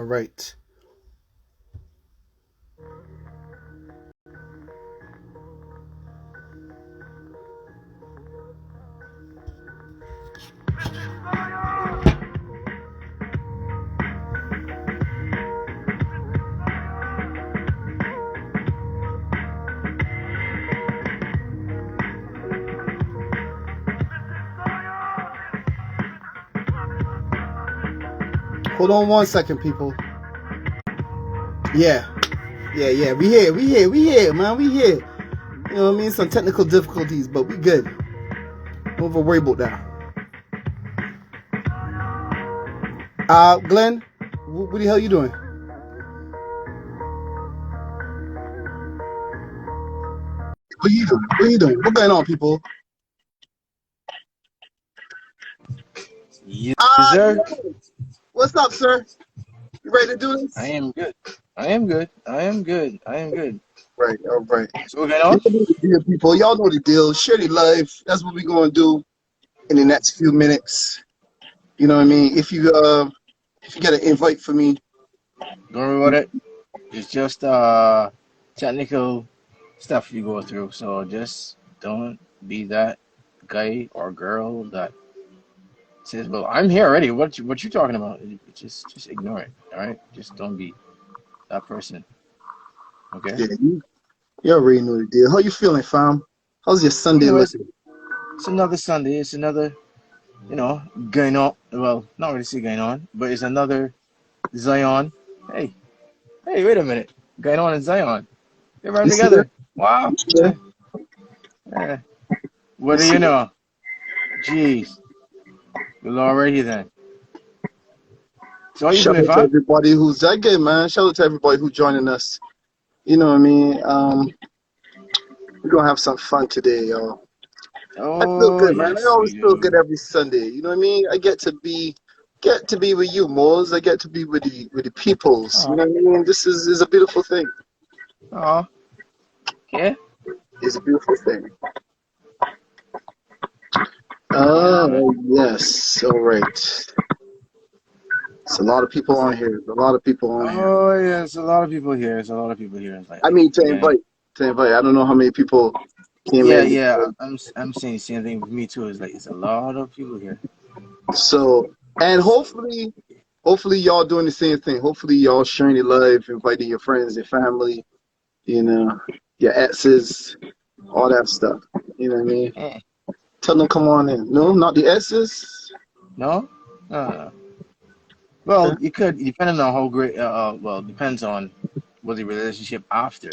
All right. Hold on one second, people. Yeah. We here, man. We here. You know what I mean? Some technical difficulties, but we good. Don't ever worry about that. Glenn, what the hell you doing? What are you doing? What's going on, people? Yes, sir. What's up, sir? You ready to do this? I am good. Right, all right. So what's going on? You know the deal, people. Y'all know the deal. Share the live. That's what we're gonna do in the next few minutes. You know what I mean? If you get an invite for me. Don't worry about it. It's just technical stuff you go through. So just don't be that guy or girl that says, "Well, I'm here already. What you talking about?" Just ignore it. All right. Just don't be that person. Okay. Yeah, you already know the deal. How you feeling, fam? How's your Sunday looking? It's another Sunday. It's another, going on. Well, not really say going on, but it's another Xion. Hey, wait a minute. Going on in Xion. They run together. Wow. Yeah. What do you know? Jeez. Well, already then. So how you Shout doing, out to fam? everybody who's that good, man. Shout out to everybody who's joining us. You know what I mean? We're gonna have some fun today, y'all. I feel Oh, good, man. I yes, we always feel good do. every Sunday. You know what I mean? I get to be with you, Mose. I get to be with the peoples. You Oh, know what I mean? This is a beautiful thing. oh, yeah. It's a beautiful thing. Yeah, man. Oh yes, all right. It's a lot of people on here. A lot of people on here. Oh, yeah. There's a lot of people here. It's like I mean, to getting. invite. I don't know how many people came Yeah, in. yeah. I'm saying the same thing with me too. It's like it's a lot of people here. So, and hopefully y'all doing the same thing. Hopefully y'all sharing your life, inviting your friends, your family, you know, your exes, all that stuff. You know what I mean? Eh. Tell them come on in. No, not the exes. No? No. Well, you could, depending on how great. Well, depends on what the relationship after.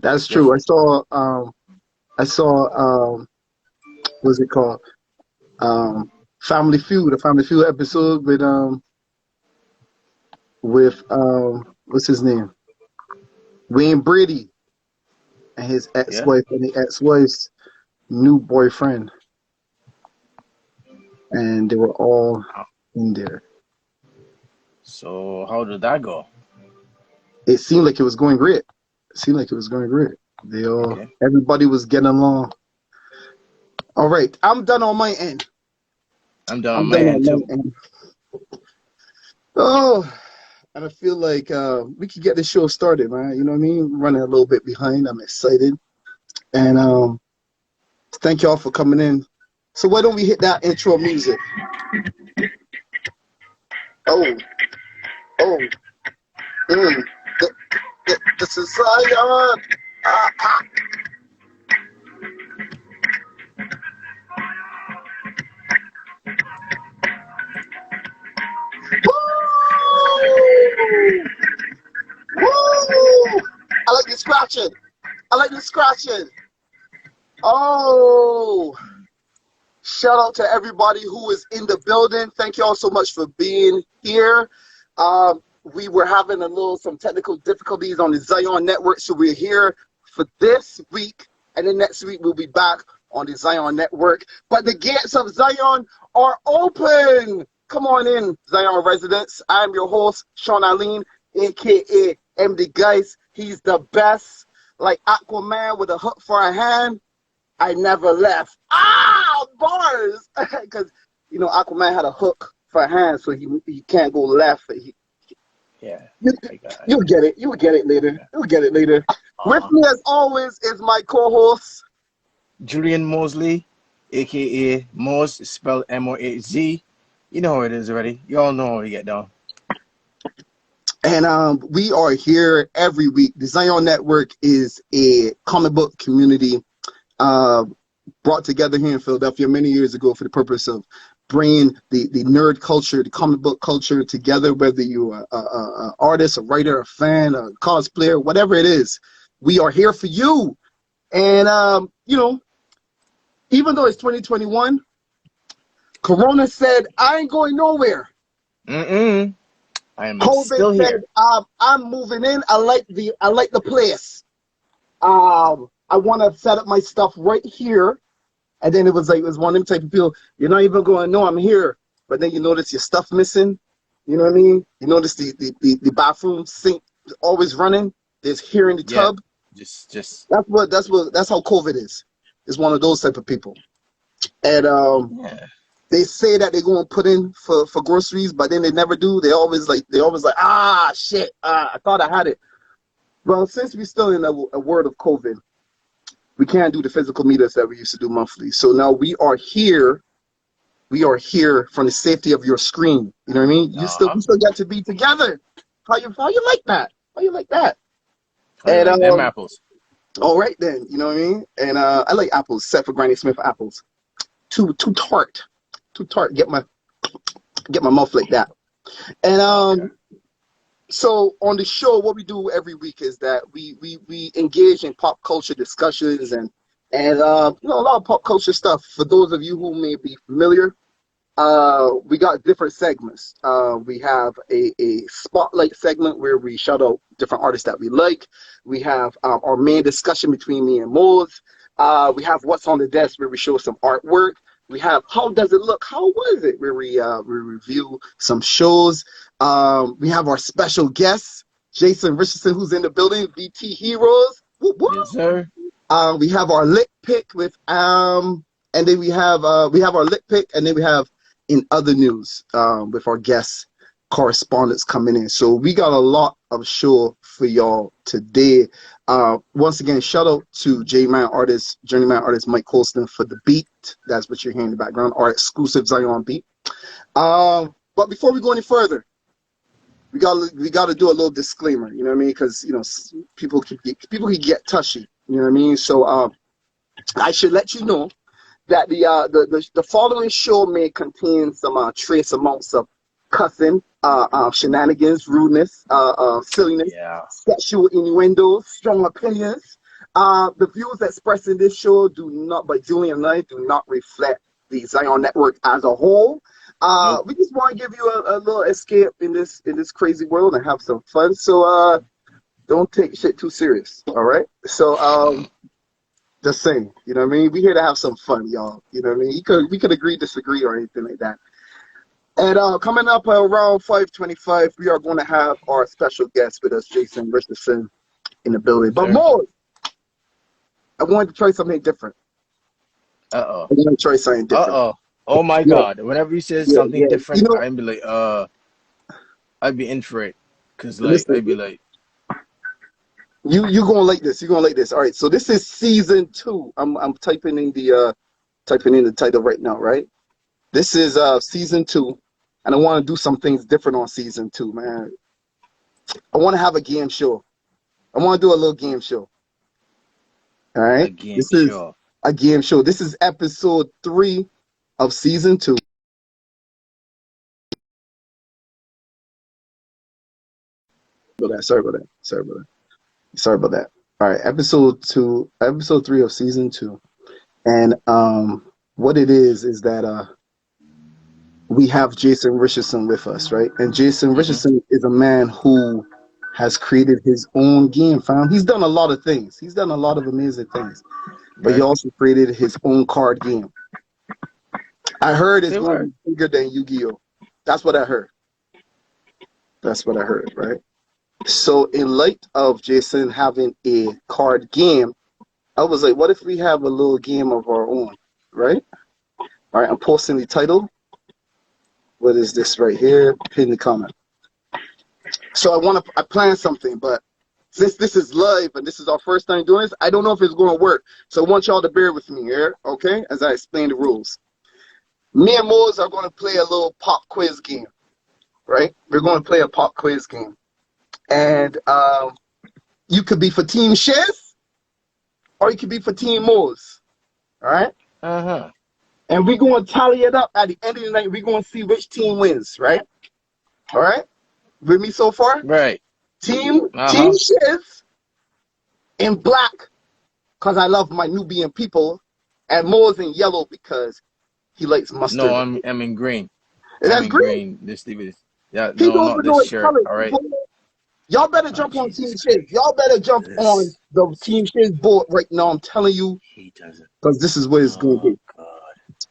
That's true. Different. I saw what's it called? Family Feud, a Family Feud episode with what's his name? Wayne Brady and his Yeah. ex-wife and the ex-wife's new boyfriend. And they were all in there. So how did that go? It seemed like it was going great. Okay. Everybody was getting along. All right, I'm done on my end. I'm done on my end too. Oh, and I feel like we could get this show started, man. You know what I mean? Running a little bit behind. I'm excited. And thank y'all for coming in. So why don't we hit that intro music? Oh. This is Xion. Woo! I like the scratching. Oh. Shout out to everybody who is in the building. Thank you all so much for being here. We were having some technical difficulties on the Xion Network, so we're here for this week, and then next week we'll be back on the Xion Network. But the gates of Xion are open. Come on in, Xion residents. I'm your host, Shawn, aka MD Geist. He's the best, like Aquaman with a hook for a hand. I never left. Bars! Because, Aquaman had a hook for a hand, so he can't go left. Yeah, You, I got it. you'll get it. You'll get it later. Yeah. You'll get it later. With Uh, me, as always, is my co-host. Julian Mosely, aka Mos, spelled Moaz. You know how it is already. You all know how we get down. And we are here every week. The Xion Network is a comic book community uh, brought together here in Philadelphia many years ago for the purpose of bringing the nerd culture, the comic book culture together, whether you're a artist, a writer, a fan, a cosplayer, whatever it is. We are here for you. And, even though it's 2021, Corona said, I ain't going nowhere. Mm-mm. I am COVID still said, here. I'm moving in. I like the place. I want to set up my stuff right here. And then it was one of them type of people, you're not even going, no, I'm here. But then you notice your stuff missing. You know what I mean? You notice the bathroom sink always running. There's here in the Yeah, tub. just That's how COVID is. It's one of those type of people. And yeah. they say that they're going to put in for groceries, but then they never do. They always like, shit, I thought I had it. Well, since we're still in a world of COVID, we can't do the physical meetups that we used to do monthly. So now we are here. We are here from the safety of your screen. You know what I mean? We still got to be together. How you like that? How you like that? How you And like them apples? all right then, you know what I mean? And I like apples, except for Granny Smith apples. Too tart. Too tart. Get my mouth like that. And Okay. so on the show, what we do every week is that we engage in pop culture discussions and a lot of pop culture stuff. For those of you who may be familiar, we got different segments. We have a spotlight segment where we shout out different artists that we like. We have our main discussion between me and Moz. We have what's on the desk where we show some artwork. We have how does it look? How was it? Where we review some shows. We have our special guest, Jason Richardson, who's in the building. BT Heroes. Woo woo. Yes, sir. We have our lit pick and then we have our lit pick, and then we have in other news with our guest correspondents coming in. So we got a lot of show for y'all today. Once again, shout out to Journeyman artist Mike Colston for the beat. That's what you're hearing in the background, our exclusive Xion beat. But before we go any further, we got to do a little disclaimer. You know what I mean? Because people can get touchy. You know what I mean? So I should let you know that the following show may contain some trace amounts of cussing, shenanigans, rudeness, silliness, Yeah. sexual innuendos, strong opinions. The views expressed in this show by Julian and I do not reflect the Xion Network as a whole. Nope. We just want to give you a little escape in this crazy world and have some fun. So don't take shit too serious. All right. So just saying, you know what I mean? We here to have some fun, y'all. You know what I mean? We could agree, disagree, or anything like that. And coming up around 5:25, we are going to have our special guest with us, Jason Richardson, in the building. But Sure. more, I wanted to try something different. Uh-oh. I want to try something different. Uh-oh. Oh my Yeah, God. Whenever you say yeah, something yeah. different, I'd be like, I'd be in for it. Cause like Listen, I'd be like, you gonna like this. You're gonna like this. All right. So this is season 2. I'm typing in the title right now. Right. This is season 2, and I want to do some things different on season 2, man. I want to have a game show. I want to do a little game show. All right. again, This is sure. a game show. This is episode 3 of season 2. Sorry about that. All right, episode 3 of season 2, and what it is that we have Jason Richardson with us, right? And Jason Mm-hmm. Richardson is a man who has created his own game, fam. He's done a lot of things. He's done a lot of amazing things, but he Right. also created his own card game. I heard it's Say going to word. be bigger than Yu-Gi-Oh. That's what I heard. Right? So in light of Jason having a card game, I was like, what if we have a little game of our own, right? All right, I'm posting the title. What is this right here? Pin the comment. So I plan something, but since this is live and this is our first time doing this, I don't know if it's going to work. So I want y'all to bear with me here, okay? As I explain the rules. Me and Moz are going to play a little pop quiz game, right? We're going to play a pop quiz game. And you could be for Team Shiz or you could be for Team Moz, all right? Uh-huh. And we're going to tally it up at the end of the night. We're going to see which team wins, right? All right? With me so far? Right. Team Shiz in black, because I love my Nubian people, and Mo's in yellow because he likes mustard. No, I'm in green. That's green? This leave it. Yeah, He no, don't not even know this his shirt. colors. All right. Y'all better jump on Jesus Team Shiz. Y'all better jump on the Team Shiz board right now. I'm telling you, He doesn't. because this is what it's going to be. God.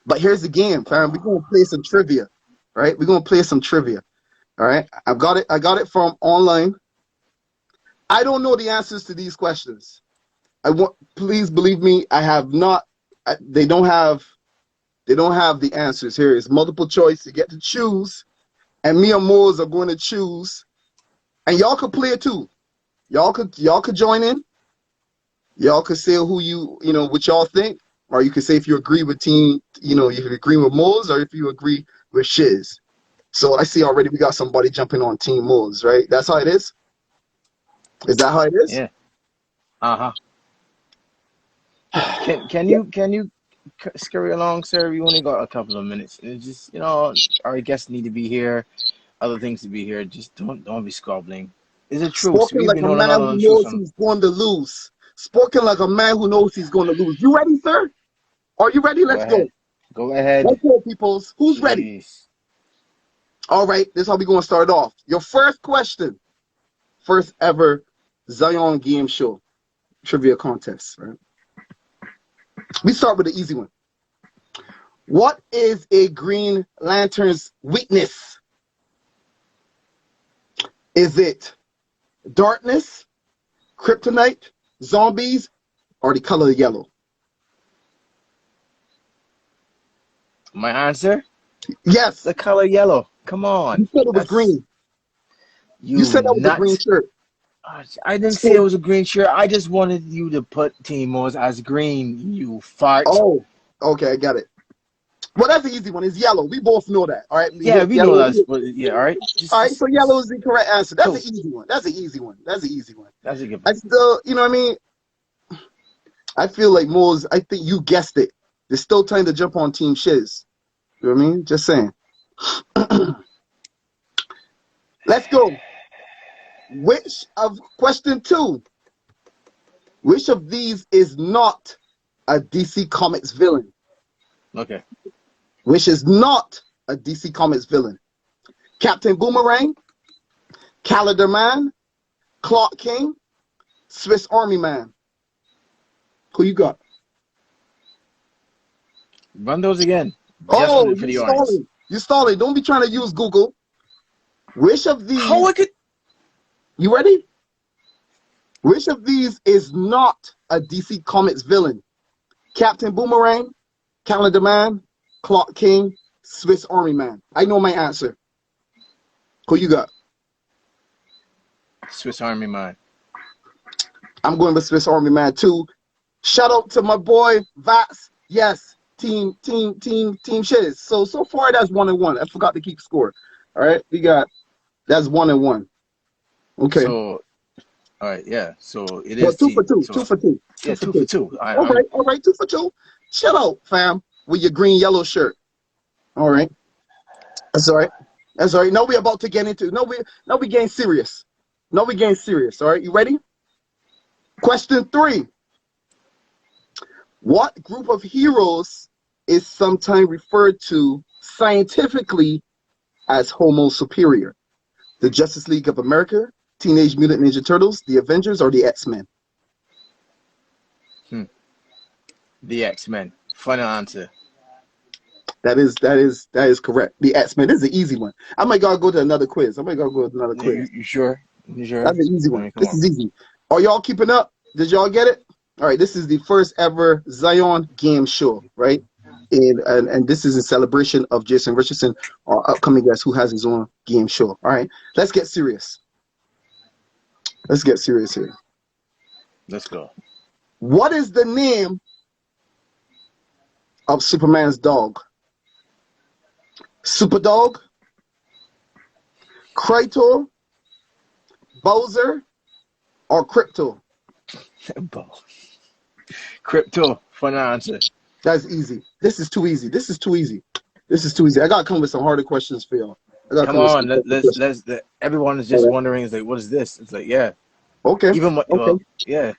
But here's the game, fam. We're going to play some trivia, right? We're going to play some trivia. All right, I got it from online. I don't know the answers to these questions. Please believe me, I have not. They don't have the answers here. It's multiple choice. You get to choose, and me and Moz are going to choose, and y'all could play it too. Y'all could join in. Y'all could say who what y'all think, or you could say if you agree with team, you could agree with Moz, or if you agree with Shiz. So I see already we got somebody jumping on Team Moz, right? That's how it is? Is that how it is? Yeah. Uh-huh. Can you scurry along, sir? We only got a couple of minutes. It's just, our guests need to be here, other things to be here. Just don't be squabbling. Is it true? Spoken We've like been a on man another who show knows he's going to lose. Spoken like a man who knows he's going to lose. You ready, sir? Are you ready? Let's go. Go ahead. Let's go, peoples. Who's ready? All right, this is how we're going to start off. Your first question. First ever Xion Game Show trivia contest, right? We start with the easy one. What is a Green Lantern's weakness? Is it darkness, kryptonite, zombies, or the color yellow? My answer? Yes. The color yellow. Come on. You said it was green. You said that was a green shirt. I didn't say it was a green shirt. I just wanted you to put Team Moz as green, you fart. Oh, okay, I got it. Well, that's the easy one. It's yellow. We both know that. All right. Yeah, we know that. Yeah, all right. All right. So yellow is the correct answer. That's an easy one. That's an easy one. That's an easy one. That's a good one. I still, you know what I mean? I feel like Moz, I think you guessed it. There's still time to jump on Team Shiz. You know what I mean? Just saying. Let's go. Question 2. Which of these is not a DC Comics villain? Okay. Which is not a DC Comics villain? Captain Boomerang, Calendar Man, Clock King, Swiss Army Man. Who you got? Run those again. Oh, you're stalling. Don't be trying to use Google. Which of these? How I could? You ready? Which of these is not a DC Comics villain? Captain Boomerang, Calendar Man, Clock King, Swiss Army Man. I know my answer. Who you got? Swiss Army Man. I'm going with Swiss Army Man too. Shout out to my boy Vats. Yes, team Shiz. So far that's 1-1. I forgot to keep score. All right, that's 1-1. Okay. So, all right, yeah. So it is 2 for 2. So, 2 for 2. Yeah, 2 for 2. All right, 2 for 2. Chill out, fam, with your green yellow shirt. All right. That's all right. That's all right. Now we're about to get into. Now we getting serious. Now we getting serious. All right, you ready? Question 3. What group of heroes is sometimes referred to scientifically as Homo superior? The Justice League of America, Teenage Mutant Ninja Turtles, the Avengers, or the X-Men? The X-Men. Final answer. That is correct. The X-Men. This is an easy one. I might gotta go to another quiz. You sure? You sure? That's an easy one. This on. is easy. Are y'all keeping up? Did y'all get it? All right. This is the first ever Xion Game Show, right? And this is in celebration of Jason Richardson, our upcoming guest who has his own game show. All right. Let's get serious. Let's get serious here. Let's go. What is the name of Superman's dog? Superdog, Krypto, Bowser, or Crypto? Crypto. Fun answer. That's easy. This is too easy. This is too easy. This is too easy. I gotta come with some harder questions for y'all. Come on, let's. Everyone is just wondering, is like, what is this? It's like, yeah. Okay. Even okay. Well, yeah.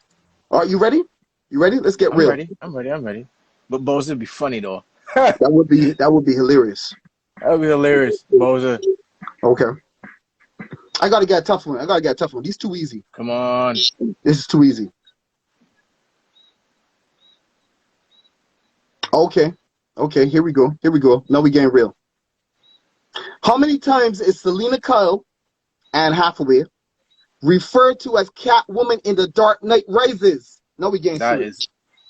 All right, you ready? You ready? Let's get real. I'm ready. But Bowser would be funny though. That would be hilarious. That would be hilarious, Bowser. Okay. I gotta get a tough one. These too easy. Come on. This is too easy. Okay. Okay, here we go. Now we getting real. How many times is Selina Kyle and Hathaway referred to as Catwoman in The Dark Knight Rises? Now we getting serious.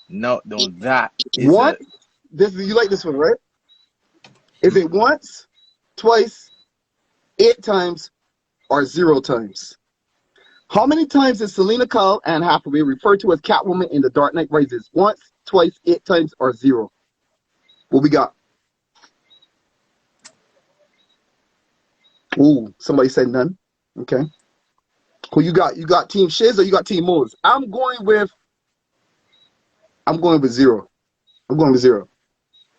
That is what? You like this one, right? Is it once, twice, 8 times, or 0 times? How many times is Selina Kyle and Hathaway referred to as Catwoman in The Dark Knight Rises? Once, twice, 8 times, or 0? What we got? Ooh, somebody said none. Okay. Who you got? You got Team Shiz or you got Team Moz? I'm going with 0. I'm going with 0.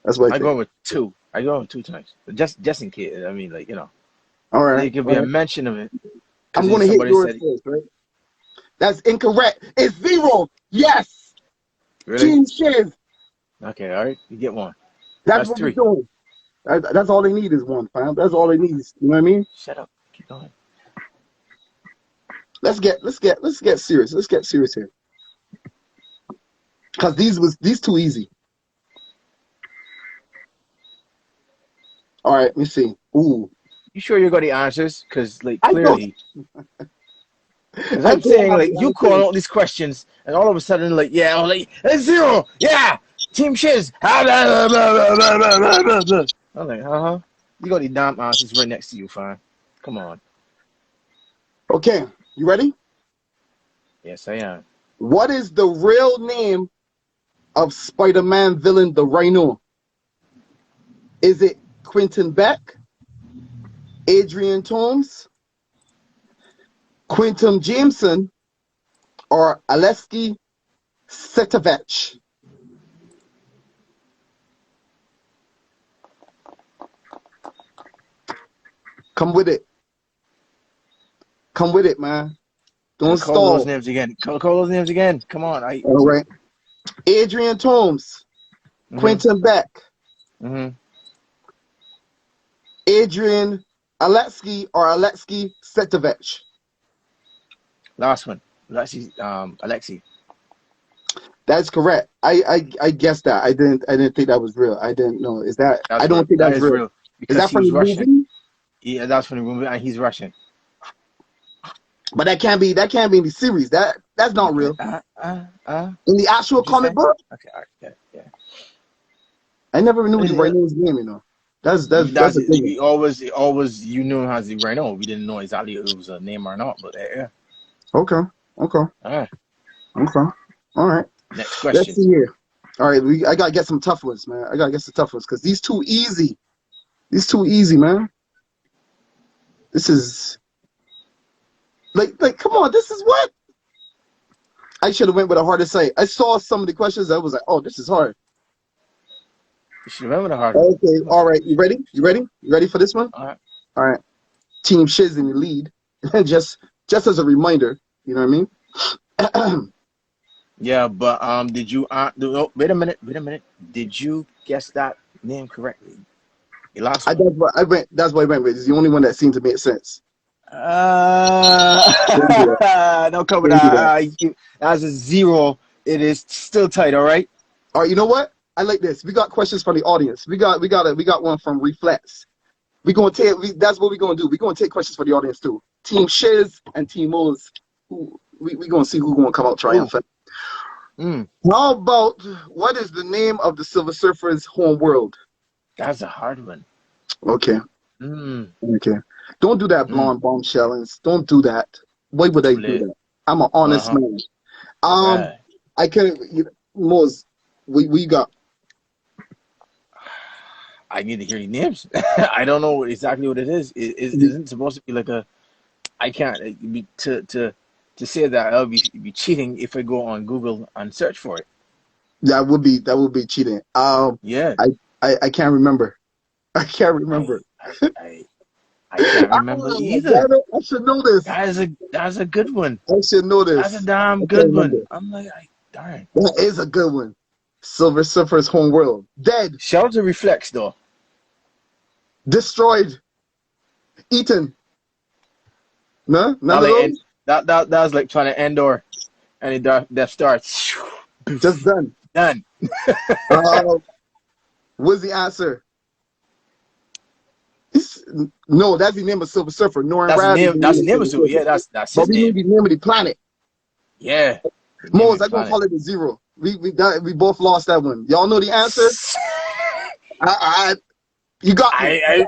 That's what I go with 2. I go with 2 times. Just in case. I mean, like, you know. All right. There could be a mention of it. I'm going to hit yours first, right? That's incorrect. It's 0. Yes. Really? Team Shiz. Okay, all right. You get 1. That's what 3. we're doing. That's all they need is 1, fam. That's all they need. You know what I mean? Shut up. Keep going. Let's get serious. Let's get serious here. Cause these too easy. All right, let me see. Ooh. You sure you got the answers? Cause like clearly. Cause I'm saying like you call out these questions and all of a sudden like like it's 0. Yeah. Team Shiz. I'm like, you got the damn answers right next to you, fine. Come on. Okay, you ready? Yes, I am. What is the real name of Spider-Man villain, the Rhino? Is it Quentin Beck, Adrian Toomes, Quentin Jameson, or Aleksei Setevich? Come with it. Come with it, man. Don't stall. Call those names again. Call those names again. Come on. All right. Adrian Toomes, Quentin Beck, Adrian Aleksei or Aleksei Setevich. Last one. Aleksei. That's correct. I guessed that. I didn't think that was real. I didn't know. Is that? I don't think that's real. Is that from the movie? Yeah, that's from the movie, and he's Russian. But that can't be in the series. That's not real. In the actual comic book. Okay, yeah. I never knew the Rhino's name. You know. That's a thing. You always you knew him as the Rhino. We didn't know exactly if it was a name or not, but yeah. Okay. All right. Okay. All right. Next question. Let's see here. All right, I gotta get some tough ones, man. I gotta get some tough ones because these too easy. Man. This is like come on. This is what I should have went with a harder say. I saw some of the questions. I was like, oh, this is hard. You should remember the hard. Okay. All right. You ready? You ready for this one? All right. Team Shiz in the lead. just as a reminder. You know what I mean? Yeah, but did you wait a minute. Did you guess that name correctly? That's why I went with. It's the only one that seemed to make sense. Don't come with that. As a 0, it is still tight. All right. All right. You know what? I like this. We got questions from the audience. We got one from Reflex. That's what we're gonna do. We're gonna take questions for the audience too. Team Shiz and Team Moz. We gonna see who's gonna come out triumphant. How about what is the name of the Silver Surfer's home world? That's a hard one. Okay. Okay. Don't do that blonde bombshell. Don't do that. Why would I do that? I'm an honest Uh-huh. man. All right. I can't. Mose, we got. I need to hear your names. I don't know exactly what it is. Isn't it supposed to be like a? I can't be to say that I'll be cheating if I go on Google and search for it. That would be cheating. Yeah. I can't remember. I can't I remember. I I can't remember either. I should know this. That's a good one. I should know That's a this. I damn can't good remember. one. I'm like, darn. That is a good one. Silver Surfer's home world. Dead. Shelter reflects though. Destroyed. Eaten. No? None That of like end, those? that was like trying to end or any death starts. Just done. Done. Uh, what's the answer? No, that's the name of Silver Surfer. Norrin That's the Radd is name. the That's name the of name of Silver Sue. Surfer. Yeah, that's But his we need name. the name of the planet. Yeah. Name of Mose, the I'm gonna planet. call it a zero. We both lost that one. Y'all know the answer? You got me. You I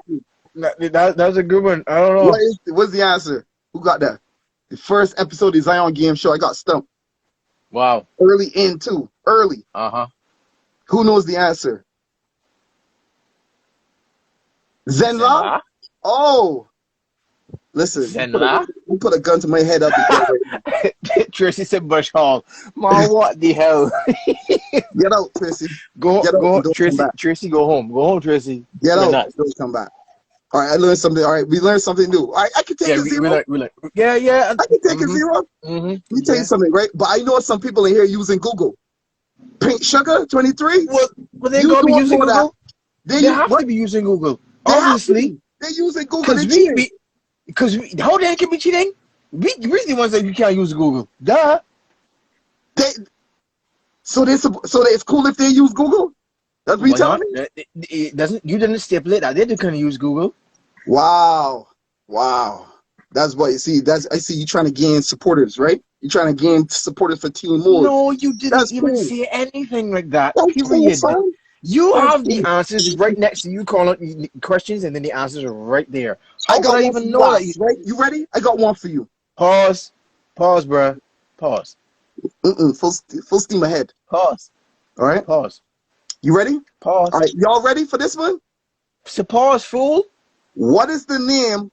got me. that's a good one. I don't know. What's the answer? Who got that? The first episode of the Xion Game Show, I got stumped. Wow. Early in too. Early. Uh-huh. Who knows the answer? Zenla? Zenla? Oh, listen, Zenla? you put a gun to my head out the door right now. Tracy said Bush Hall. Man, what the hell? Get out, Tracy. Go Get out and don't come Tracy. back. Tracy, go home. Go home, Tracy. Get You're out nuts. and don't come back. All right, I learned something. All right, we learned something new. All right, I can take Yeah, a zero. we like yeah. I can take a zero. Let me tell you something, right? But I know some people in here using Google. Pink Sugar 23. Well, they You gotta be don't using know that. Google. They have to be using Google, They have to obviously, be. They're using Google. because They're cheating. how they can be cheating? We're the ones that you can't use Google. Duh. So it's cool if they use Google. That's what you Why telling not? me? It doesn't. You didn't stipulate that they couldn't use Google. Wow. That's what you see. I see you trying to gain supporters, right? You're trying to gain supporters for Team Mold. No, you didn't That's even cool. say anything like that. That's cool, Period. son. You That's have the cool. answers right next to you. Calling questions, and then the answers are right there. I How got would I one for even you know that? last, right? You ready? I got one for you. Pause, bruh. Pause. Full steam ahead. Pause. All right. Pause. You ready? Pause. All right. Y'all ready for this one? So pause, fool. What is the name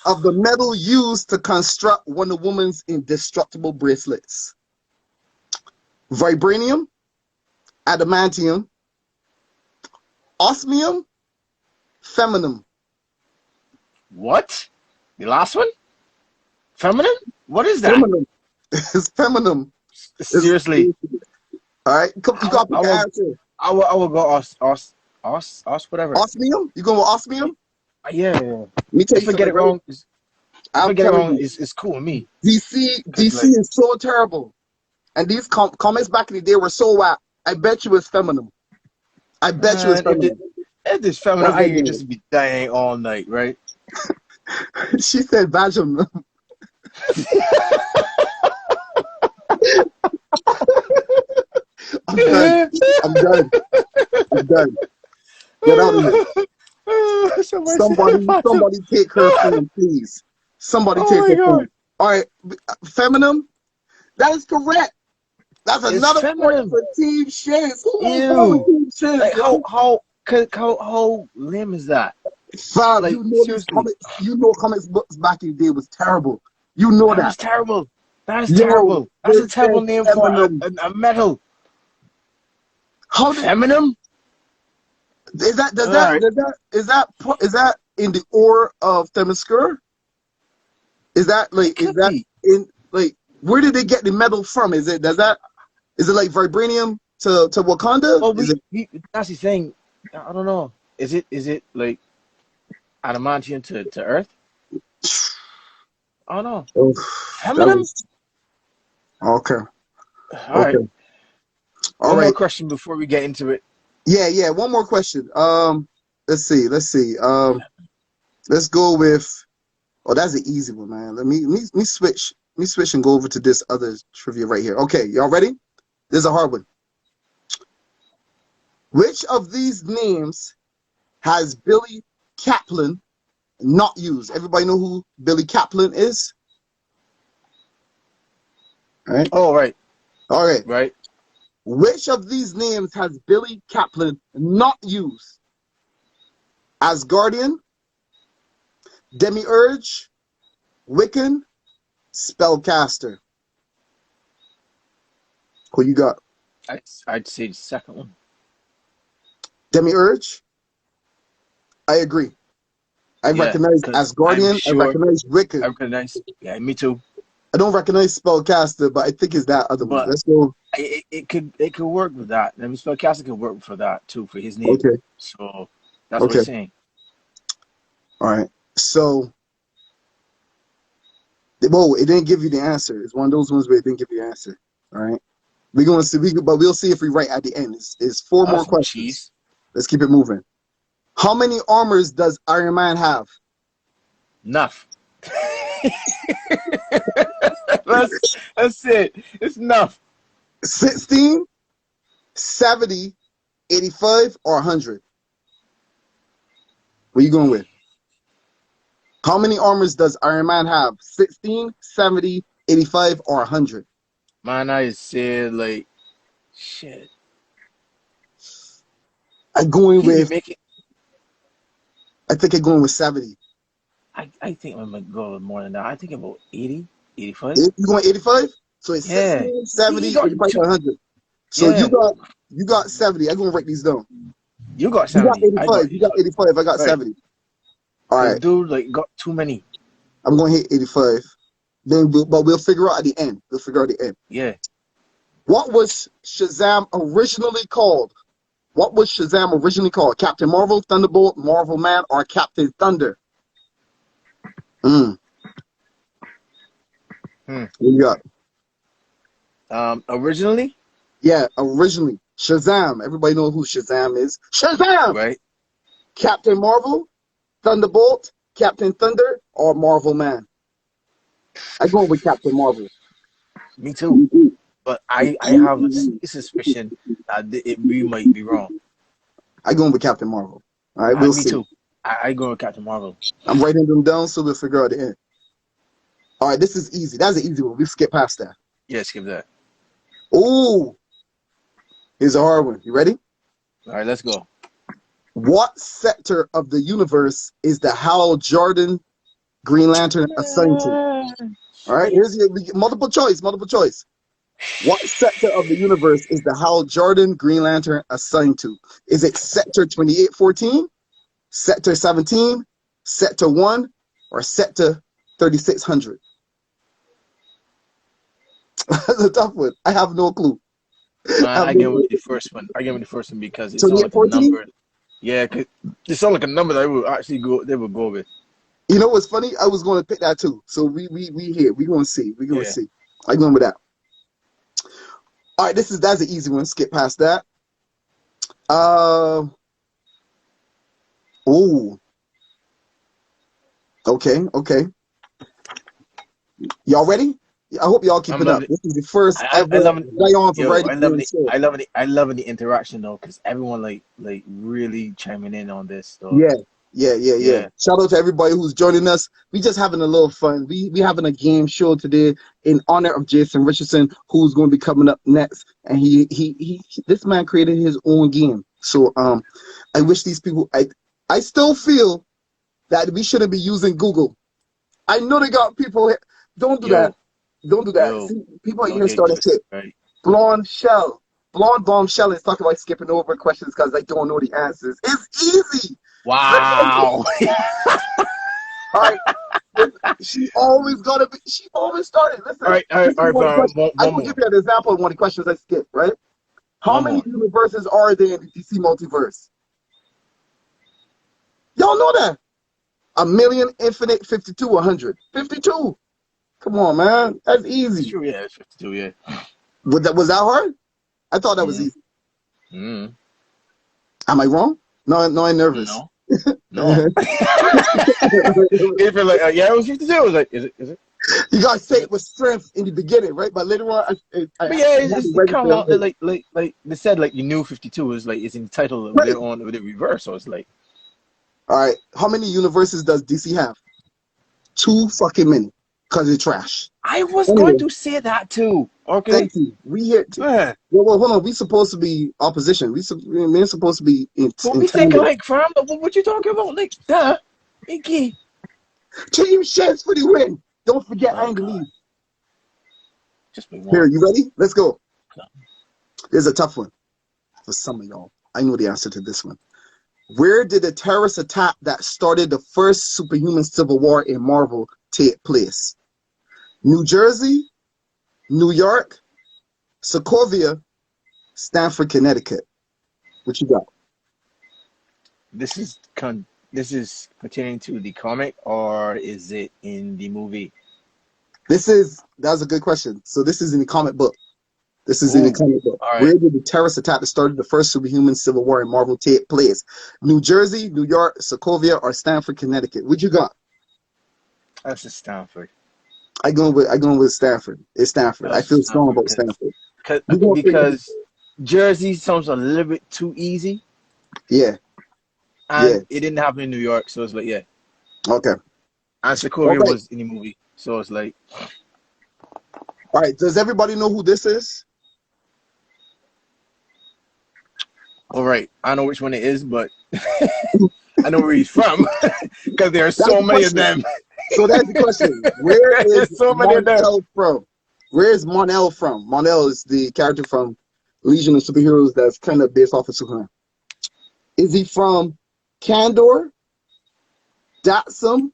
of the metal used to construct Wonder Woman's indestructible bracelets? Vibranium, adamantium, osmium, feminine. What? The last one? Feminine? What is that? Feminine. It's feminine. Seriously. All right. You got to pick an answer. I will go whatever. Osmium? You going with osmium? Yeah. Let me tell you If I get it something, right? wrong, I'm telling you, it's cool with me. DC is so terrible. And these comments back in the day were so whack. I bet you it's feminine. I bet you it's feminine. If this feminine, I could just be dying all night, right? She said vaginum. I'm done. Get out of here. Somebody take her phone, please. Somebody take her phone. All right, feminine. That is correct. That's another point for Team Shiz. Ew. Like how lame is that? Fam, Like, you know comics books back in the day was terrible. You know that. That's terrible. That's terrible. That's a terrible name for a metal. How feminine? Is that in the ore of Themyscira? Is that in where did they get the metal from? Is it like vibranium to Wakanda? Well, that's the thing. I don't know. Is it like adamantium to Earth? I don't know. Oh, feminine? Okay. All right. One more question before we get into it. Yeah. One more question. Let's see. Let's go with. Oh, that's an easy one, man. Let me switch. Let me switch and go over to this other trivia right here. Okay, y'all ready? This is a hard one. Which of these names has Billy Kaplan not used? Everybody know who Billy Kaplan is? All right. Oh, right. All right. Right. Which of these names has Billy Kaplan not used? Asgardian, Demiurge, Wiccan, Spellcaster. Who you got? I'd say the second one. Demiurge? I agree. I Yeah, recognize because I'm Asgardian. I sure recognize I Wiccan. recognize. Yeah, me too. I don't recognize Spellcaster, but I think it's that other one. But Let's go. it could work with that. I mean, Spellcaster could work for that too for his name. Okay. So that's what Okay. he's saying. All right. So, whoa, it didn't give you the answer. It's one of those ones where it didn't give you the answer. All right. We're going to see, but we'll see if we right at the end. It's four more Awesome questions. cheese. Let's keep it moving. How many armors does Iron Man have? Enough. That's it. It's enough. 16, 70, 85, or 100? What are you going with? How many armors does Iron Man have? 16, 70, 85, or 100? Man, I said like shit. I'm going He with, make it. I think I'm going with 70. I think I'm gonna go with more than that. I think about 80, 85. You going 85? So it's Yeah. 16, 70, You got 85, two. 100. So Yeah. you got 70. I'm going to write these down. You got You got 70. I got 85. You got 85. I got right. 70. All Cause right. dude like got too many. I'm going to hit 85. But we'll figure out at the end. We'll figure out at the end. Yeah. What was Shazam originally called? What was Shazam originally called? Captain Marvel, Thunderbolt, Marvel Man, or Captain Thunder? What you got? Originally? Yeah, originally. Shazam. Everybody knows who Shazam is. Shazam! Right. Captain Marvel, Thunderbolt, Captain Thunder, or Marvel Man? I go with Captain Marvel. Me too. But I have a suspicion that we might be wrong. I go with Captain Marvel. All right, we'll Me see. too. I go with Captain Marvel. I'm writing them down so we'll figure out the end. All right, this is easy. That's an easy one. We'll skip past that. Yeah, skip that. Ooh. Here's a hard one. You ready? All right, let's go. What sector of the universe is the Hal Jordan Green Lantern assigned to? All right, here's your multiple choice. What sector of the universe is the Hal Jordan Green Lantern assigned to? Is it Sector 2814, Sector 17, Sector 1, or Sector 3600? That's a tough one. I have no clue. I give it the first one. I give it the first one because it sounds like a 2814? number. Yeah, cause it sounds like a number that would actually go. They would go with. You know what's funny? I was going to pick that too. So we here. We're going to see. We're going to see. I'm going with that. All right, that's an easy one. Skip past that. Oh. Okay. Y'all ready? I hope y'all keeping up. This is the first ever Xion Variety Show. I love the interaction though, because everyone like really chiming in on this. So. Yeah. Shout out to everybody who's joining us. We just having a little fun. We having a game show today in honor of Jason Richardson, who's going to be coming up next. And he this man created his own game. So I wish these people. I still feel that we shouldn't be using Google. I know they got people. Don't do that. Don't do that. See, people are here starting shit. Right. Blonde Bombshell is talking about skipping over questions because they don't know the answers. It's easy. Wow. All right. She always got to be. She always started. Listen. All right. I will give you an example of one of the questions I skipped. Right. How many universes are there in the DC multiverse? Y'all know that. 1,000,000, infinite, 52, 100. 52. Come on, man. That's easy. It's true, yeah. It's 52, yeah. Was that hard? I thought that was easy. Am I wrong? No, I'm nervous. No. If you're like, yeah, it was 52. I was like, is it? You gotta say it with strength in the beginning, right? But later on, it's kind of like they said, like you knew 52 is like it's in the title of their own with the reverse, so it's like. All right, how many universes does DC have? Too fucking many. Because it's trash. I was going Anyway, to say that too. Okay. thank you. We here. Yeah. Well, hold on. We supposed to be opposition. We're supposed to be But in we think tandem. like, fam. What you talking about? Like, duh. Icky. Team Sheds for the win. Don't forget Oh God. Anglie. Just be Here, one. you ready? Let's go. Here's a tough one for some of y'all. I know the answer to this one. Where did the terrorist attack that started the first superhuman civil war in Marvel take place? New Jersey, New York, Sokovia, Stamford, Connecticut. What you got? This is pertaining to the comic, or is it in the movie? That's a good question. So this is in the comic book. This is in the Ooh. comic book. All right. Where did the terrorist attack that started the first superhuman civil war in Marvel take place? New Jersey, New York, Sokovia, or Stamford, Connecticut? What you got? That's a Stanford. I going with Stanford. It's Stanford. I That's feel strong Stanford about Stanford. cause, We gonna figure it out. because Jersey sounds a little bit too easy, Yeah, yeah. and it didn't happen in New York, so it's like, yeah. Okay. And All Sokovia right. was in the movie, so it's like, All right. Does everybody know who this is? all right, I know which one it is, but I know where he's from because there are That's so the many of question. them. So that's the question. Where is There's so many of them. Monel from? Where is Monel from? Monel is the character from Legion of Superheroes that's kind of based off of Superman. Is he from Kandor, Datsum,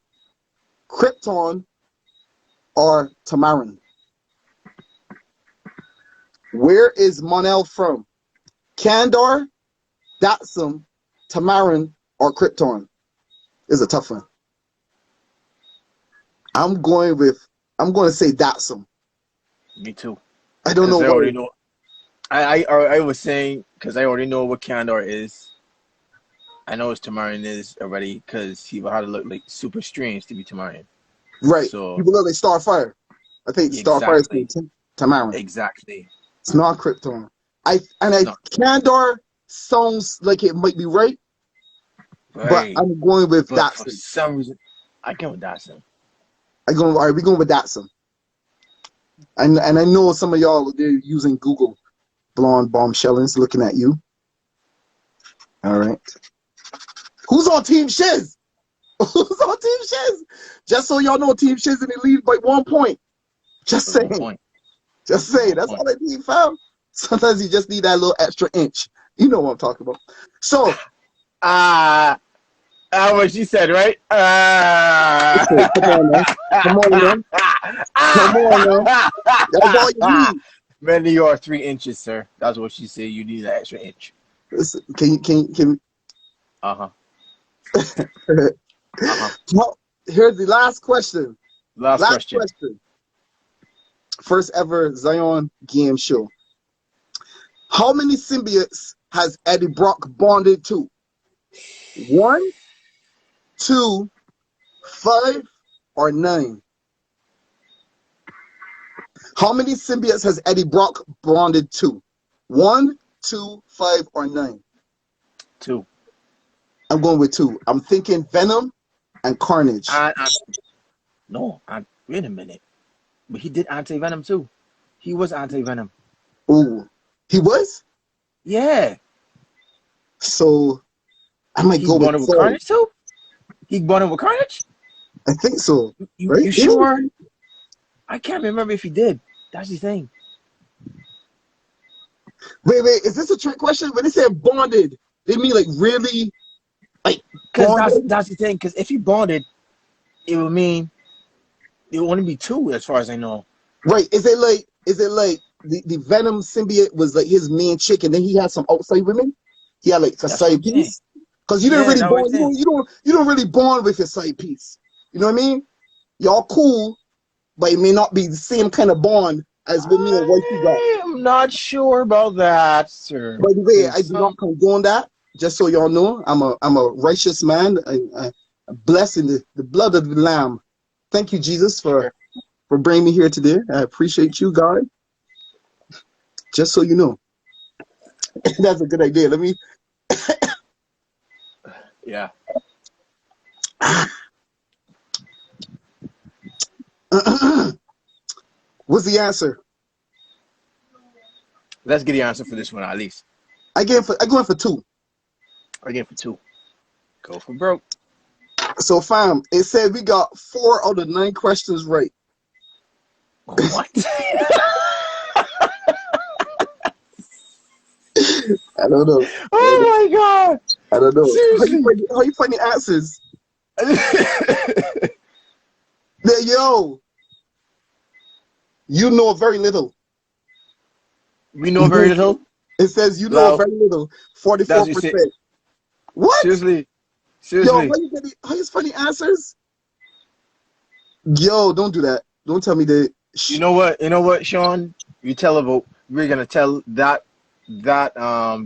Krypton, or Tamarin? Where is Monel from? Kandor, Datsum, Tamarin, or Krypton? Is a tough one. I'm going to say Datsum. Me too, I don't know because I why. already know. I was saying because I already know what Kandor is. I know it's Tamarin is already because he had to look like super strange to be Tamarin. Right. So People know they Starfire. I think Starfire is exactly, Tamarin. exactly. It's not Krypton. I It's not Kandor sounds like it might be right, but right, I'm going with but for Datsun. some reason, I go with Dawson. All right, we're going with Datsun. And I know some of y'all they're using Google blonde bombshellings looking at you. All right. Who's on Team Shiz? Who's on Team Shiz? Just so y'all know, Team Shiz in the lead by 1 point. Just At one saying. point, Just at saying. one That's point. all I need, fam. Sometimes you just need that little extra inch. You know what I'm talking about. So, Ah, what she said, right? okay, come on now. Come on now. Come on now. That's all you need. Man, you are 3 inches, sir. That's what she said. You need an extra inch. Listen, can Uh huh. Uh huh. well, here's the last question. Last Last question. question. First ever Xion Game Show. How many symbiotes has Eddie Brock bonded to? 1, 2, 5, or 9? How many symbiotes has Eddie Brock bonded to? 1, 2, 5, or 9? 2. I'm going with 2. I'm thinking Venom and Carnage. No, wait a minute. But he did anti-venom too. He was anti-venom. Ooh, he was? Yeah. So I might He go with bonded with 5. Carnage too? He bonded with Carnage? I think so. Right? You sure? I can't remember if he did. That's the thing. Wait. Is this a trick question? When they say bonded, they mean like really, like Because bonded? that's the thing. Because if he bonded, it would mean it would only be 2, as far as I know. Right? Is it like the Venom symbiote was like his main chick, and then he had some outside women? He had like a That's what side I'm saying. piece. Because you didn't Yeah, really that's what I'm bond. saying. You don't really bond with your side piece. You know what I mean? Y'all cool, but it may not be the same kind of bond as with me and wifey got. I am not sure about that, sir. By the way, Because I do not condone that. Just so y'all know, I'm a righteous man, blessed in the blood of the Lamb. Thank you, Jesus, sure. for bringing me here today. I appreciate you, God. Just so you know, that's a good idea. Let me. Yeah. What's the answer? Let's get the answer for this one at least. I go in for 2. Again for 2. Go for broke. So fam, it said we got 4 out of 9 questions right. What? I don't know. Oh my god! I don't know. Seriously? How you find the answers? Yo, you know very little. We know very little. It says you know very little. 44%. What? Seriously? Yo, how you find the answers? Yo, don't do that. Don't tell me that. You know what, Shawn? You tell about. We're gonna tell that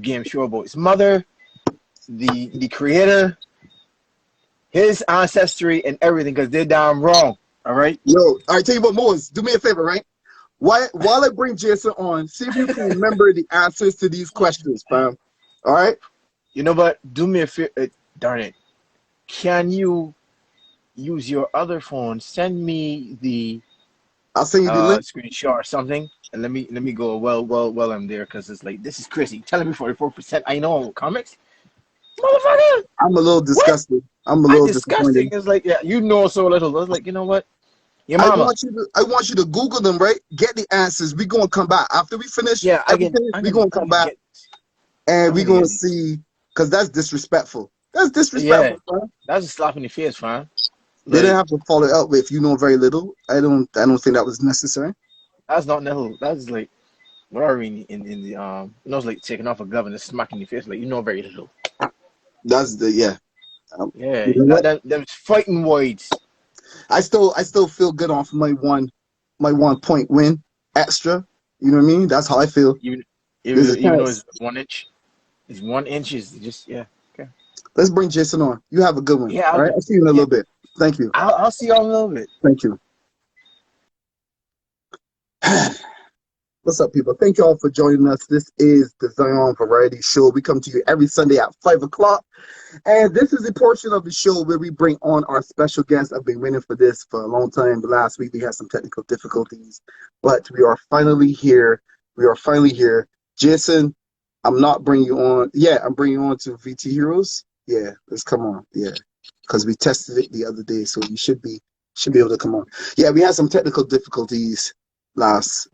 game show about his mother, the creator, his ancestry, and everything, because they're damn wrong. All right. Yo, all right. Tell you what, Moise, do me a favor, right? While I bring Jason on, see if you can remember the answers to these questions, fam. All right. You know what? Do me a favor. Darn it. Can you use your other phone? Send me the. I'll send you the link. Screenshot or something, and let me go. Well, I'm there, because it's like, this is crazy. Telling me 44%. I know comics, motherfucker. I'm a little disgusted. What? I'm a little disgusting. disappointed. It's like, yeah, you know so little. I was like, you know what? Your I mama. want you to Google them, right? Get the answers. We're gonna come back after we finish. Yeah, we're gonna come back and we're gonna see, because that's disrespectful. That's disrespectful, yeah, man. that's a slap in the face, man. They didn't have to follow it up with you know very little. I don't think that was necessary. That's not little. That's like, what are we in the you know, it's like taking off a glove and smacking your face, like, you know very little. That's the yeah. Yeah, you know them fighting words. I still feel good off my 1 point win extra. You know what I mean? That's how I feel. Even though it's 1 inch. It's 1 inch is just, yeah. Okay. Let's bring Jason on. You have a good one. Yeah. All right. I'll see you in a little bit. Thank you. I'll see y'all in a little bit. Thank you. What's up, people? Thank you all for joining us. This is the Xion Variety Show. We come to you every Sunday at 5 o'clock. And this is a portion of the show where we bring on our special guests. I've been waiting for this for a long time. But last week we had some technical difficulties. But we are finally here. Jason, I'm not bringing you on. Yeah, I'm bringing you on to VT Heroes. Yeah, let's come on. Yeah, because we tested it the other day. So you should be able to come on. Yeah, we had some technical difficulties last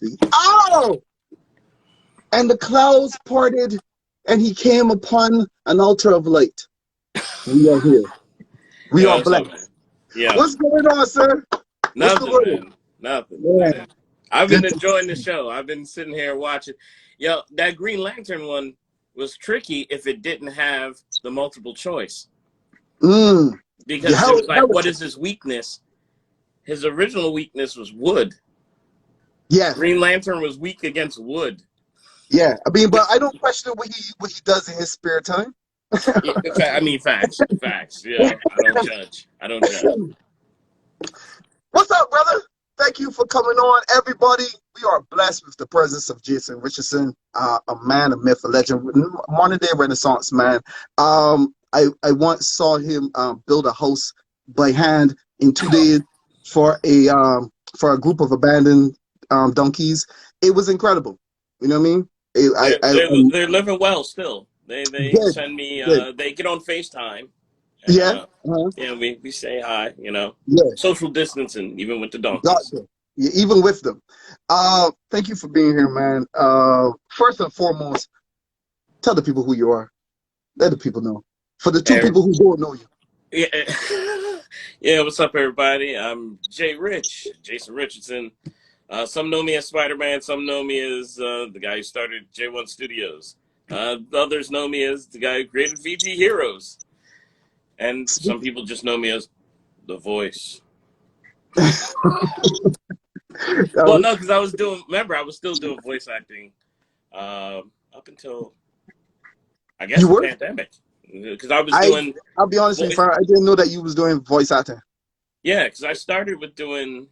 week. Oh! And the clouds parted, and he came upon an altar of light. We are here. We are blessed. Yeah. What's going on, sir? Nothing, man. Nothing. Yeah. I've been enjoying the show. I've been sitting here watching. Yo, that Green Lantern one was tricky if it didn't have the multiple choice. Because it was like, what is his weakness? His original weakness was wood. Yeah. Green Lantern was weak against wood. Yeah. I mean, but I don't question what he does in his spare time. I mean, facts. Yeah, I don't judge. What's up, brother? Thank you for coming on, everybody. We are blessed with the presence of Jason Richardson, a man, a myth, a legend, modern day Renaissance man. I once saw him build a house by hand in 2 days for a group of abandoned donkeys. It was incredible. You know what I mean? They're living well still. They send me. They get on FaceTime. And, yeah. Yeah, we say hi. You know. Yeah. Social distancing, even with the donkeys. Gotcha. Yeah, even with them. Thank you for being here, man. First and foremost, tell the people who you are. Let the people know. For the two people who don't know you. Yeah. Yeah. What's up, everybody? I'm Jason Richardson. Some know me as Spider-Man. Some know me as the guy who started J1 Studios. Others know me as the guy who created VG Heroes. And some people just know me as the voice. Well, no, because I was still doing voice acting up until, I guess, the pandemic. Because I was doing... I'll be honest with you, I didn't know that you was doing voice acting. Yeah, because I started with doing...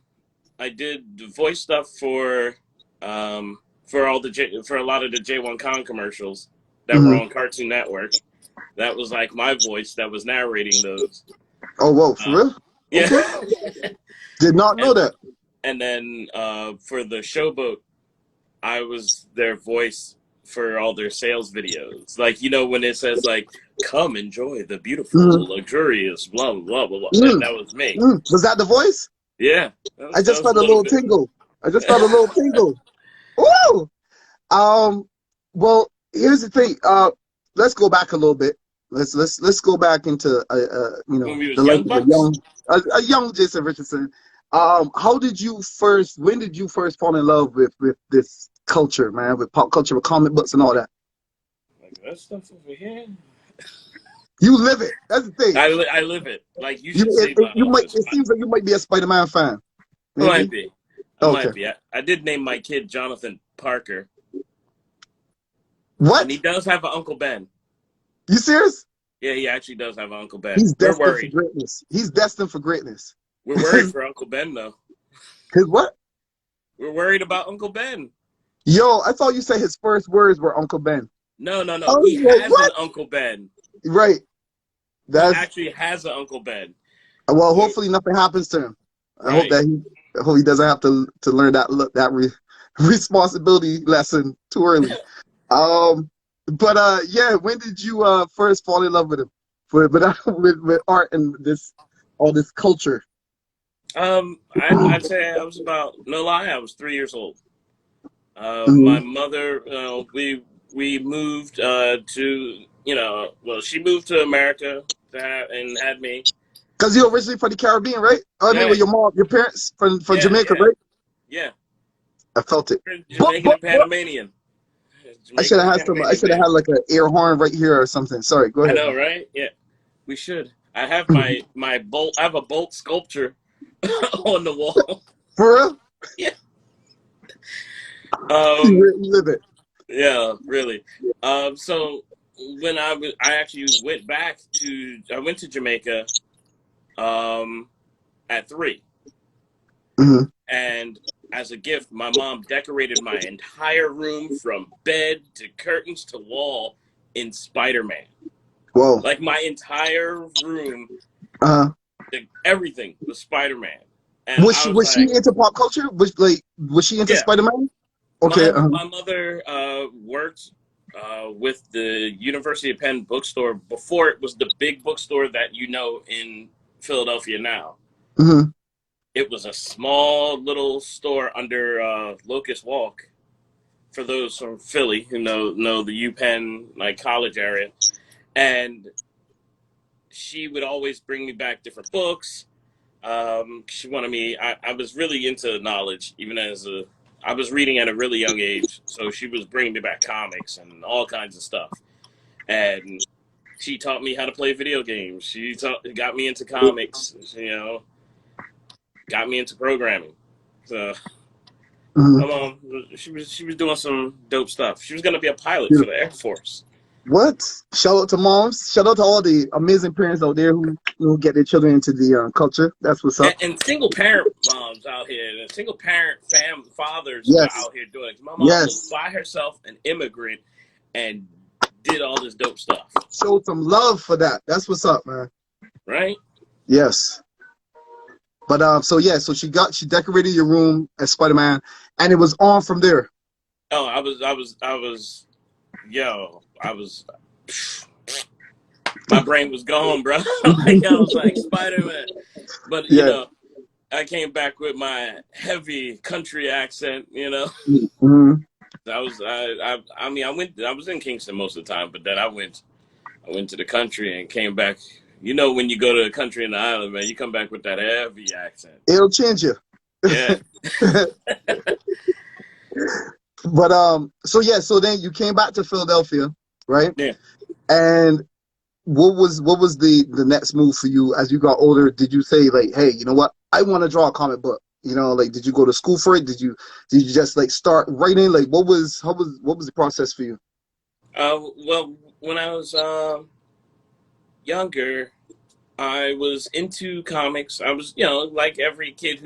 I did the voice stuff for a lot of the J1 Con commercials that were on Cartoon Network. That was like my voice that was narrating those. Oh, whoa, for real? Yeah. Did not know that. And then for the Showboat, I was their voice for all their sales videos. Like, you know, when it says, like, come enjoy the beautiful, luxurious, blah, blah, blah, blah. That was me. Was that the voice? Yeah. I just felt a little little bit. tingle. I just felt a little tingle. Woo! Well, here's the thing. Let's go back a little bit. Let's go back into you know, When we was the life young of bucks? a young Jason Richardson. When did you first fall in love with this culture, man, with pop culture, with comic books and all that? Like, that stuff over here? You live it. That's the thing. I live it. Like, you should see my office. It seems like you might be a Spider-Man fan. Maybe? I might be. Okay. Might be. I did name my kid Jonathan Parker. What? And he does have an Uncle Ben. You serious? Yeah, he actually does have an Uncle Ben. He's We're destined worried. for greatness. He's destined for greatness. We're worried for Uncle Ben, though. His what? We're worried about Uncle Ben. Yo, I thought you said his first words were Uncle Ben. No. He has an Uncle Ben. Right. He actually has an Uncle Ben. Well, hopefully nothing happens to him. I hope he doesn't have to learn that responsibility lesson too early. Yeah, when did you first fall in love with him? With art and all this culture? I'd say I was I was 3 years old. My mother, we moved to, she moved to America and had me. Because you're originally from the Caribbean, right? I mean, with your parents from Jamaica, right? Yeah. I felt it. Jamaican and Panamanian. I should have had like an air horn right here or something. Sorry, go ahead. I know, right? Yeah, we should. I have my bolt. I have a bolt sculpture on the wall. For real? Yeah. You live it. Yeah, really. So when I actually went to Jamaica at 3. Mm-hmm. And as a gift, my mom decorated my entire room from bed to curtains to wall in Spider-Man. Whoa. Like my entire room, everything was Spider-Man. And was she into pop culture? Was she into Spider-Man? Okay. My mother worked with the University of Penn bookstore before it was the big bookstore that you know in Philadelphia now. Mm-hmm. It was a small little store under Locust Walk. For those from Philly who know the UPenn like college area, and she would always bring me back different books. She wanted me. I was really into knowledge, even I was reading at a really young age. So she was bringing me back comics and all kinds of stuff, and she taught me how to play video games. She got me into comics. Got me into programming. So my mom, she was doing some dope stuff. She was gonna be a pilot for the Air Force. What? Shout out to moms. Shout out to all the amazing parents out there who get their children into the culture. That's what's up. And single parent moms out here, and single parent fathers are out here doing it. My mom was by herself, an immigrant, and did all this dope stuff. Showed some love for that. That's what's up, man. Right? Yes. But so she decorated your room as Spider-Man, and it was on from there. Oh, I was my brain was gone, bro. I was like Spider-Man, but I came back with my heavy country accent. Mm-hmm. I was in Kingston most of the time, but then I went to the country and came back. When you go to the country and the island, man, you come back with that heavy accent. It'll change you. Yeah. But so then you came back to Philadelphia, right? Yeah. And what was the next move for you as you got older? Did you say like, hey, you know what? I want to draw a comic book. Did you go to school for it? Did you just like start writing? Like what was the process for you? Well, when I was younger, I was into comics. I was, like every kid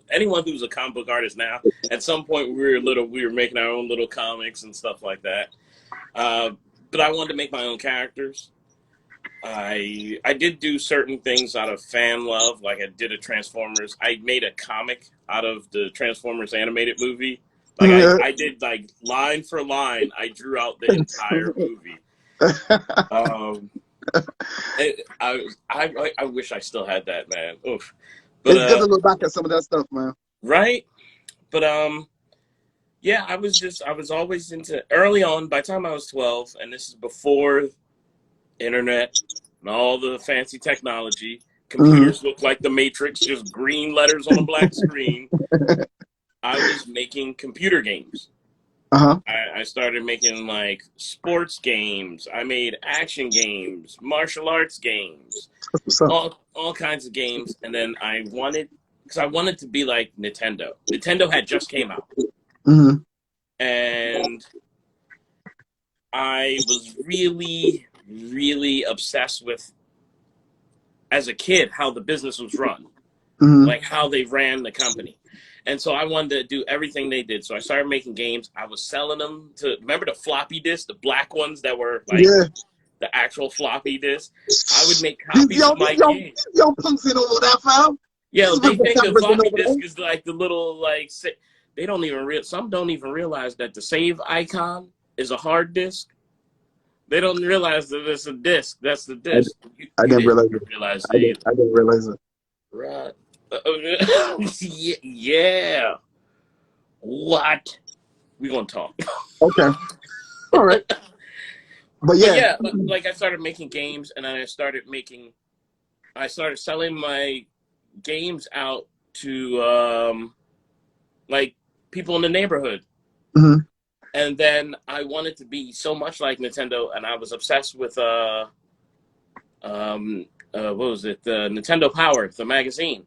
anyone who's a comic book artist now, at some point we were making our own little comics and stuff like that. But I wanted to make my own characters. I did do certain things out of fan love, like I did a Transformers. I made a comic out of the Transformers animated movie. Like I did like line for line, I drew out the entire movie. I wish I still had that, man. Oof. But It's good to look back at some of that stuff, man. right? But yeah, I was always into early on. By the time I was 12, and this is before internet and all the fancy technology. Computers look like the Matrix, just green letters on a black screen. I was making computer games. I started making like sports games. I made action games, martial arts games, all kinds of games. And then I wanted to be like Nintendo. Nintendo had just came out. And I was really, really obsessed with, as a kid, how the business was run, like how they ran the company. And so I wanted to do everything they did. So I started making games. I was selling them to, remember the floppy disks, the black ones that were like the actual floppy disks? I would make copies of my games. Yo, punks in over that, fam. Yeah, they think the floppy disk is like the little, like, they don't even some don't even realize that the save icon is a hard disk. They don't realize that it's a disk. That's the disk. I didn't realize it. I didn't realize it. Right. Yeah. What? We're going to talk. Okay. All right. But yeah. Like I started making games, and then I started selling my games out to like people in the neighborhood. And then I wanted to be so much like Nintendo, and I was obsessed with what was it? The Nintendo Power, the magazine.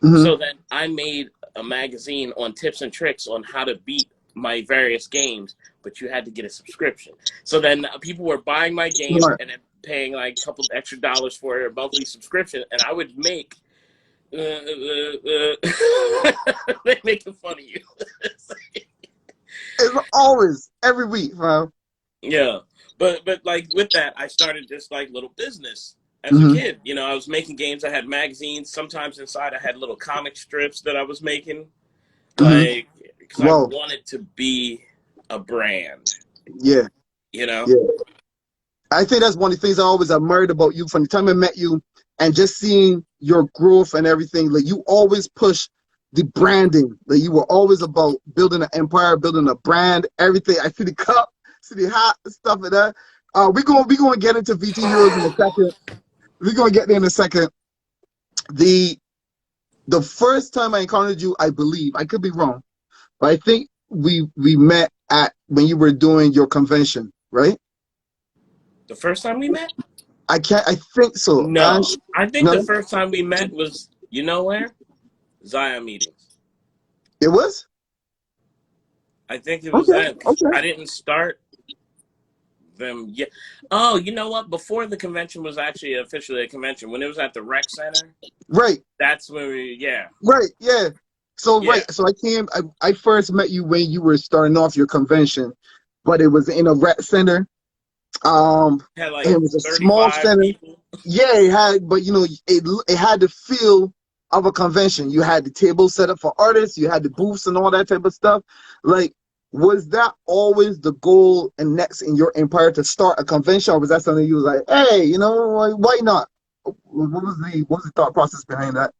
So then I made a magazine on tips and tricks on how to beat my various games, but you had to get a subscription. So then people were buying my games and then paying like a couple extra dollars for a monthly subscription, and I would make they're making fun of you. It's always every week, bro. Yeah, but like with that, I started this like little business as a kid. You know, I was making games. I had magazines. Sometimes inside, I had little comic strips that I was making, like because I wanted to be a brand. Yeah, you know. Yeah, I think that's one of the things I always admired about you from the time I met you, and just seeing your growth and everything. Like you always push the branding. Like you were always about building an empire, building a brand, everything. I see the cup, see the hat, stuff like that. We're gonna get into VT Heroes in a second. We're gonna get there in a second. The first time I encountered you, I believe, I could be wrong, but I think we met at when you were doing your convention, right? The first time we met? I think so. No, I think the first time we met was, you know where? Zion meetings. It was? I think it was that. I didn't start them yet. Oh, you know what? Before the convention was actually officially a convention, when it was at the rec center. Right. That's when Right, yeah. So so I first met you when you were starting off your convention, but it was in a rec center. Had like it was a small center. People. Yeah, it had, but you know, it had the feel of a convention. You had the table set up for artists, you had the booths and all that type of stuff. Like, was that always the goal and next in your empire to start a convention, or was that something you was like, hey, you know, why not? What was the thought process behind that?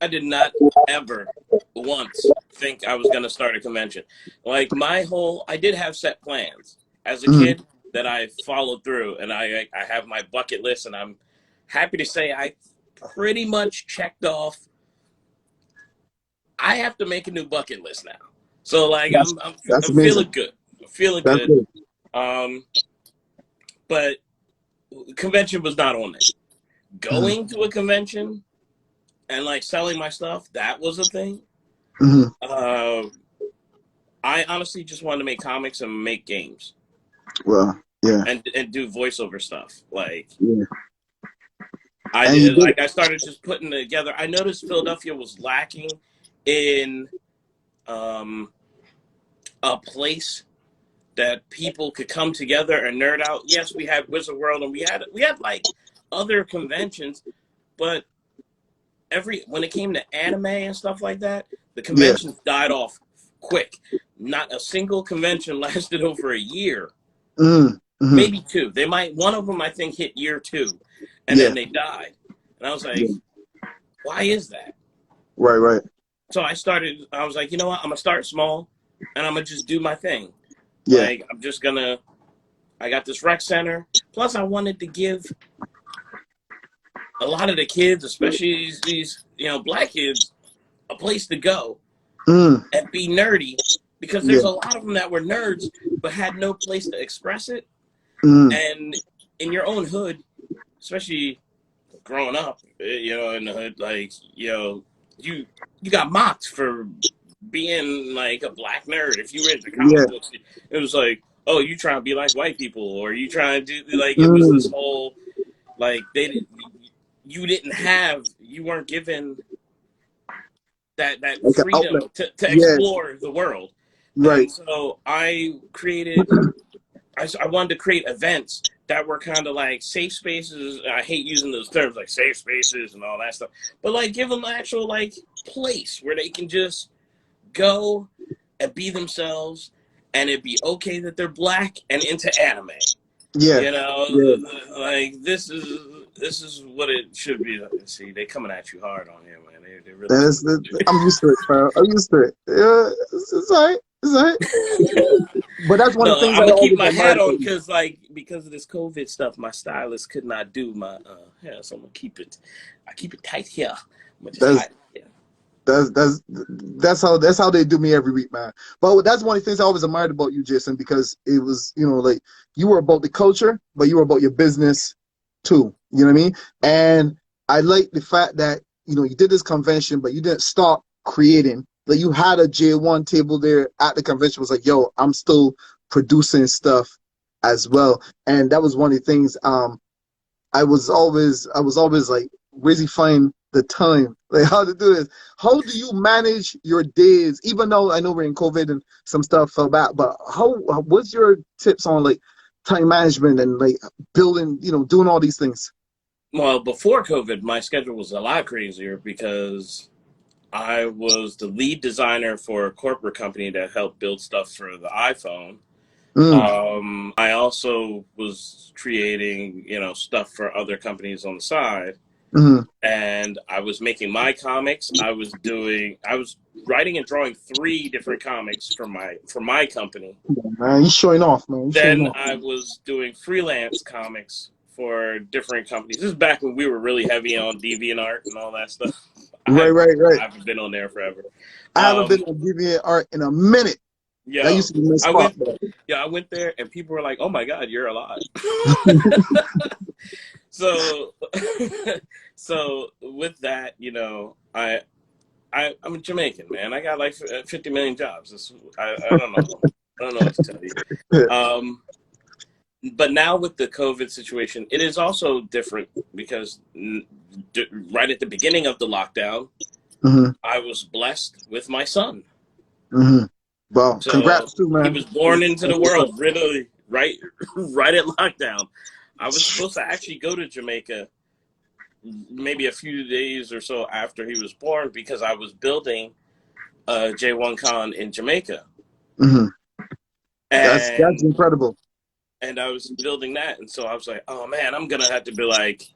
I did not ever once think I was going to start a convention. Like I did have set plans as a kid that I followed through, and I have my bucket list, and I'm happy to say I pretty much checked off. I have to make a new bucket list now. So like I'm feeling good. I'm feeling good. But convention was not on it. Going to a convention and like selling my stuff, that was a thing. I honestly just wanted to make comics and make games. Well, yeah. And do voiceover stuff. Like I started just putting together. I noticed Philadelphia was lacking in a place that people could come together and nerd out. Yes, we had Wizard World and we had like other conventions, but when it came to anime and stuff like that, the Yeah. conventions died off quick. Not a single convention lasted over a year. Maybe 2. One of them I think hit year 2, and then they died. And I was like, why is that? Right. So I was like, you know what? I'm gonna start small, and I'm gonna just do my thing. Yeah. Like I got this rec center. Plus, I wanted to give a lot of the kids, especially these black kids, a place to go and be nerdy, because there's a lot of them that were nerds but had no place to express it. And in your own hood, especially growing up, in the hood, like, you got mocked for being like a black nerd. If you read the comic books, it was like, oh, you trying to be like white people, or you trying to do, like, it was this whole, like, you weren't given that like freedom to explore the world. Right. And so I wanted to create events that were kind of like safe spaces. I hate using those terms like safe spaces and all that stuff, but like give them an actual like place where they can just go and be themselves, and it'd be okay that they're black and into anime. Like this is what it should be. See, they coming at you hard on here, man. They really. I'm used to it, bro. I'm used to it. Yeah, it's all right. It's all right. But that's one of the things I'm I gonna keep always my admired hat on about because of this COVID stuff. My stylist could not do my hair, so I'm gonna keep it. I keep it tight here. I'm gonna just hide it. That's how they do me every week, man. But that's one of the things I always admired about you, Jason, because it was, like, you were about the culture, but you were about your business too. You know what I mean? And I like the fact that, you did this convention, but you didn't stop creating. Like, you had a J1 table there at the convention. It was like, yo, I'm still producing stuff as well. And that was one of the things I was always like, where's he find the time? Like, how to do this? How do you manage your days? Even though I know we're in COVID and some stuff fell back, but what's your tips on like time management and like building, doing all these things? Well, before COVID, my schedule was a lot crazier because I was the lead designer for a corporate company that helped build stuff for the iPhone. I also was creating, stuff for other companies on the side. And I was making my comics. I was writing and drawing 3 different comics for my company. Man, you're showing off, man. Then I was doing freelance comics for different companies. This is back when we were really heavy on DeviantArt and all that stuff. Right. I haven't been on there forever. I haven't been on DeviantArt in a minute. Yeah, that used to be my spot. I went there and people were like, "Oh my God, you're alive." So with that, I'm a Jamaican, man. I got like 50 million jobs. I don't know. I don't know what to tell you. But now with the COVID situation, it is also different because right at the beginning of the lockdown, I was blessed with my son. Well, so congrats too, man. He was born into the world really right at lockdown. I was supposed to actually go to Jamaica maybe a few days or so after he was born because I was building J1 Con in Jamaica. That's incredible. And I was building that, and so I was like, oh man, I'm gonna have to be like,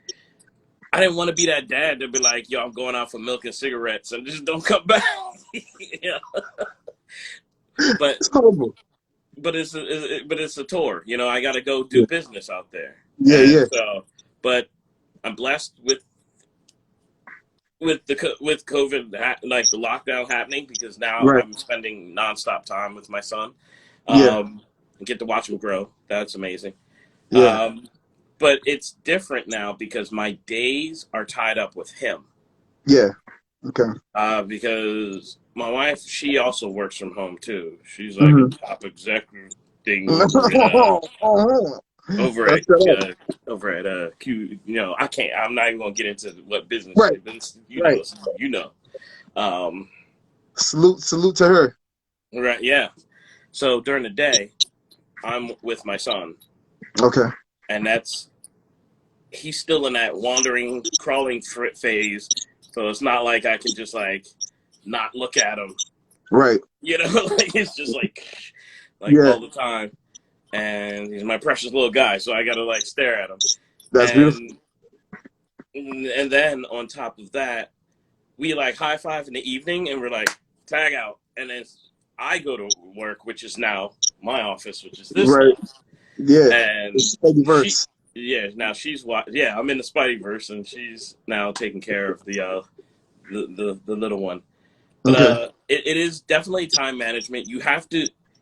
I didn't want to be that dad to be like, yo, I'm going out for milk and cigarettes and just don't come back. But it's horrible. But it's a tour, I got to go do business out there. Yeah. So, but I'm blessed with COVID, like the lockdown happening, because now I'm spending nonstop time with my son. And get to watch him grow. That's amazing. But it's different now because my days are tied up with him. Yeah. Okay. Because my wife, she also works from home too. She's like a top executive thing over at Q. I'm not even gonna get into what business. Right. Know. Salute to her. Right. Yeah. So during the day, I'm with my son. Okay. And he's still in that wandering, crawling phase. So it's not like I can just like not look at him. Right. You know, like it's just like Yeah. all the time. And he's my precious little guy, so I gotta like stare at him. That's beautiful. And then on top of that, we like high five in the evening, and we're like tag out. And then I go to work, which is now my office, which is this Right. office. Yeah. And now she's I'm in the Spideyverse, and she's now taking care of the little one. But Okay. it is definitely time management. You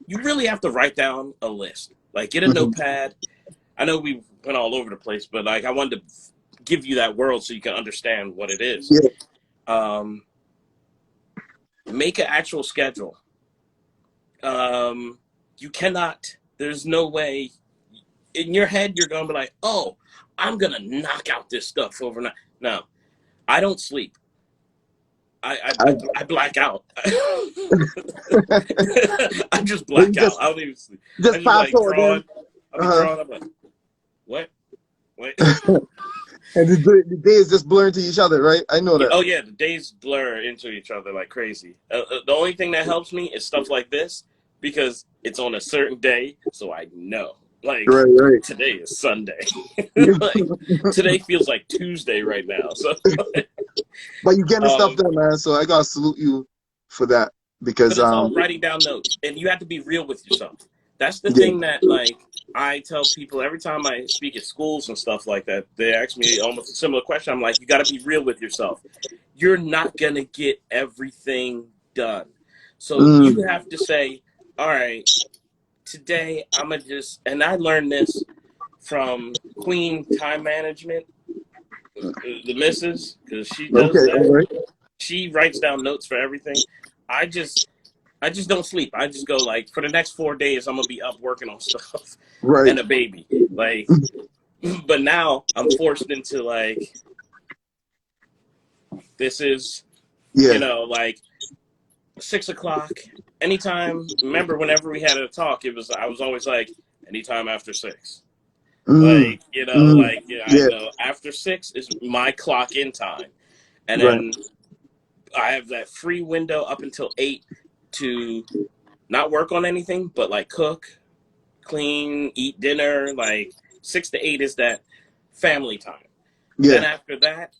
really have to write down a list. Like get a notepad. I know we went all over the place, but like I wanted to give you that world so you can understand what it is. Yeah. Make an actual schedule. You cannot. There's no way. In your head, you're gonna be like, "Oh, I'm gonna knock out this stuff overnight." No, I don't sleep. I black out. I just black out. I don't even sleep. Just I just pass like over drawing. then. I'll be drawing. I'm like, what? And the days just blur into each other, right? I know that. Oh yeah, the days blur into each other like crazy. The only thing that helps me is stuff like this because it's on a certain day, so I know. Like Right. Today is Sunday. Like today feels like Tuesday right now. So, but you're getting stuff done, man. So I gotta salute you for that because but it's all writing down notes, and you have to be real with yourself. That's the yeah. thing that like I tell people every time I speak at schools and stuff like that. They ask me almost a similar question. I'm like, you got to be real with yourself. You're not gonna get everything done, so you have to say, all right. Today, I'm going to just, and I learned this from Queen Time Management, the missus, because she does that. Right. She writes down notes for everything. I just don't sleep. I just go like, for the next 4 days, I'm going to be up working on stuff Right. and a baby. Like, but now I'm forced into like, this is, like 6 o'clock. Anytime, remember whenever we had a talk, I was always like, anytime after 6. Like, I know after 6 is my clock in time. And then I have that free window up until 8 to not work on anything, but like cook, clean, eat dinner. Like 6 to 8 is that family time. Yeah. Then after that,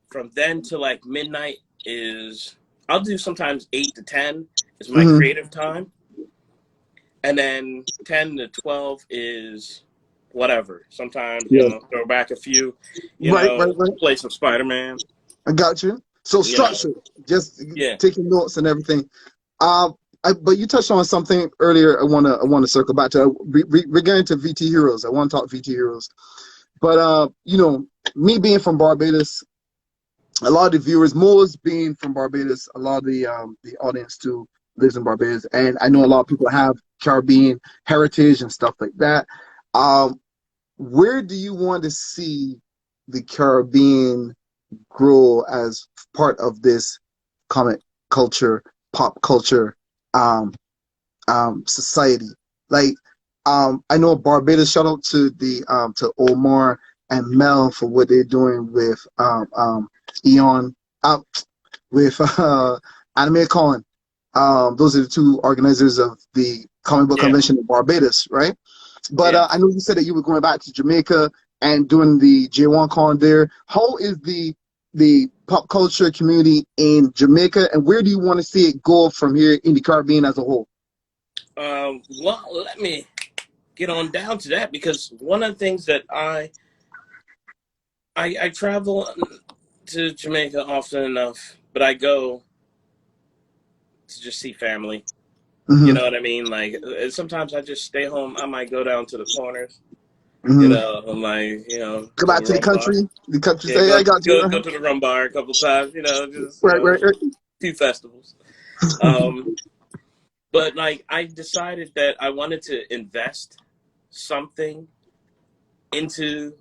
from then to like midnight I'll do sometimes 8 to 10 is my creative time. And then 10 to 12 is whatever. Sometimes, throw back a few, play some Spider-Man. I got you. So structure, just taking notes and everything. But you touched on something earlier. I wanna circle back to. We're getting to VT Heroes. I want to talk VT Heroes. But me being from Barbados, a lot of the viewers, Mo's being from Barbados, a lot of the audience too lives in Barbados, and I know a lot of people have Caribbean heritage and stuff like that. Where do you want to see the Caribbean grow as part of this comic culture, pop culture, society? Like, I know Barbados. Shout out to to Omar and Mel for what they're doing with Xion, with Anime Con. Those are the two organizers of the comic book convention in Barbados, right? But I know you said that you were going back to Jamaica and doing the J1 Con there. How is the pop culture community in Jamaica, and where do you want to see it go from here in the Caribbean as a whole? Well, let me get on down to that, because one of the things that I travel to Jamaica often enough, but I go to just see family. You know what I mean? Like, sometimes I just stay home. I might go down to the corners. I'm like, go back to the country. The country. Yeah, I got you. Go to the rum bar a couple times. Just right. Few festivals. But like, I decided that I wanted to invest something into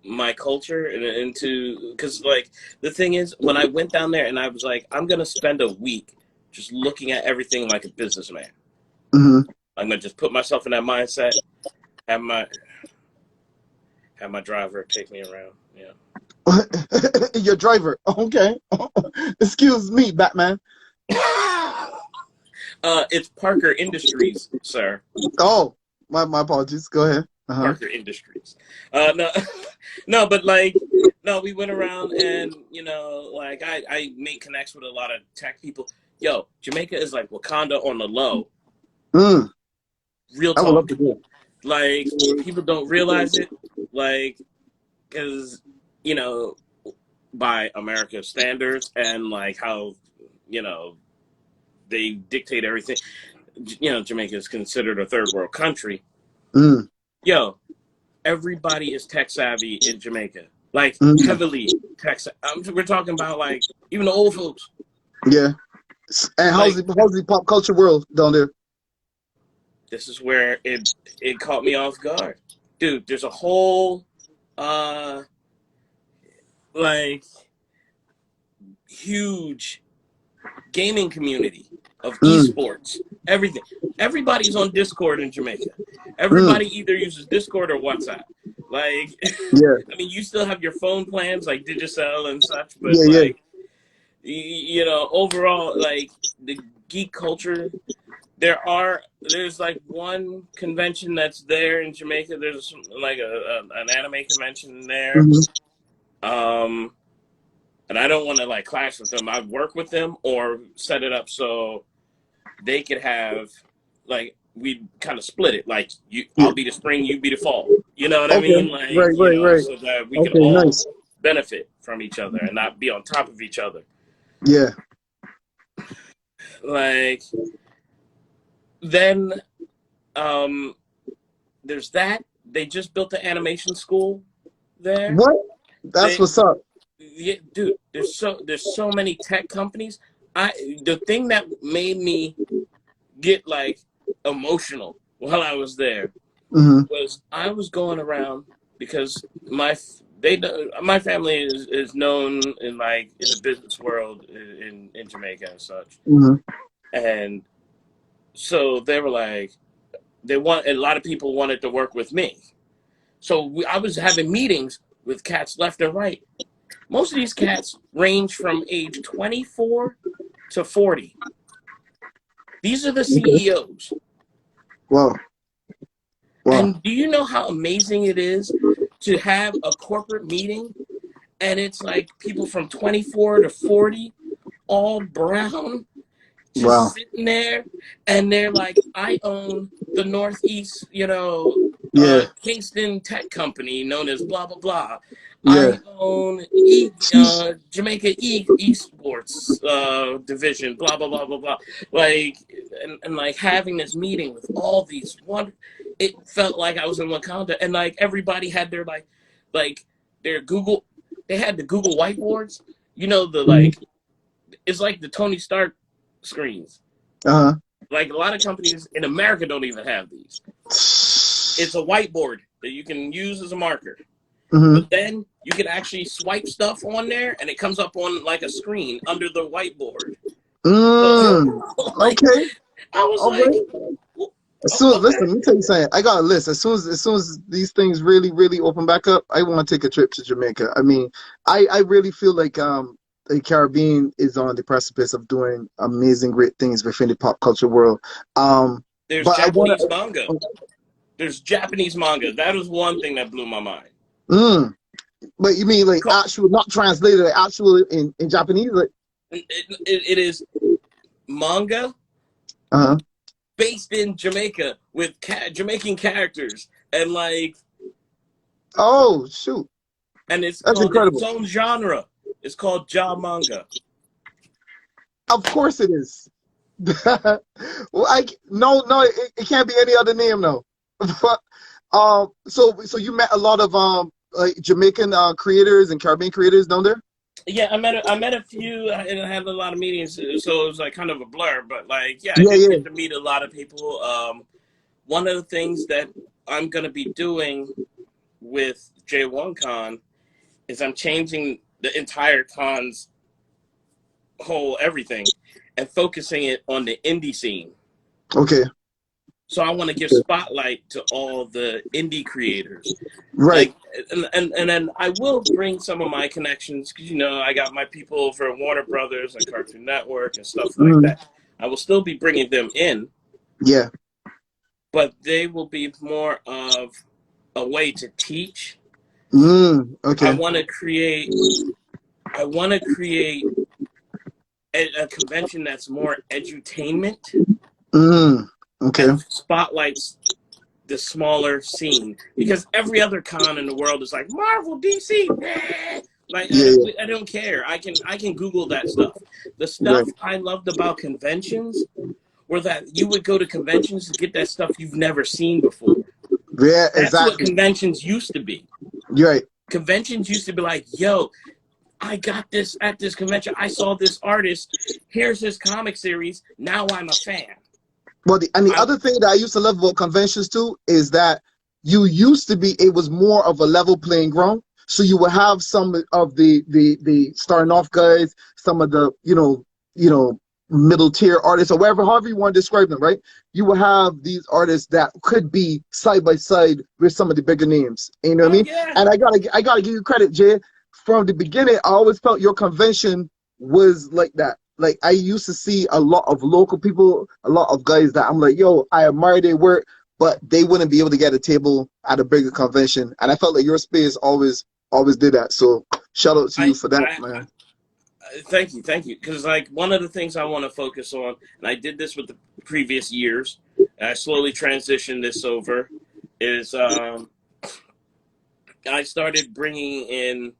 my culture and into, because like the thing is, when I went down there and I was like, I'm gonna spend a week just looking at everything like a businessman. I'm gonna just put myself in that mindset. Have my driver take me around. Yeah. Your driver. Okay. Excuse me, Batman. It's Parker Industries, sir. Oh, my apologies. Go ahead. Parker Industries. No, no, but no, we went around and like I made connects with a lot of tech people. Yo, Jamaica is like Wakanda on the low. Real I would love talk. to do it. Like people don't realize it, like because by America's standards and like how they dictate everything. Jamaica is considered a third world country. Yo, everybody is tech savvy in Jamaica, like heavily tech. We're talking about like even the old folks. Yeah, and how's the pop culture world down there? This is where it caught me off guard, dude. There's a whole like huge gaming community of esports. Everything. Everybody's on Discord in Jamaica. Everybody either uses Discord or WhatsApp. Like, I mean, you still have your phone plans like Digicel and such, but overall, like the geek culture. There's like one convention that's there in Jamaica. There's like an anime convention there. And I don't want to like clash with them. I work with them or set it up so they could have like we kind of split it. Like I'll be the spring, you be the fall. You know what I mean? Like right. so that we can all benefit from each other and not be on top of each other. Yeah. Like then there's that. They just built the animation school there. What? That's what's up. Yeah, dude, there's so many tech companies. The thing that made me get like emotional while I was there was I was going around because my family is known in the business world in Jamaica and such, and so they were like a lot of people wanted to work with me, so I was having meetings with cats left and right. Most of these cats range from age 24 to 40. These are the CEOs. Wow. And do you know how amazing it is to have a corporate meeting and it's like people from 24 to 40, all brown, just sitting there, and they're like, I own the Northeast, Kingston tech company known as blah, blah, blah. I own Jamaica Esports division, blah, blah, blah, blah, blah. Like, and like having this meeting with all these it felt like I was in Wakanda, and like everybody had their their Google, they had the Google whiteboards, it's like the Tony Stark screens. Like a lot of companies in America don't even have these. It's a whiteboard that you can use as a marker. But then you can actually swipe stuff on there and it comes up on like a screen under the whiteboard. Okay. I was listen, let me tell you something. I got a list. As soon as these things really, really open back up, I want to take a trip to Jamaica. I mean, I really feel like the Caribbean is on the precipice of doing amazing, great things within the pop culture world. There's Japanese manga. There's Japanese manga. That was one thing that blew my mind. But you mean like actual, not translated, like actual in Japanese? Like it is manga based in Jamaica with Jamaican characters and like. Oh shoot! And that's incredible. Its own genre. It's called Ja manga. Of course it is. Well, it can't be any other name though. But so you met a lot of like Jamaican creators and Caribbean creators down there? Yeah, I met a few and I had a lot of meetings, so it was like kind of a blur. But like, I did get to meet a lot of people. One of the things that I'm gonna be doing with J1Con is I'm changing the entire con's whole everything and focusing it on the indie scene. Okay. So I want to give spotlight to all the indie creators. Right. Like, and then I will bring some of my connections because, you know, I got my people over at Warner Brothers and Cartoon Network and stuff like that. I will still be bringing them in. Yeah. But they will be more of a way to teach. Okay. I want to create a convention that's more edutainment. Okay. And spotlights the smaller scene, because every other con in the world is like Marvel, DC, like I don't care. I can Google that stuff. The stuff I loved about conventions were that you would go to conventions to get that stuff you've never seen before. Yeah, That's exactly. what conventions used to be. You're right. Conventions used to be like, yo, I got this at this convention. I saw this artist. Here's his comic series. Now I'm a fan. Well, the other thing that I used to love about conventions too is that you used to be, it was more of a level playing ground. So you would have some of the starting off guys, some of the, you know, middle tier artists or however you want to describe them, right? You will have these artists that could be side by side with some of the bigger names. You know what I mean? Yeah. And I gotta give you credit, Jay. From the beginning, I always felt your convention was like that. Like, I used to see a lot of local people, a lot of guys that I'm like, yo, I admire their work, but they wouldn't be able to get a table at a bigger convention. And I felt like your space always did that. So shout out to you for that, man. Thank you. Because, like, one of the things I want to focus on, and I did this with the previous years, and I slowly transitioned this over, is I started bringing in,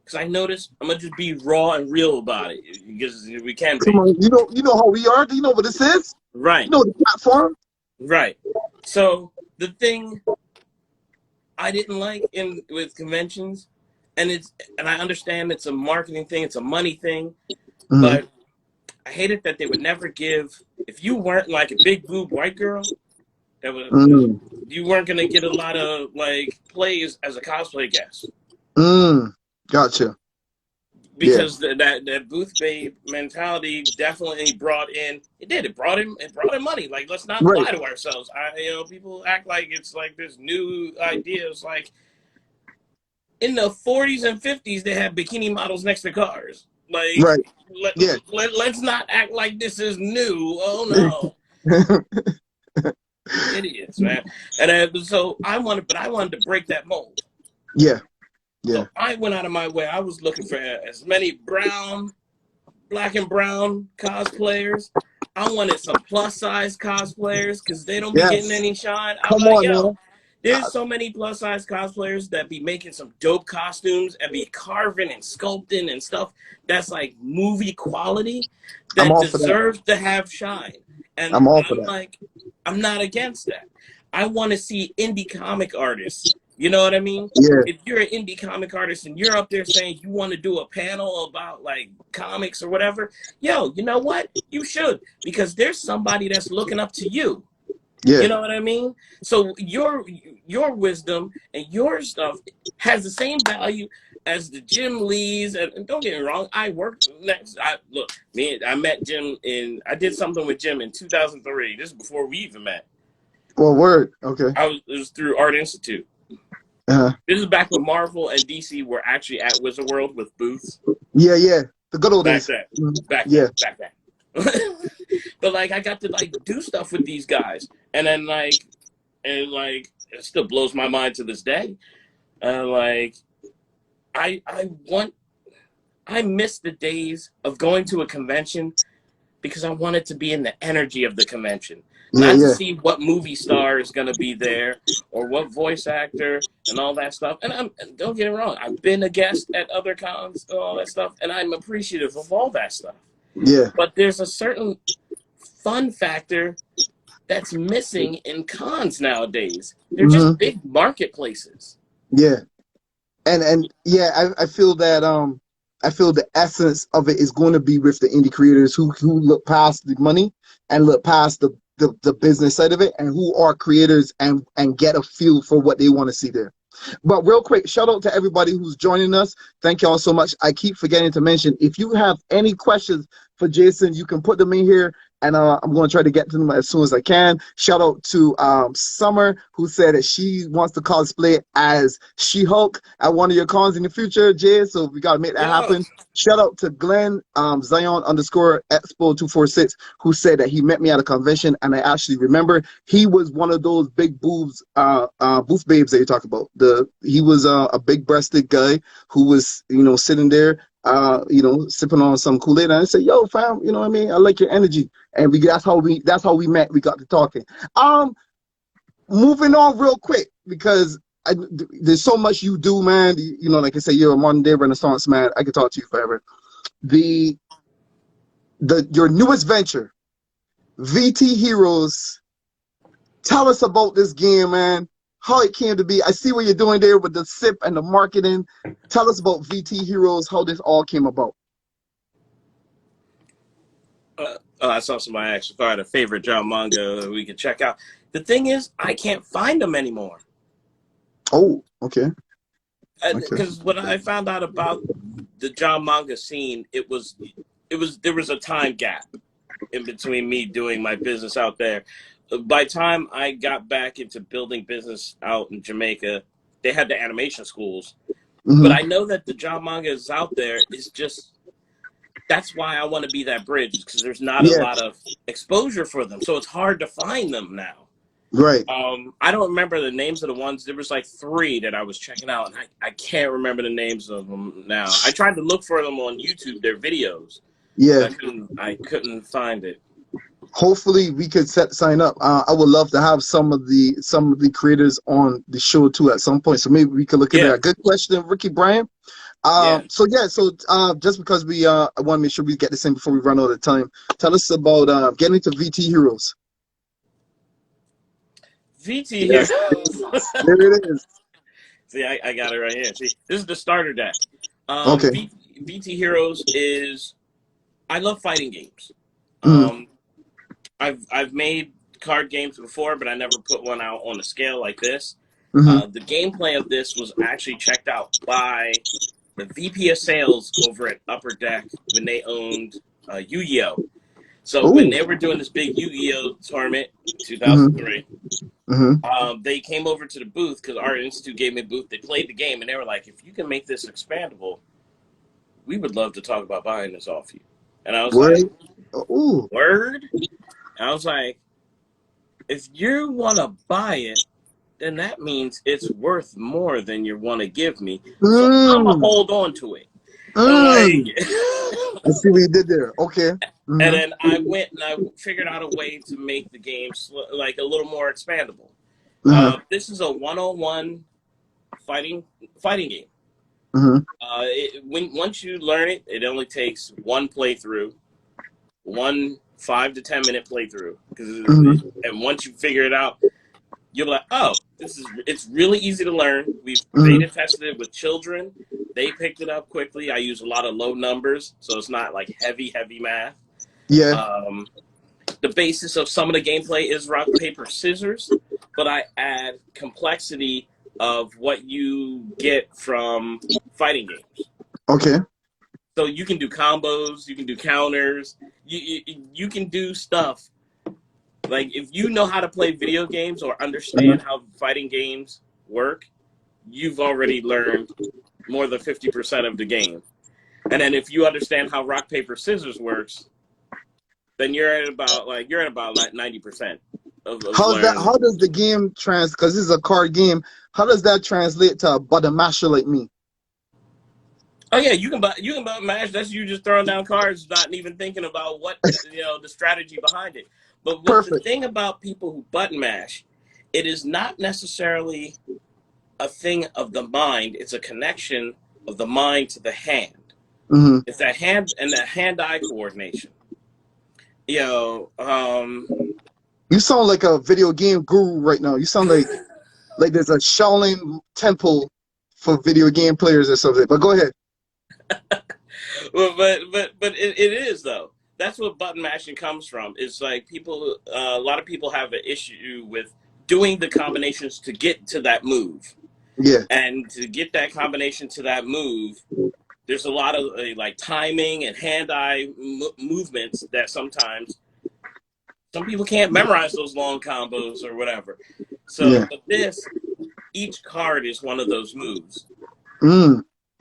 because I noticed I'm gonna just be raw and real about it, because we can be. Come on, you know how we are. Do you know what this is? Right. You know the platform. Right. So the thing I didn't like with conventions, and I understand it's a marketing thing, it's a money thing, but I hated that they would never give, if you weren't like a big boob white girl, you weren't gonna get a lot of like plays as a cosplay guest. Gotcha. Because that booth babe mentality definitely brought in. It brought in money. Like, let's not lie to ourselves. People act like it's like this new idea. It's like in the 40s and 50s they had bikini models next to cars. Like, let's not act like this is new. Oh no. Idiots, man. And so I wanted to break that mold. Yeah. So I went out of my way. I was looking for as many black and brown cosplayers. I wanted some plus size cosplayers because they don't be getting any shine. I'm like, yo, there's so many plus size cosplayers that be making some dope costumes and be carving and sculpting and stuff that's like movie quality that deserves to have shine. And I'm like, I'm not against that. I want to see indie comic artists. You know what I mean? Yeah. If you're an indie comic artist and you're up there saying you want to do a panel about like comics or whatever, yo, you know what? You should, because there's somebody that's looking up to you. Yeah. You know what I mean? So your wisdom and your stuff has the same value as the Jim Lee's. And don't get me wrong, I worked next. I met Jim I did something with Jim in 2003. This is before we even met. Well, word. Okay. It was through Art Institute. This is back when Marvel and DC were actually at Wizard World with booths. Yeah. The good old days. Back then. But like, I got to like do stuff with these guys, and then it still blows my mind to this day. I miss the days of going to a convention because I wanted to be in the energy of the convention. Not to see what movie star is going to be there or what voice actor and all that stuff. And don't get me wrong, I've been a guest at other cons and all that stuff, and I'm appreciative of all that stuff. Yeah. But there's a certain fun factor that's missing in cons nowadays. They're just big marketplaces. Yeah. And I feel that I feel the essence of it is going to be with the indie creators who look past the money and look past the business side of it, and who are creators and get a feel for what they want to see there. But real quick, shout out to everybody who's joining us. Thank y'all so much. I keep forgetting to mention, if you have any questions for Jason, you can put them in here and I'm going to try to get to them as soon as I can. Shout out to Summer, who said that she wants to cosplay as She-Hulk at one of your cons in the future, Jay. So we got to make that Yo. happen. Shout out to Glenn, Xion_Expo246, who said that he met me at a convention, and I actually remember he was one of those big boobs, booth babes that you talk about. He was a big-breasted guy who was, sitting there, sipping on some Kool-Aid, and I said, "Yo, fam, you know what I mean? I like your energy." And that's how we met. We got to talking. Moving on real quick because there's so much you do, man. Like I say, you're a modern day Renaissance man. I could talk to you forever. Your newest venture, VT Heroes. Tell us about this game, man. How it came to be. I see what you're doing there with the SIP and the marketing. Tell us about VT Heroes, how this all came about. I saw somebody actually find a favorite John manga we could check out. The thing is, I can't find them anymore. Oh, okay. Because when I found out about the John manga scene, there was a time gap in between me doing my business out there. By the time I got back into building business out in Jamaica, they had the animation schools. Mm-hmm. But I know that the John manga is out there. It's just, that's why I want to be that bridge, because there's not a lot of exposure for them. So it's hard to find them now. Right. I don't remember the names of the ones. There was like 3 that I was checking out, and I can't remember the names of them now. I tried to look for them on YouTube, their videos. Yeah. I couldn't find it. Hopefully we could sign up. I would love to have some of the creators on the show too at some point. So maybe we could look at that. Good question, Ricky Bryan. So just because we I want to make sure we get this in before we run out of time. Tell us about getting to VT Heroes. VT Heroes. There it is. See, I got it right here. See, this is the starter deck. Okay. VT Heroes is, I love fighting games. I've made card games before, but I never put one out on a scale like this. The gameplay of this was actually checked out by the VP of sales over at Upper Deck when they owned Yu-Gi-Oh! So when they were doing this big Yu-Gi-Oh! Tournament, 2003, they came over to the booth because Art Institute gave me a booth. They played the game, and they were like, "If you can make this expandable, we would love to talk about buying this off you." And I was like, "Word?" And I was like, if you want to buy it, then that means it's worth more than you want to give me. So I'm going to hold on to it. I see what you did there. Okay. And then I went and I figured out a way to make the game like a little more expandable. This is a 1-on-1 fighting game. Once you learn it, it only takes one playthrough, 5 to 10 minute playthrough, and once you figure it out, you're like, oh, it's really easy to learn. We've beta tested it with children. They picked it up quickly. I use a lot of low numbers, so it's not like heavy math. The basis of some of the gameplay is rock, paper, scissors, but I add complexity of what you get from fighting games. Okay. So you can do combos, you can do counters, you can do stuff. Like, if you know how to play video games or understand how fighting games work, you've already learned more than 50% of the game. And then if you understand how rock, paper, scissors works, then you're at about 90% of learning. How does the game because this is a card game, how does that translate to a button masher like me? Oh yeah, you can button mash. That's you just throwing down cards, not even thinking about what the strategy behind it. But the thing about people who button mash, it is not necessarily a thing of the mind. It's a connection of the mind to the hand. It's that hand and that hand-eye coordination. You sound like a video game guru right now. You sound like there's a Shaolin temple for video game players or something. But go ahead. Well, but it is though. That's what button mashing comes from. It's like a lot of people have an issue with doing the combinations to get to that move. Yeah. And to get that combination to that move, there's a lot of like timing and hand-eye movements that sometimes some people can't memorize those long combos or whatever. So, Yeah. but this, each card is one of those moves.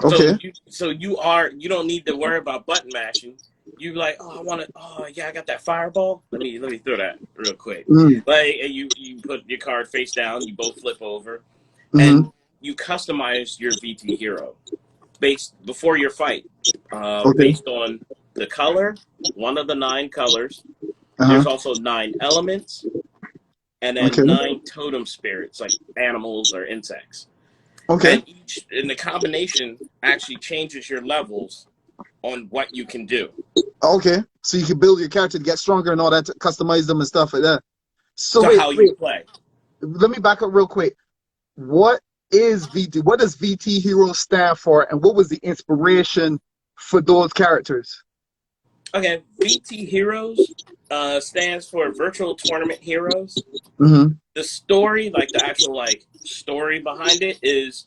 Okay. So you don't need to worry about button mashing. You like, oh, I got that fireball. Let me throw that real quick. Like, and you put your card face down. You both flip over, and you customize your VT hero before your fight, based on the color, one of the 9 colors. There's also 9 elements, and then 9 totem spirits, like animals or insects. Okay. And the combination actually changes your levels on what you can do. Okay. So you can build your character to get stronger and all that, to customize them and stuff like that. So how you play. Let me back up real quick. What is VT? What does VT Hero stand for, and what was the inspiration for those characters? Okay, VT Heroes stands for Virtual Tournament Heroes. The story, like the actual story behind it, is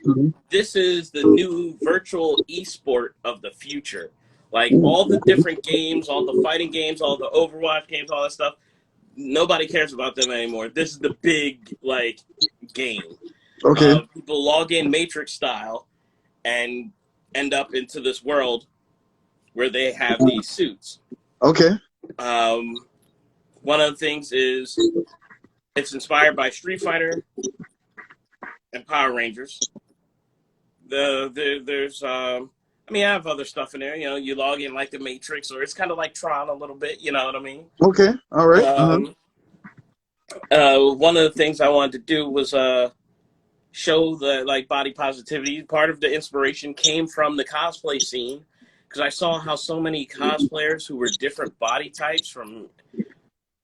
this is the new virtual esport of the future. Like all the different games, all the fighting games, all the Overwatch games, all that stuff. Nobody cares about them anymore. This is the big game. Okay. People log in Matrix style and end up into this world where they have these suits. Okay. One of the things is it's inspired by Street Fighter and Power Rangers. There's I have other stuff in there. You know, you log in like the Matrix, or it's kind of like Tron a little bit. You know what I mean? Okay. All right. One of the things I wanted to do was show the body positivity. Part of the inspiration came from the cosplay scene, because I saw how so many cosplayers who were different body types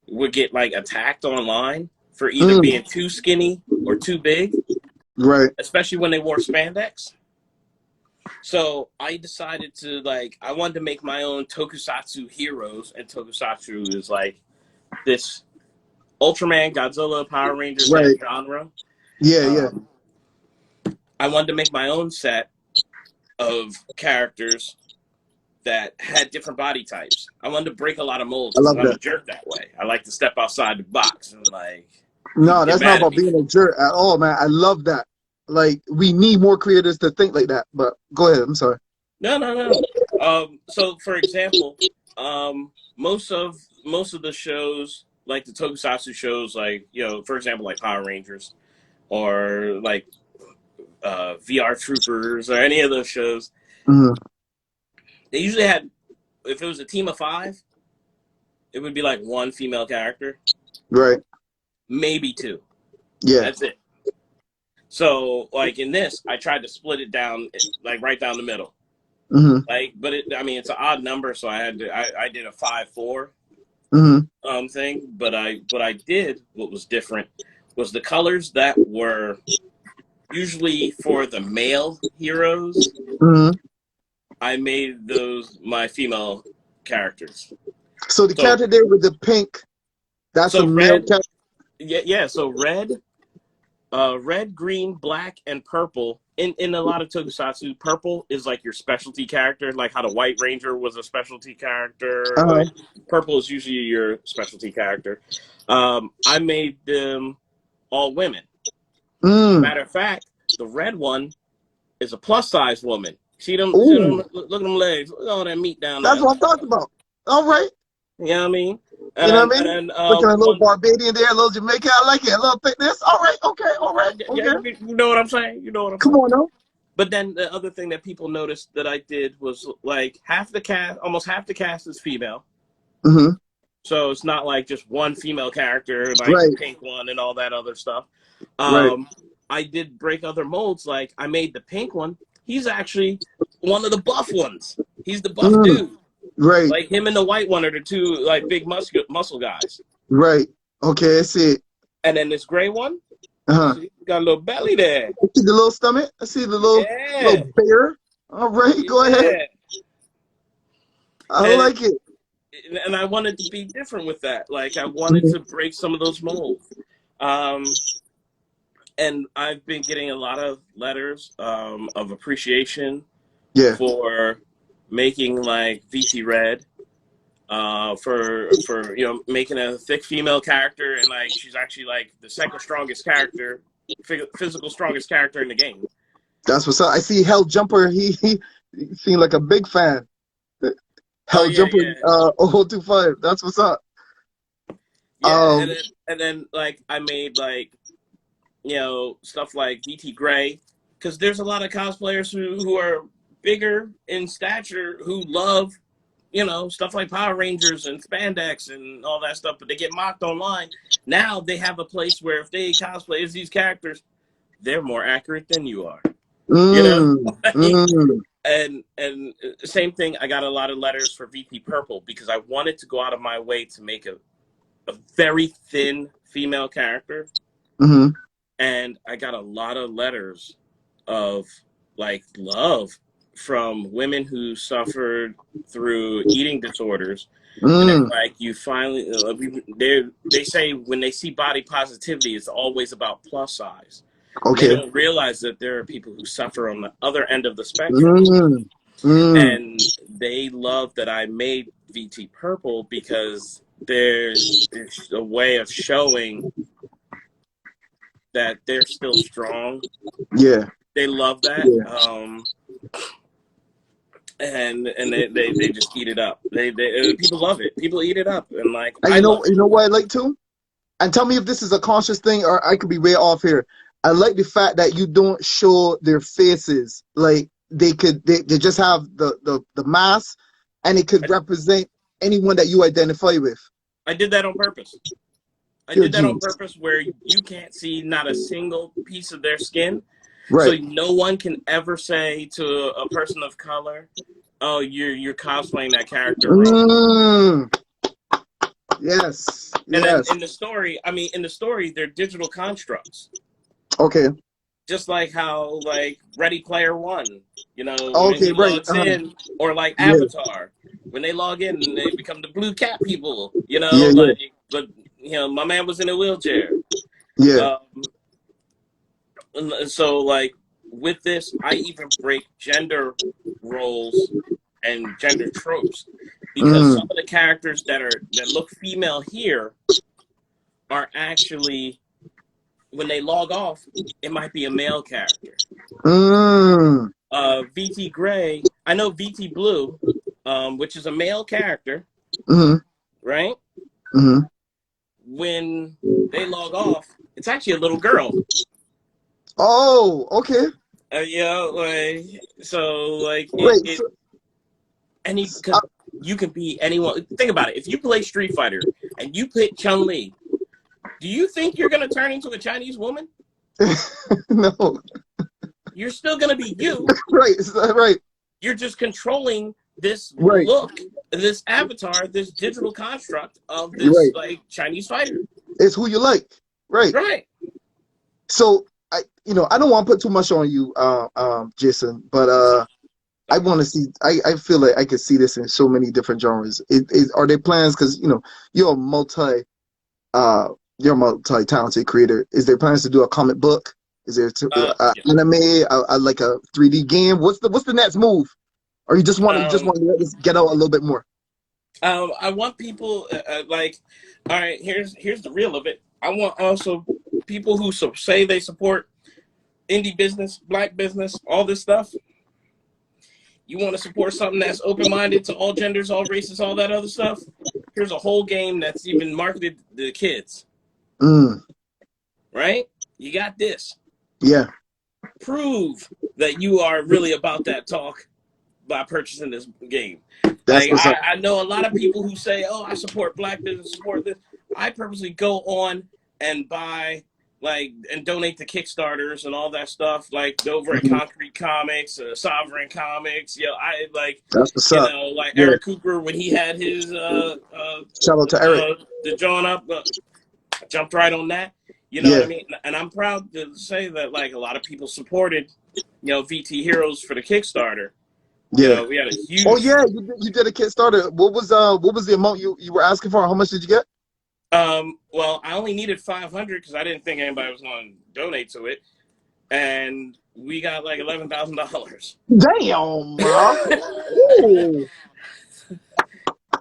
would get attacked online for either being too skinny or too big. Right. Especially when they wore spandex. So I decided to I wanted to make my own tokusatsu heroes, and tokusatsu is this Ultraman, Godzilla, Power Rangers genre. Yeah. I wanted to make my own set of characters that had different body types. I wanted to break a lot of molds. I love I'm that. a jerk that way. I like to step outside the box and No, that's not about being a jerk at all, man. I love that. We need more creators to think like that. But go ahead. I'm sorry. No. So, for example, most of the shows, like the tokusatsu shows, for example, like Power Rangers, or VR Troopers, or any of those shows, they usually had, if it was a team of 5, it would be 1 female character. Right. Maybe 2. Yeah. That's it. So, in this, I tried to split it down, right down the middle. But it's an odd number, so I did a 5-4 thing. But what was different was the colors that were usually for the male heroes. I made those my female characters. So the character there with the pink, that's a male character. Yeah. So red, green, black, and purple. In a lot of tokusatsu, purple is your specialty character, like how the White Ranger was a specialty character. Purple is usually your specialty character. I made them all women. Matter of fact, the red one is a plus-size woman. See them? Look at them legs. Look at all that meat down there. That's what I'm talking about. All right. You know what I mean? You know what I mean? Looking at a little Barbadian there, a little Jamaican. I like it. A little thickness. All right. Okay. Yeah, you know what I'm saying? Come on now. But then the other thing that people noticed that I did was almost half the cast is female. So it's not just one female character, the pink one and all that other stuff. I did break other molds. I made the pink one. He's actually one of the buff ones. He's the buff dude. Right. Him and the white one are the 2 big muscle guys. Right. Okay, I see it. And then this gray one, see, got a little belly there. I see the little stomach. I see the little bear. All right, go ahead. I like it. And I wanted to be different with that. I wanted to break some of those molds. And I've been getting a lot of letters of appreciation for making VT Red. for making a thick female character, and like she's actually like the second strongest character, physical strongest character in the game. That's what's up. I see Hell Jumper. He seemed like a big fan. Oh Hell yeah, Jumper yeah, 025. That's what's up. yeah. And then like I made like stuff like VT Gray, because there's a lot of cosplayers who are bigger in stature who love stuff like Power Rangers and spandex and all that stuff, but they get mocked online. Now they have a place where if they cosplay as these characters, they're more accurate than you are. And same thing. I got a lot of letters for VP Purple because I wanted to go out of my way to make a very thin female character. And I got a lot of letters of like love from women who suffered through eating disorders. And it's like you finally, they say when they see body positivity, it's always about plus size. Okay. They don't realize that there are people who suffer on the other end of the spectrum. And they love that I made VT Purple because there's a way of showing that they're still strong. Yeah. They love that. Yeah. And they just eat it up. They people love it. People eat it up, and like And you know what I like too? And tell me if this is a conscious thing or I could be way off here. I like the fact that you don't show their faces. Like they just have the mask, and it could represent anyone that you identify with. I did that on purpose. I did that on purpose where you can't see not a single piece of their skin. Right. So no one can ever say to a person of color, "Oh, you're cosplaying that character wrong." Yes. And then in the story, they're digital constructs. Okay. Just like how like Ready Player One, when he logs in, or like Avatar, when they log in and they become the blue cat people, but my man was in a wheelchair. Yeah. So like with this, I even break gender roles and gender tropes, because some of the characters that look female here are actually, when they log off, it might be a male character. VT Gray, I know VT Blue, which is a male character, right? When they log off, it's actually a little girl. Oh, okay. You can be anyone. Think about it. If you play Street Fighter and you pick Chun-Li, do you think you're going to turn into a Chinese woman? No. You're still going to be you. Right. You're just controlling this look, this avatar, this digital construct of this like Chinese fighter. It's who you like. Right. So I don't want to put too much on you, Jason, but I want to see. I feel like I could see this in so many different genres. Are there plans? Because you're a multi-talented creator. Is there plans to do a comic book? Is there anime? Like a 3D game? What's the next move? Or you just want to let this get out a little bit more? I want people like, all right. Here's the real of it. I want also people who say they support indie business, black business, all this stuff. You want to support something that's open-minded to all genders, all races, all that other stuff? Here's a whole game that's even marketed to kids. Right? You got this. Yeah. Prove that you are really about that talk by purchasing this game. I know a lot of people who say, "Oh, I support black business, support this." I purposely go on and buy and donate to Kickstarters and all that stuff, like over at Concrete Comics, Sovereign Comics. I that's what's up. Eric Cooper when he had his shout out to Eric. The drawing up, I jumped right on that. You know what I mean? And I'm proud to say that a lot of people supported VT Heroes for the Kickstarter. Yeah, we had a huge. Oh yeah, you did a Kickstarter. What was the amount you were asking for? How much did you get? Well, I only needed 500 because I didn't think anybody was going to donate to it, and we got $11,000. Damn, bro.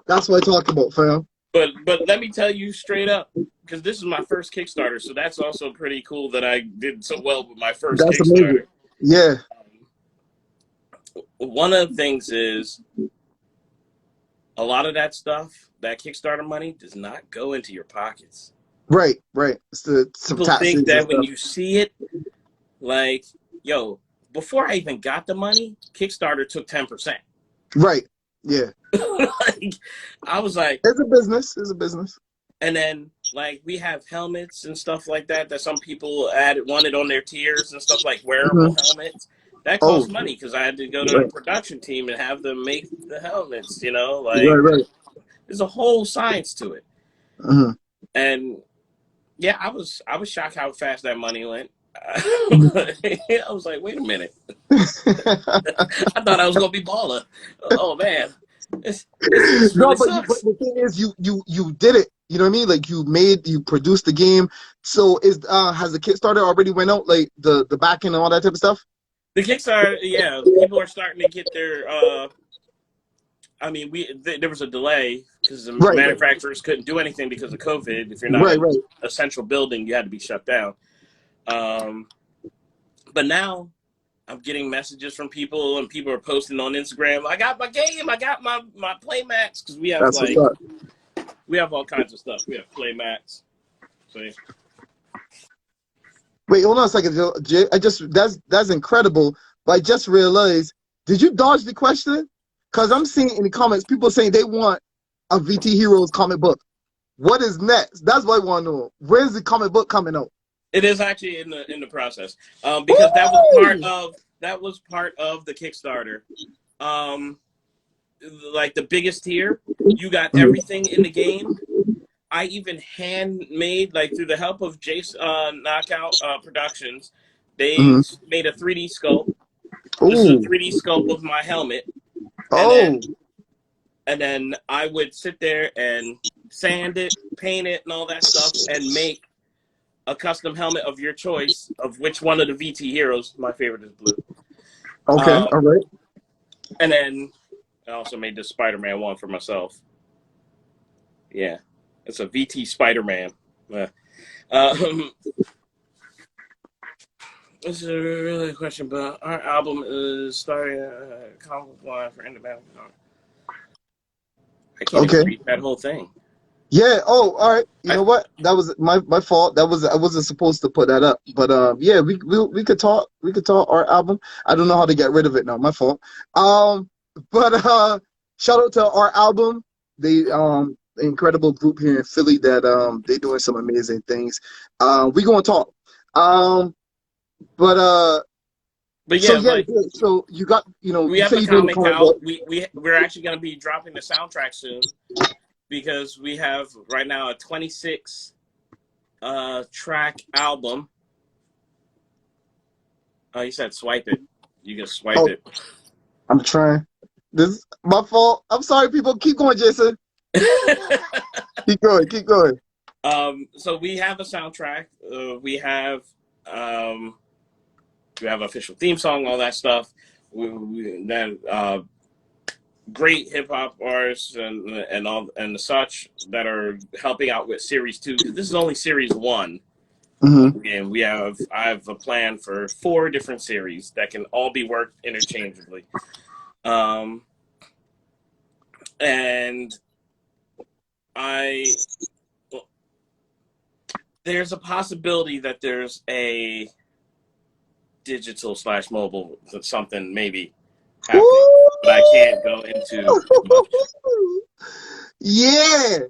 That's what I talk about, fam. But let me tell you straight up, because this is my first Kickstarter, so that's also pretty cool that I did so well with my first That's amazing. Kickstarter. Yeah. One of the things is a lot of that stuff, that Kickstarter money, does not go into your pockets. Right. It's some People taxes think that and when stuff. you see it, like, yo, before I even got the money, Kickstarter took 10%. Right. Yeah. Like, I was like, It's a business. It's a business. and then like we have helmets and stuff like that some people wanted on their tiers and stuff, like wearable helmets. That Oh, costs money because I had to go to the right. production team and have them make the helmets. You know, like Right. there's a whole science to it. Mm-hmm. And yeah, I was shocked how fast that money went. I was like, wait a minute. I thought I was gonna be baller. Oh man, this No, really but sucks. the thing is, you did it. You know what I mean? Like you produced the game. So has the Kickstarter already went out? Like the back end and all that type of stuff? The Kickstarter, yeah, people are starting to get their. I mean, there was a delay because the Right. manufacturers couldn't do anything because of COVID. If you're not Right. in a central building, you had to be shut down. But now I'm getting messages from people, and people are posting on Instagram. I got my game. I got my playmats, because we have That's what's up. we have all kinds of stuff. We have playmats. So Wait, hold on a second, Jay. That's incredible. But I just realized, did you dodge the question? Because I'm seeing in the comments people saying they want a VT Heroes comic book. What is next? That's what I want to know. Where's the comic book coming out? it is actually in the process, because that was part of the Kickstarter. Like the biggest tier, you got everything in the game. I even handmade, like through the help of Jason Knockout Productions, they made a 3D sculpt. This is a 3D sculpt of my helmet. And then I would sit there and sand it, paint it, and all that stuff, and make a custom helmet of your choice of which one of the VT heroes. My favorite is blue. Okay, all right. And then I also made this Spider-Man one for myself. Yeah, it's a VT Spider-Man. This is a really a question, but our album is starting a comic line for independent. I can't even read that whole thing. Yeah. Oh, all right. You know what? That was my fault. I wasn't supposed to put that up. But yeah, we could talk. We could talk our album. I don't know how to get rid of it now. My fault. But shout out to our album. They incredible group here in Philly that they doing some amazing things. We gonna talk. But yeah, so you got, we have a comic out. We're actually going to be dropping the soundtrack soon, because we have right now a 26 track album. Oh, you said swipe it. You can swipe it. I'm trying. This is my fault. I'm sorry, people. Keep going, Jason. Keep going. So we have a soundtrack. We have official theme song, all that stuff. Great hip hop artists and such that are helping out with series 2. This is only series 1, and I have a plan for 4 different series that can all be worked interchangeably. And there's a possibility that there's a digital / mobile something maybe happening, but I can't go into much. Yeah,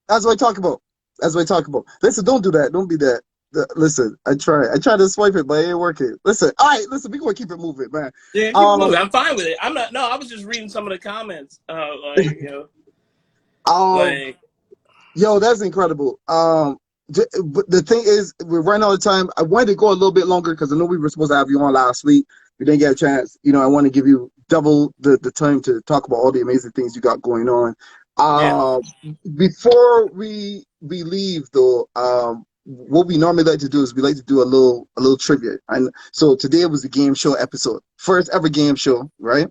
that's what I talk about. Listen, don't do that. Don't be that. Listen, I try to swipe it, but it ain't working. Listen, all right, listen, we gonna keep it moving, man. Yeah, keep it moving. I'm fine with it. I was just reading some of the comments. Yo, that's incredible. But the thing is, we're running out of time. I wanted to go a little bit longer because I know we were supposed to have you on last week. We didn't get a chance. I want to give you double the time to talk about all the amazing things you got going on. Before we leave, though, what we normally like to do is we like to do a little trivia. And so today was the game show episode, first ever game show, right?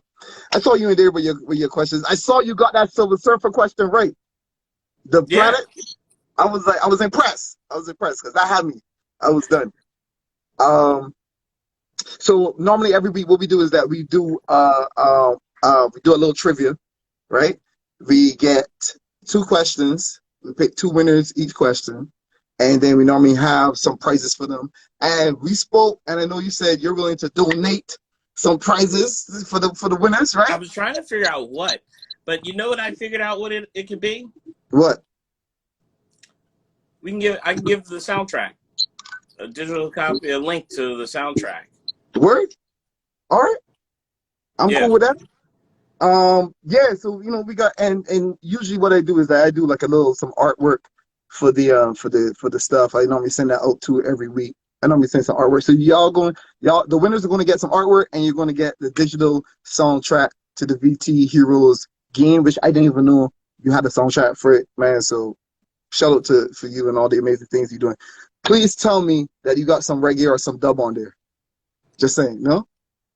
I saw you in there with your questions. I saw you got that Silver Surfer question right. The Yeah. planet. I was impressed. I was impressed because that had me. I was done. So normally every week what we do is that we do a little trivia, right? We get 2 questions. We pick 2 winners each question, and then we normally have some prizes for them. And we spoke, and I know you said you're willing to donate some prizes for the winners, I right? was trying to figure out what, but you know what I figured out what it could be? What? I can give the soundtrack. A digital copy, a link to the soundtrack. Word? All right. I'm Yeah. cool with that. Yeah, so we got and usually what I do is that I do like some artwork for the stuff. I normally send that out to every week. I normally send some artwork. So the winners are gonna get some artwork, and you're gonna get the digital soundtrack to the VT Heroes game, which I didn't even know you had a soundtrack for it, man. So shout out for you and all the amazing things you're doing. Please tell me that you got some reggae or some dub on there. Just saying, no?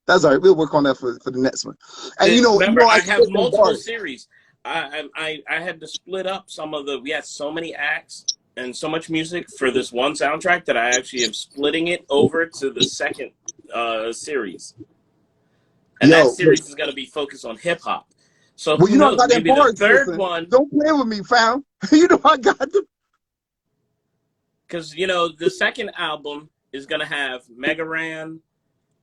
That's all right. We'll work on that for the next one. And Remember, I I have spit some multiple bars. series. I had to split up some of we had so many acts and so much music for this one soundtrack that I actually am splitting it over to the second series. And that series is going to be focused on hip hop. So well, who I knows? got them Maybe the bars. third Listen, one. don't play with me, fam. I got them. Because, the second album is going to have Mega Ran,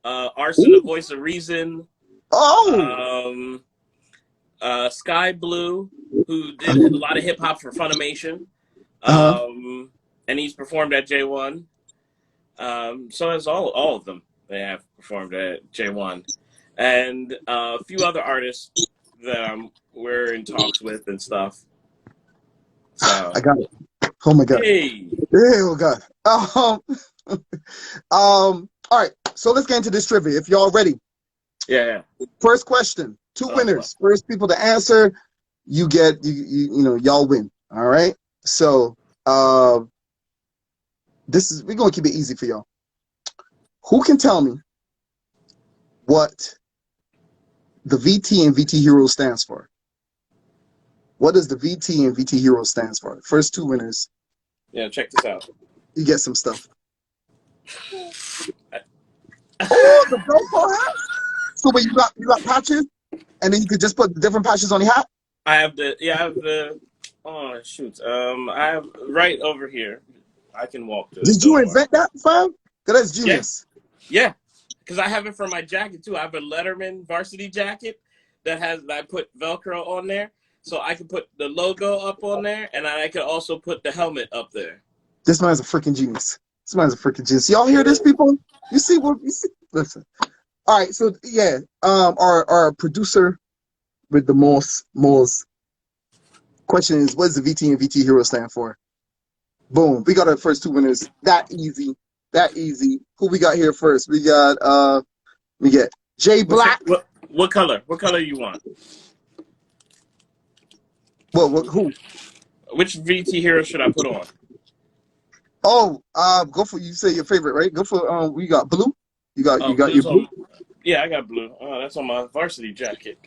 Arson, the Voice of Reason, Sky Blue, who did a lot of hip hop for Funimation, and he's performed at J1. So has all of them. They have performed at J1, and a few other artists that we're in talks with and stuff. So I got it. Oh my god. Hey. Oh god. All right. So let's get into this trivia. If y'all ready. Yeah. First question. 2 winners. What? First people to answer, you get y'all win. All right. So we're gonna keep it easy for y'all. Who can tell me what the VT and VT Hero stands for? What does the VT and VT Hero stands for? First 2 winners. Yeah, check this out. You get some stuff. Oh, the Velcro hat. So when you got patches, and then you could just put different patches on your hat. I have the. Oh shoot! I have right over here. I can walk to. Did you invent that, fam? Cause that's genius. Yeah. Because I have it for my jacket too. I have a Letterman varsity jacket that I put Velcro on there, so I can put the logo up on there, and I could also put the helmet up there. This man's a freaking genius. This man's a freaking genius. Y'all hear this, people? You see what you see? Listen. All right, so yeah, our producer with the most question is, what does the VT and VT Hero stand for? Boom, we got our first 2 winners. That easy. Who we got here first? We get Jay Black. What color? What color you want? Who? Which VT Hero should I put on? Oh, go for, you say your favorite, right? Go for we got blue. You got your blue. Yeah, I got blue. That's on my varsity jacket.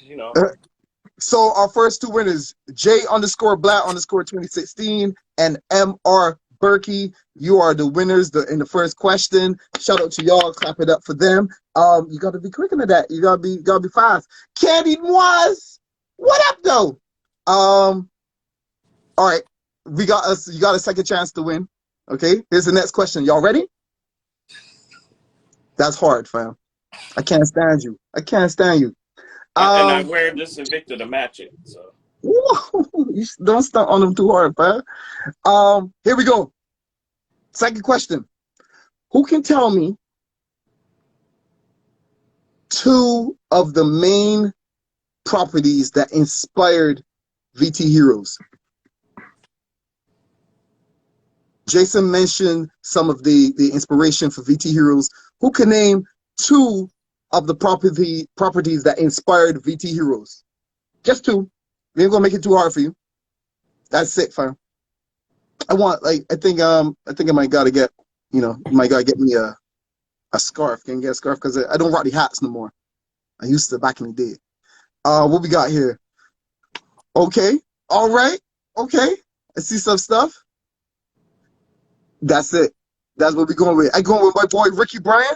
So our first 2 winners, J_Black_2016 and MR Berkey. You are the winners in the first question. Shout out to y'all. Clap it up for them. You got to be quick into that. You gotta be fast. Candy Moise, what up though? All right, you got a second chance to win. Okay, here's the next question. Y'all ready? That's hard, fam. I can't stand you. And I wear this Invicta to match it. So you don't stunt on them too hard, fam. Here we go. Second question. Who can tell me 2 of the main properties that inspired VT Heroes? Jason mentioned some of the inspiration for VT Heroes. Who can name 2 of the properties that inspired VT Heroes? Just 2. We ain't gonna make it too hard for you. That's it, fam. I think I might gotta get, you might gotta get me a scarf. Can you get a scarf? Because I don't rock the hats no more. I used to back in the day. What we got here? Okay. All right. Okay. I see some stuff. That's it. That's what we're going with. I going with my boy Ricky Bryan.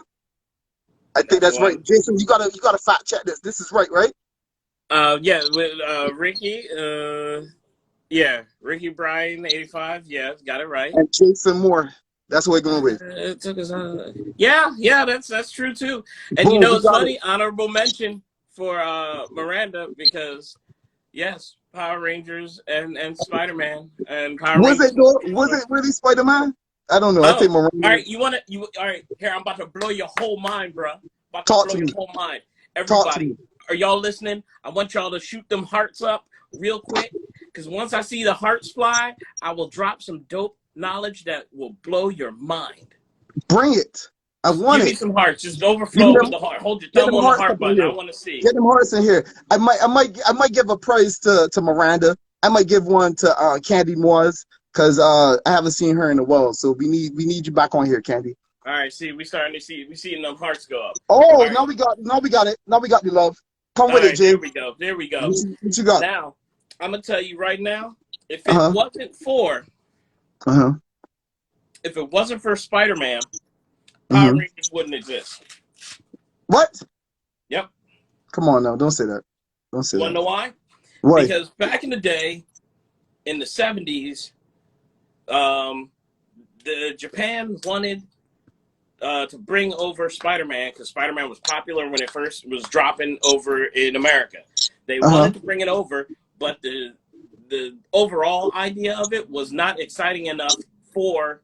I think that's right. Jason, you gotta fact check this. This is right? Yeah, with Ricky. Yeah, Ricky Bryan, 85. Yeah, got it right. And Jason Moore. That's what we're going with. It took us. Yeah, that's true too. And Boom, you know, we it's got funny. it. Honorable mention for Miranda because yes, Power Rangers and Spider-Man and Power Was Rangers. it though? Was it really Spider-Man? I don't know. I Oh, think Miranda. all right. All right. Here, I'm about to blow your whole mind, bro. About to Talk blow to your me. whole mind. Talk to Everybody, me. are y'all listening? I want y'all to shoot them hearts up real quick, because once I see the hearts fly, I will drop some dope knowledge that will blow your mind. Bring it. I Just want give me it. some hearts. Just Give me overflow with them. the heart. Hold your Get thumb them on the hearts up heart in button. I here. want to see. Get them hearts in here. I might give a praise to Miranda. I might give one to Candy Moores because I haven't seen her in a while. So we need you back on here, Candy. All right, see, we seeing them hearts go up. Oh, All right, now we got it. Now we got the love. Come all with it, right, Jay. there we go. What you got? Now, I'm gonna tell you right now, if it wasn't for Spider-Man, Power Rangers wouldn't exist. What? Yep. Come on now, don't say that. Don't say You want that. to know why? Why? Because back in the day, in the 70s, the Japan wanted to bring over Spider-Man because Spider-Man was popular when it first was dropping over in America. They wanted to bring it over, but the overall idea of it was not exciting enough for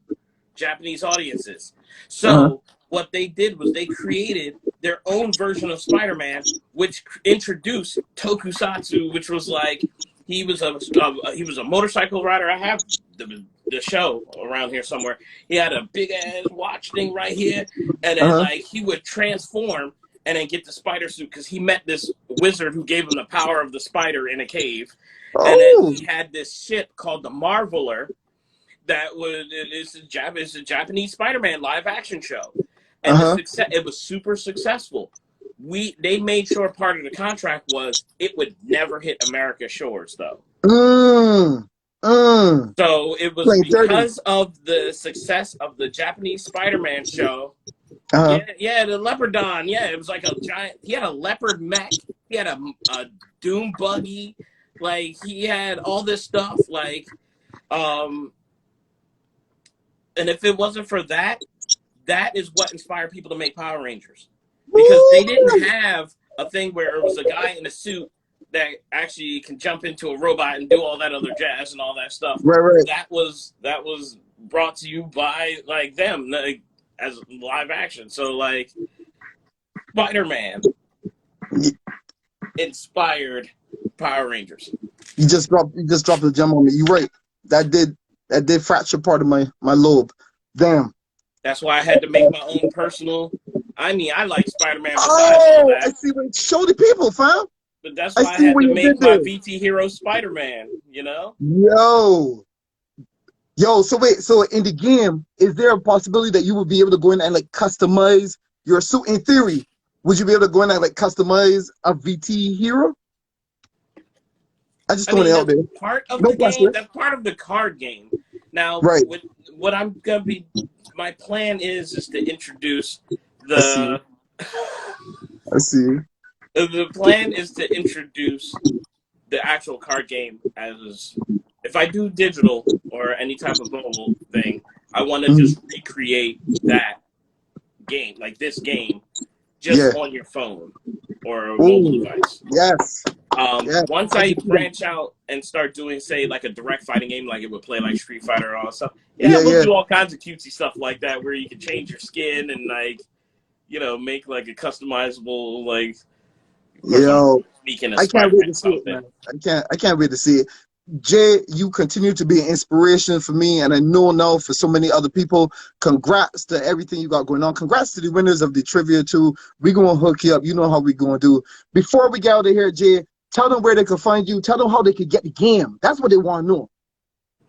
Japanese audiences. So what they did was they created their own version of Spider-Man, which introduced tokusatsu, which was like he was a motorcycle rider. I have the show around here somewhere. He had a big ass watch thing right here, and then like he would transform and then get the spider suit because he met this wizard who gave him the power of the spider in a cave, and then he had this ship called the Marveler that was it's a Japanese Spider-Man live action show, and it was super successful. They made sure part of the contract was it would never hit America's shores though. So it was because of the success of the Japanese Spider-Man show. Yeah, the Leopardon. Yeah, it was like a giant. He had a leopard mech. He had a Doom buggy. Like he had all this stuff. Like, and if it wasn't for that, that is what inspired people to make Power Rangers, because they didn't have a thing where it was a guy in a suit that actually can jump into a robot and do all that other jazz and all that stuff. Right. That was brought to you by like them like, as live action. So like Spider-Man inspired Power Rangers. You just dropped the gem on me. You're right. That did fracture part of my lobe. Damn. That's why I had to make my own personal. I mean, I like Spider-Man. Oh, I see. Show the people, fam. But that's why I had to make my VT Hero Spider-Man, you know? Yo, so wait, so in the game, is there a possibility that you would be able to go in and like customize your suit? In theory, would you be able to go in and like customize a VT Hero? I just throwing it out there. Part of the game, that's part of the card game. Now, what I'm gonna be, my plan is to introduce the. I see. The plan is to introduce the actual card game as if I do digital or any type of mobile thing, I want to just recreate that game, like this game, just on your phone or a mobile device. Once I branch out and start doing, say, like a direct fighting game, like it would play like Street Fighter or all that stuff. We'll do all kinds of cutesy stuff like that, where you can change your skin and like, you know, make like a customizable like. Yo, I can't wait to see it, man. I can't wait to see it. Jay, you continue to be an inspiration for me, and I know now for so many other people. Congrats to everything you got going on. Congrats to the winners of the trivia too. We're gonna hook you up. You know how we gonna do. Before we get out of here, Jay, tell them where they can find you. Tell them how they can get the game. That's what they want to know.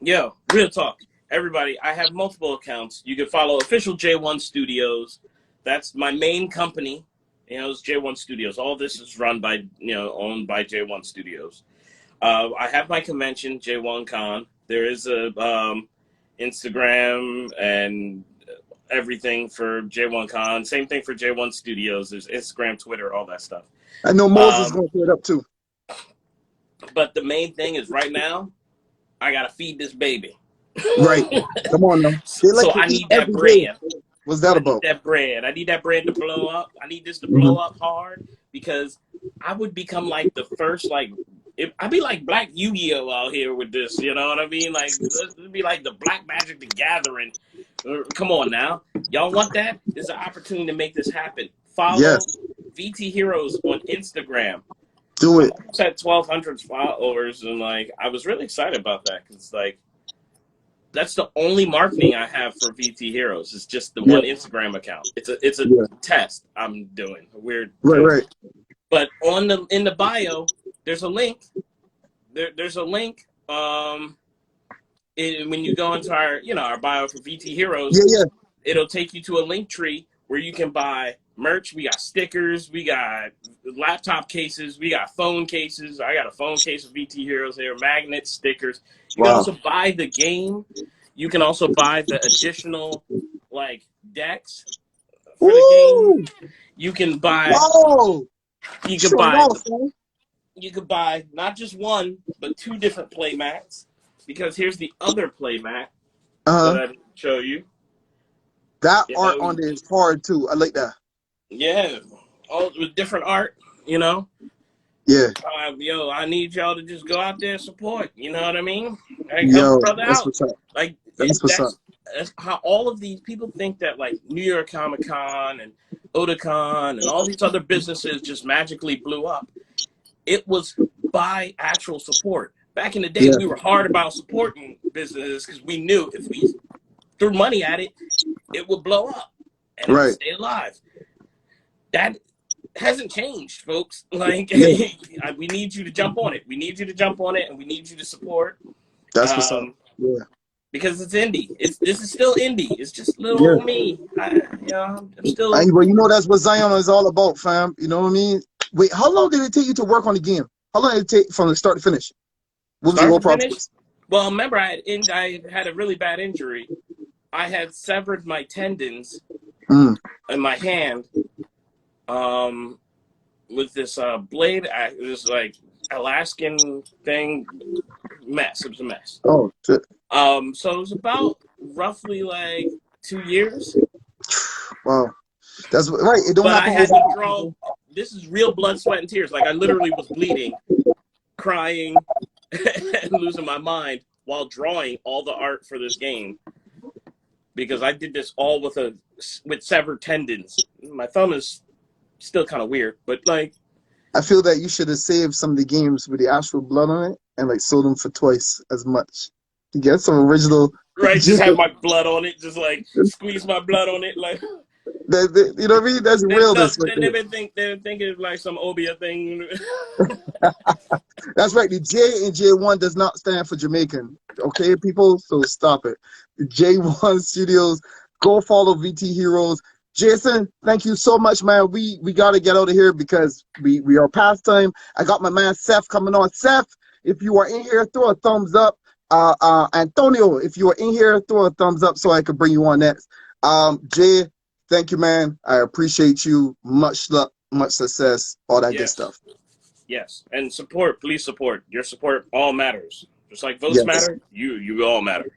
Yo, real talk. Everybody, I have multiple accounts. You can follow official J1 Studios. That's my main company. You know, it's J1 Studios. All this is run by, owned by J1 Studios. I have my convention, J1 Con. There is a Instagram and everything for J1 Con. Same thing for J1 Studios. There's Instagram, Twitter, all that stuff. I know Moses is going to put it up too. But the main thing is right now, I got to feed this baby. Right. Come on now. So I need that bread. What's that about? I need that bread. I need that bread to blow up. I need this to blow up hard because I would become like the first, I'd be like Black Yu-Gi-Oh out here with this, you know what I mean? Like, it'd be like the Black Magic the Gathering. Come on now. Y'all want that? There's an opportunity to make this happen. Follow VT Heroes on Instagram. Do it. It's at 1,200 followers, and I was really excited about that because that's the only marketing I have for VT Heroes. It's just the one Instagram account. It's a test I'm doing. A weird right. But in the bio, there's a link. There's a link. When you go into our bio for VT Heroes, it'll take you to a link tree where you can buy merch. We got stickers. We got laptop cases. We got phone cases. I got a phone case of VT Heroes here. Magnets, stickers. You can also buy the game. You can also buy the additional decks for the game. You can buy. You could buy not just one, but 2 different play mats. Because here's the other play mat that I didn't show you. That art on there is hard too. I like that. Yeah, all with different art. Yeah. I need y'all to just go out there and support. You know what I mean? Yo, help brother that's out. What's up. That's how all of these people think that New York Comic Con and Otakon and all these other businesses just magically blew up. It was by actual support. Back in the day, we were hard about supporting businesses because we knew if we threw money at it, it would blow up and it would stay alive. That hasn't changed, folks. We need you to jump on it. We need you to jump on it, and we need you to support. That's what's up. Yeah. Because it's indie. This is still indie. It's just little old me. I'm still. Well, that's what Xion is all about, fam. You know what I mean? Wait, how long did it take you to work on the game? How long did it take from the start to finish? What was the whole process? Well, remember, I had a really bad injury. I had severed my tendons in my hand with this blade. It was Alaskan thing mess. It was a mess. Oh, shit. So it was about roughly 2 years. Wow. That's right. It don't but happen. I had to draw. This is real blood, sweat, and tears. I literally was bleeding, crying, and losing my mind while drawing all the art for this game. Because I did this all with severed tendons. My thumb is still kind of weird, but I feel that you should have saved some of the games with the actual blood on it and sold them for twice as much. You get some original. Right, just have my blood on it, just squeeze my blood on it, you know what I mean? That's realness. They didn't think it's some Obia thing. That's right. The J in J1 does not stand for Jamaican. Okay, people? So stop it. The J1 Studios. Go follow VT Heroes. Jason, thank you so much, man. We got to get out of here because we are past time. I got my man Seth coming on. Seth, if you are in here, throw a thumbs up. Antonio, if you are in here, throw a thumbs up so I could bring you on next. Jay, thank you, man. I appreciate you. Much luck, much success, all that good stuff. Yes, and support. Please support. Your support all matters. Just like votes matter, you all matter.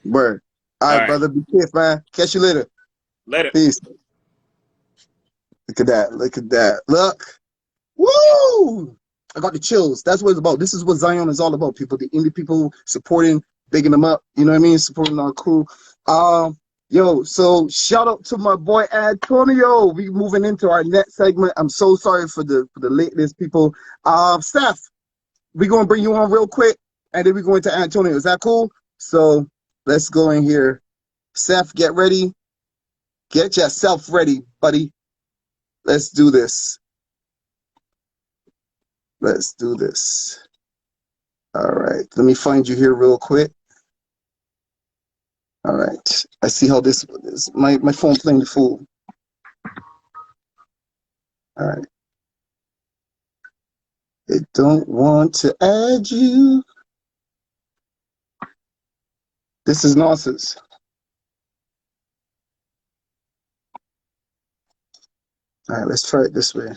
Word. All right, brother. Be safe, man. Catch you later. Later. Peace. Look at that. Look at that. Look. Woo! I got the chills. That's what it's about. This is what Xion is all about, people. The indie people supporting, bigging them up. You know what I mean? Supporting our crew. Yo, so shout out to my boy Antonio. We moving into our next segment. I'm so sorry for the lateness, people. Steph, we're gonna bring you on real quick, and then we're going to Antonio. Is that cool? So let's go in here. Steph, get ready. Get yourself ready, buddy. Let's do this. Let's do this. All right. Let me find you here real quick. All right. I see how this is. My phone playing the fool. All right. It don't want to add you. This is nonsense. All right, let's try it this way.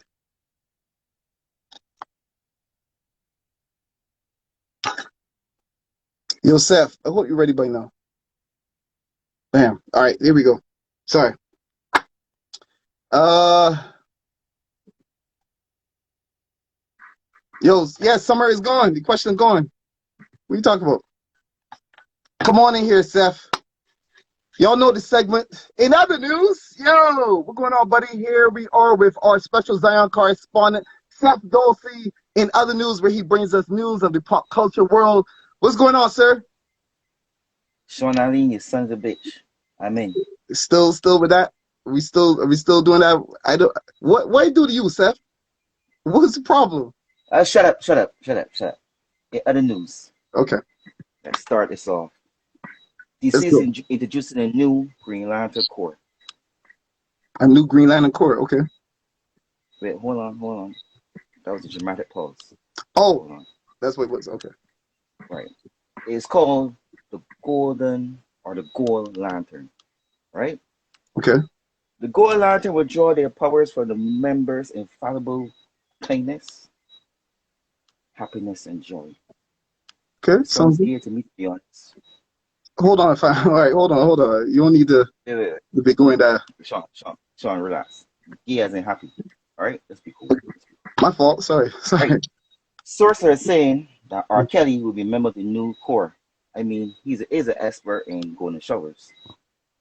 Yo, Seth, I hope you're ready by now. Bam. All right, here we go. Sorry. Yo, yeah, summer is gone. The question is gone. What are you talking about? Come on in here, Seth. Y'all know the segment. In other news, yo, what's going on, buddy? Here we are with our special Xion correspondent, Seth Dolce. In other news, where he brings us news of the pop culture world. What's going on, sir? Shawn, Alleyne, you son of a bitch. I'm in. Still with that? Are we still doing that? I don't. What I do to you, Seth? What's the problem? Shut up. In other news, Okay, let's start this off. DC let's is go. introducing a new Green Lantern Corps. A new Green Lantern Corps. Okay. Wait, hold on. That was a dramatic pause. Oh, Hold on. that's what it was. Okay. Right. It's called the Golden or the Gold Lantern. Right? Okay. The Gold Lantern will draw their powers from the members' infallible kindness, happiness, and joy. Okay. Sounds Sounds good. dear to me, to be honest. Hold on. All right. Hold on. You don't need to Wait. be going there. Shawn, relax. He isn't happy. All right? Let's be cool. My fault. Sorry. Right. Sources are saying that R. Kelly will be a member of the new Corps. I mean, is an expert in golden showers.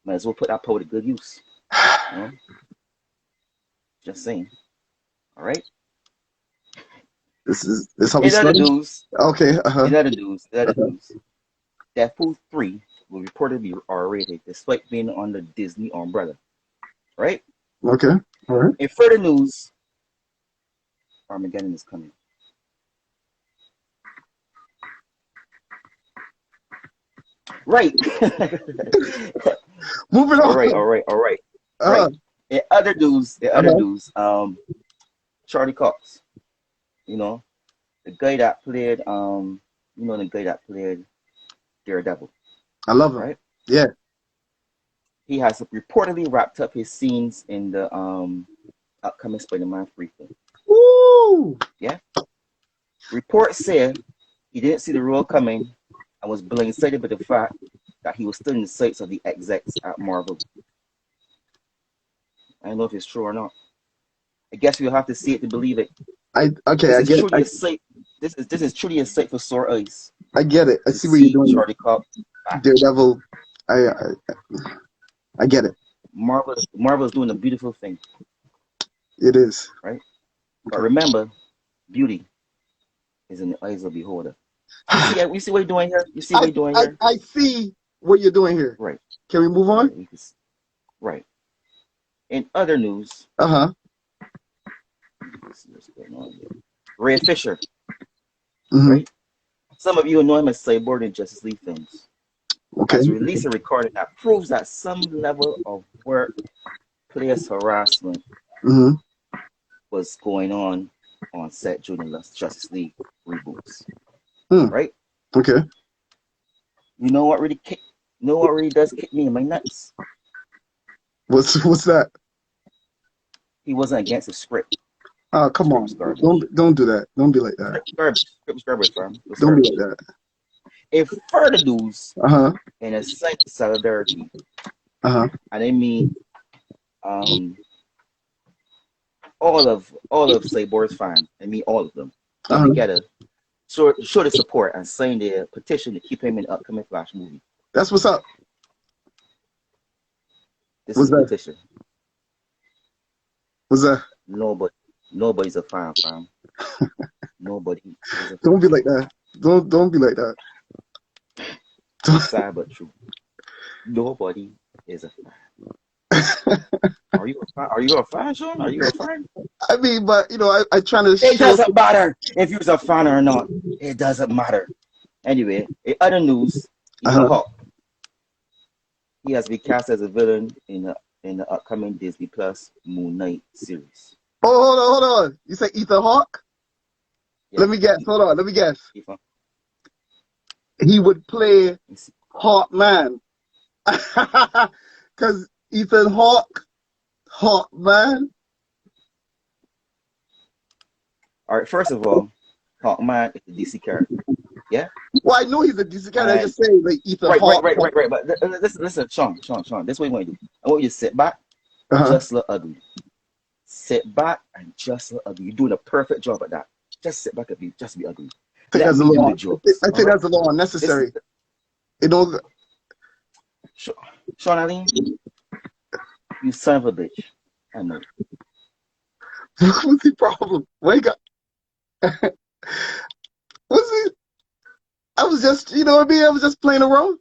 Might as well put that power to good use. You know? Just saying. All right? This how we In other started? news, Okay. in other news, Deadpool 3 will reportedly be R-rated despite being on the Disney umbrella. Right? Okay. All right. In further news, Armageddon is coming. Right. Moving on. All right. Uh-huh. Right. In other news, Charlie Cox, you know, the guy that played Daredevil. I love him. Right? Yeah. He has reportedly wrapped up his scenes in the upcoming Spider-Man 3 film. Woo! Yeah. Reports said he didn't see the role coming and was blindsided by the fact that he was still in the sights of the execs at Marvel. I don't know if it's true or not. I guess we'll have to see it to believe it. This is truly a sight for sore eyes. I get it. I To see what you're doing. Charlie Cox back. Daredevil. I get it. Marvel is doing a beautiful thing, It is. right? But remember, beauty is in the eyes of the beholder. You see what you're doing here? I see what you're doing here. Right. Can we move on? Right. In other news, Uh-huh. let's see what's going on here. Ray Fisher, Mm-hmm. right? Some of you know him as Cyborg in Justice League films. Okay. Has released a recording that proves that some level of workplace harassment Mm-hmm. was going on set during the Justice League reboots. Hmm. Right? Okay. You know what really does kick me in my nuts? What's that? He wasn't against the script. Oh, come on. Don't do that. Don't be like that. Garbage, fam. Don't be like that. In further news, Uh-huh. in a sense of solidarity, Uh-huh. and I mean all of Cyborg's fans, I mean all of them, come together, show the support and sign the petition to keep him in the upcoming Flash movie. That's what's up. This is the petition. What's that? Nobody's a fan, fam. Nobody is a fan. Don't be like that. Don't be like that. Sad but true. Nobody is a fan. Are you a fan, Shawn? Are you a fan? I mean, but I trying to. It doesn't matter if you're a fan or not. It doesn't matter. Anyway, in other news, Hawk. He has been cast as a villain in the upcoming Disney Plus Moon Knight series. Oh, hold on. You say Ethan Hawke? Yeah. Let me guess. Hold on. Let me guess. Ethan. He would play Let me see. Hawkman. Because Ethan Hawke, Hawkman. All right. First of all, Hawkman is a DC character. Yeah. Well, I know he's a decent guy. I And just say like Ethan right. Hawke. But listen, Sean. This is what you want to do. I want you to sit back, Uh-huh. just look ugly. Sit back and just look ugly. You're doing a perfect job at that. Just sit back and just be ugly. I think Let that's a me do little. the jokes. I think that's a little unnecessary. You know, Sean, Alleyne, you son of a bitch. I know. what's the problem? Wake up. What's it? I was just, you know what I mean? I was just playing around.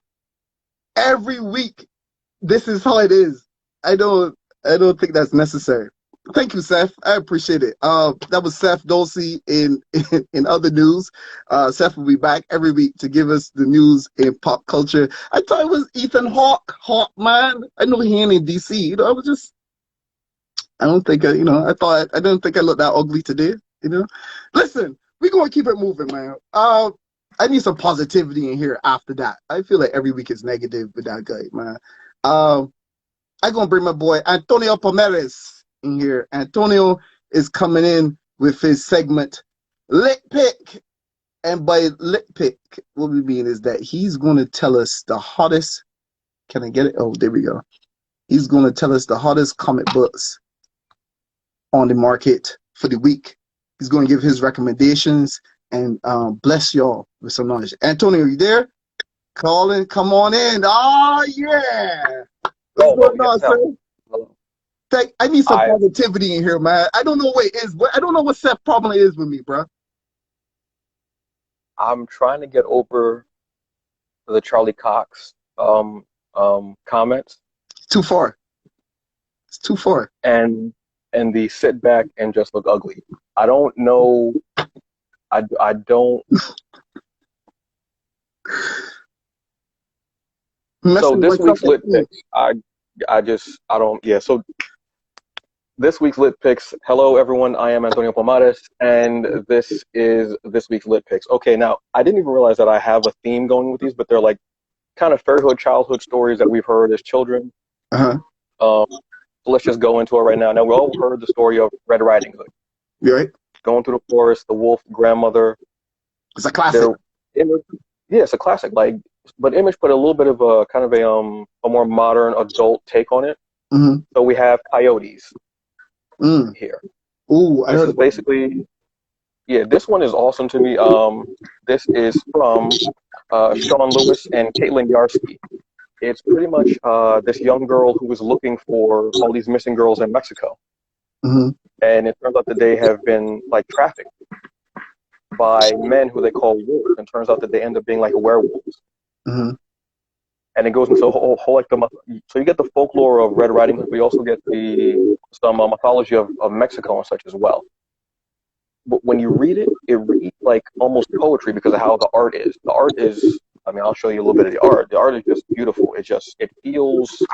Every week, this is how it is. I don't think that's necessary. Thank you, Seth. I appreciate it. That was Seth Dulcie in other news. Seth will be back every week to give us the news in pop culture. I thought it was Ethan Hawke, Hawkman. I know he ain't in DC. You know, I don't think I don't think I looked that ugly today. You know, listen, we're gonna keep it moving, man. I need some positivity in here after that. I feel like every week is negative with that guy, man. I'm gonna bring my boy Antonio Palmeres in here. Antonio is coming in with his segment Lit Pick. And by Lit Pick, what we mean is that he's gonna tell us the hottest. Can I get it? Oh, there we go. He's gonna tell us the hottest comic books on the market for the week. He's gonna give his recommendations and bless y'all with some knowledge. Antonio, you there? Calling, come on in. Oh yeah. What's going on, sir? I need some positivity in here, man. I don't know what it is. I don't know what Seth's problem is with me, bro. I'm trying to get over the Charlie Cox comments. Too far. It's too far. And the sit back and just look ugly. I don't know. I don't. So this week's lit picks, I don't. Yeah. So this week's lit picks. Hello, everyone. I am Antonio Palmares, and this is this week's lit picks. Okay, now I didn't even realize that I have a theme going with these, but they're like kind of fairyhood childhood stories that we've heard as children. So let's just go into it right now. Now we all heard the story of Red Riding Hood. Right. Going through the forest, the wolf, grandmother. It's a classic. Yeah, it's a classic. Like, but Image put a little bit of a kind of a more modern adult take on it. Mm-hmm. So we have coyotes here. Ooh, I this heard is basically, yeah. This one is awesome to me. This is from Sean Lewis and Caitlin Yarsky. It's pretty much this young girl who was looking for all these missing girls in Mexico. Mm-hmm. And it turns out that they have been like trafficked by men who they call wolves. And it turns out that they end up being like werewolves. Mm-hmm. And it goes into a whole like so you get the folklore of Red Riding Hood, but you also get some mythology of Mexico and such as well. But when you read it, it reads like almost poetry because of how the art is. The art is, I mean, I'll show you a little bit of the art. The art is just beautiful. It feels,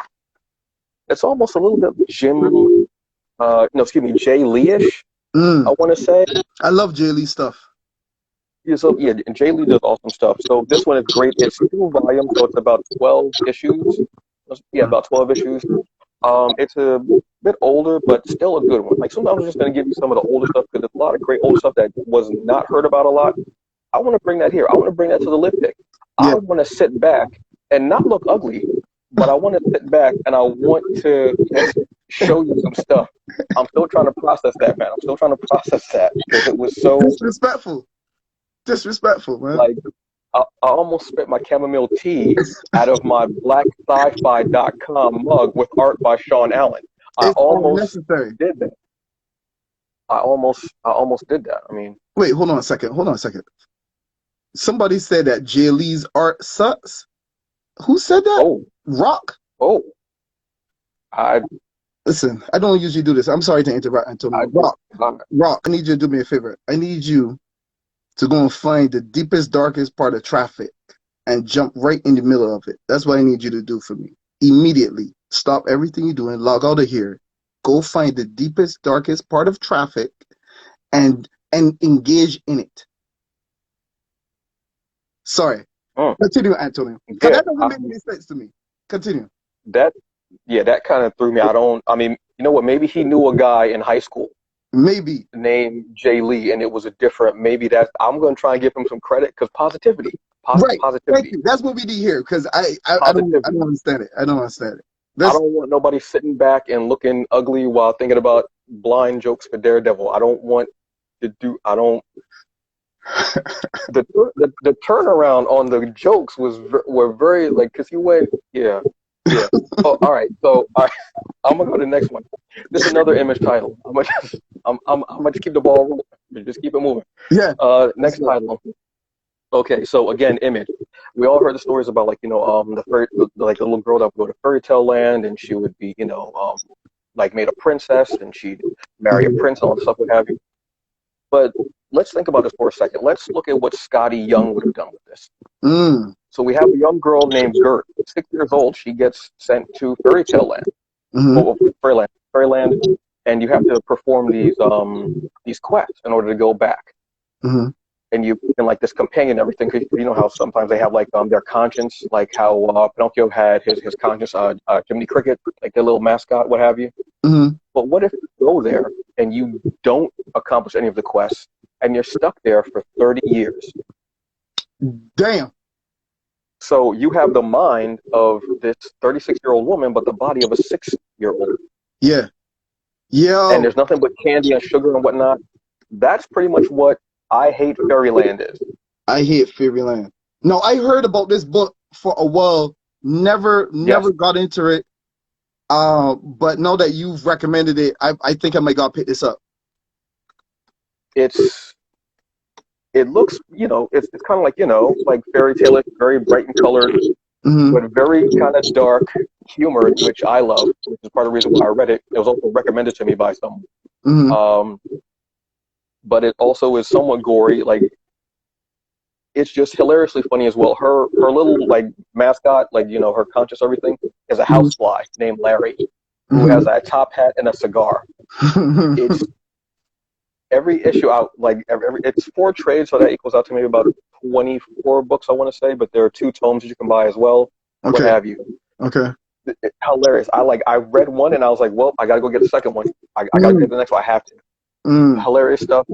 it's almost a little bit Jay Lee-ish, I want to say. I love Jay Lee stuff. Yeah, so yeah, and Jay Lee does awesome stuff. So this one is great. It's 2 volumes, so it's about 12 issues. Yeah, about 12 issues. It's a bit older, but still a good one. Like sometimes I'm just going to give you some of the older stuff because there's a lot of great older stuff that was not heard about a lot. I want to bring that here. I want to bring that to the lit pick. Yeah. I want to sit back and not look ugly, but I want to sit back and I want to show you some stuff. I'm still trying to process that, man. I'm still trying to process that because it was so disrespectful, man. Like I almost spit my chamomile tea out of my blacksci-fi.com mug with art by Shawn Allen. I almost did that. I almost did that. I mean, wait, hold on a second. Somebody said that Jay Lee's art sucks. Who said that? Oh, Rock. Oh, listen. I don't usually do this. I'm sorry to interrupt, Antonio. Rock. I need you to do me a favor. I need you to go and find the deepest, darkest part of traffic and jump right in the middle of it. That's what I need you to do for me. Immediately. Stop everything you're doing. Log out of here go find the deepest, darkest part of traffic and engage in it. Sorry. Continue, Antonio. Because that doesn't make any sense to me. Continue. That kind of threw me. I mean, you know what? Maybe he knew a guy in high school. Maybe. Named Jay Lee, and it was a different, I'm going to try and give him some credit because positivity. Right. Positivity. Thank you. That's what we need here because I don't understand it. I don't understand it. I don't want nobody sitting back and looking ugly while thinking about blind jokes for Daredevil. I don't want to do, the turnaround on the jokes were very, like, because he went, yeah. Oh, all right. So, I'm going to go to the next one. This is another image title. I'm going to just keep the ball rolling. Just keep it moving. Yeah. Next title. Okay, so again, image. We all heard the stories about, like, the little girl that would go to fairy tale land and she would be, like made a princess and she'd marry a prince and all this stuff, what have you. But let's think about this for a second. Let's look at what Scotty Young would have done with this. So we have a young girl named Gert, 6 years old. She gets sent to fairy tale land, fairyland, and you have to perform these quests in order to go back. And you can, like, this companion and everything, because you know how sometimes they have, like, their conscience, like how Pinocchio had his conscience, Jiminy Cricket, like their little mascot, what have you. But what if you go there and you don't accomplish any of the quests and you're stuck there for 30 years? Damn. So you have the mind of this 36-year-old woman, but the body of a 6-year-old. Yeah. Yeah. And there's nothing but candy and sugar and whatnot. That's pretty much what I Hate Fairyland is. I Hate Fairyland. No, I heard about this book for a while. Never got into it. But now that you've recommended it, I think I might go pick this up. It looks, it's kind of like, like fairy tale, very bright and colored, but very kind of dark humor, which I love, which is part of the reason why I read it. It was also recommended to me by someone. But it also is somewhat gory. Like, it's just hilariously funny as well. Her little, like, mascot, like, her conscious everything, is a housefly named Larry, who has a top hat and a cigar. It's every issue out, like, it's 4 trades, so that equals out to maybe about 24 books, I want to say, but there are 2 tomes that you can buy as well, what have you. Okay. It's hilarious. I read one and I was like, well, I got to go get the second one. I got to get the next one. I have to. Hilarious stuff.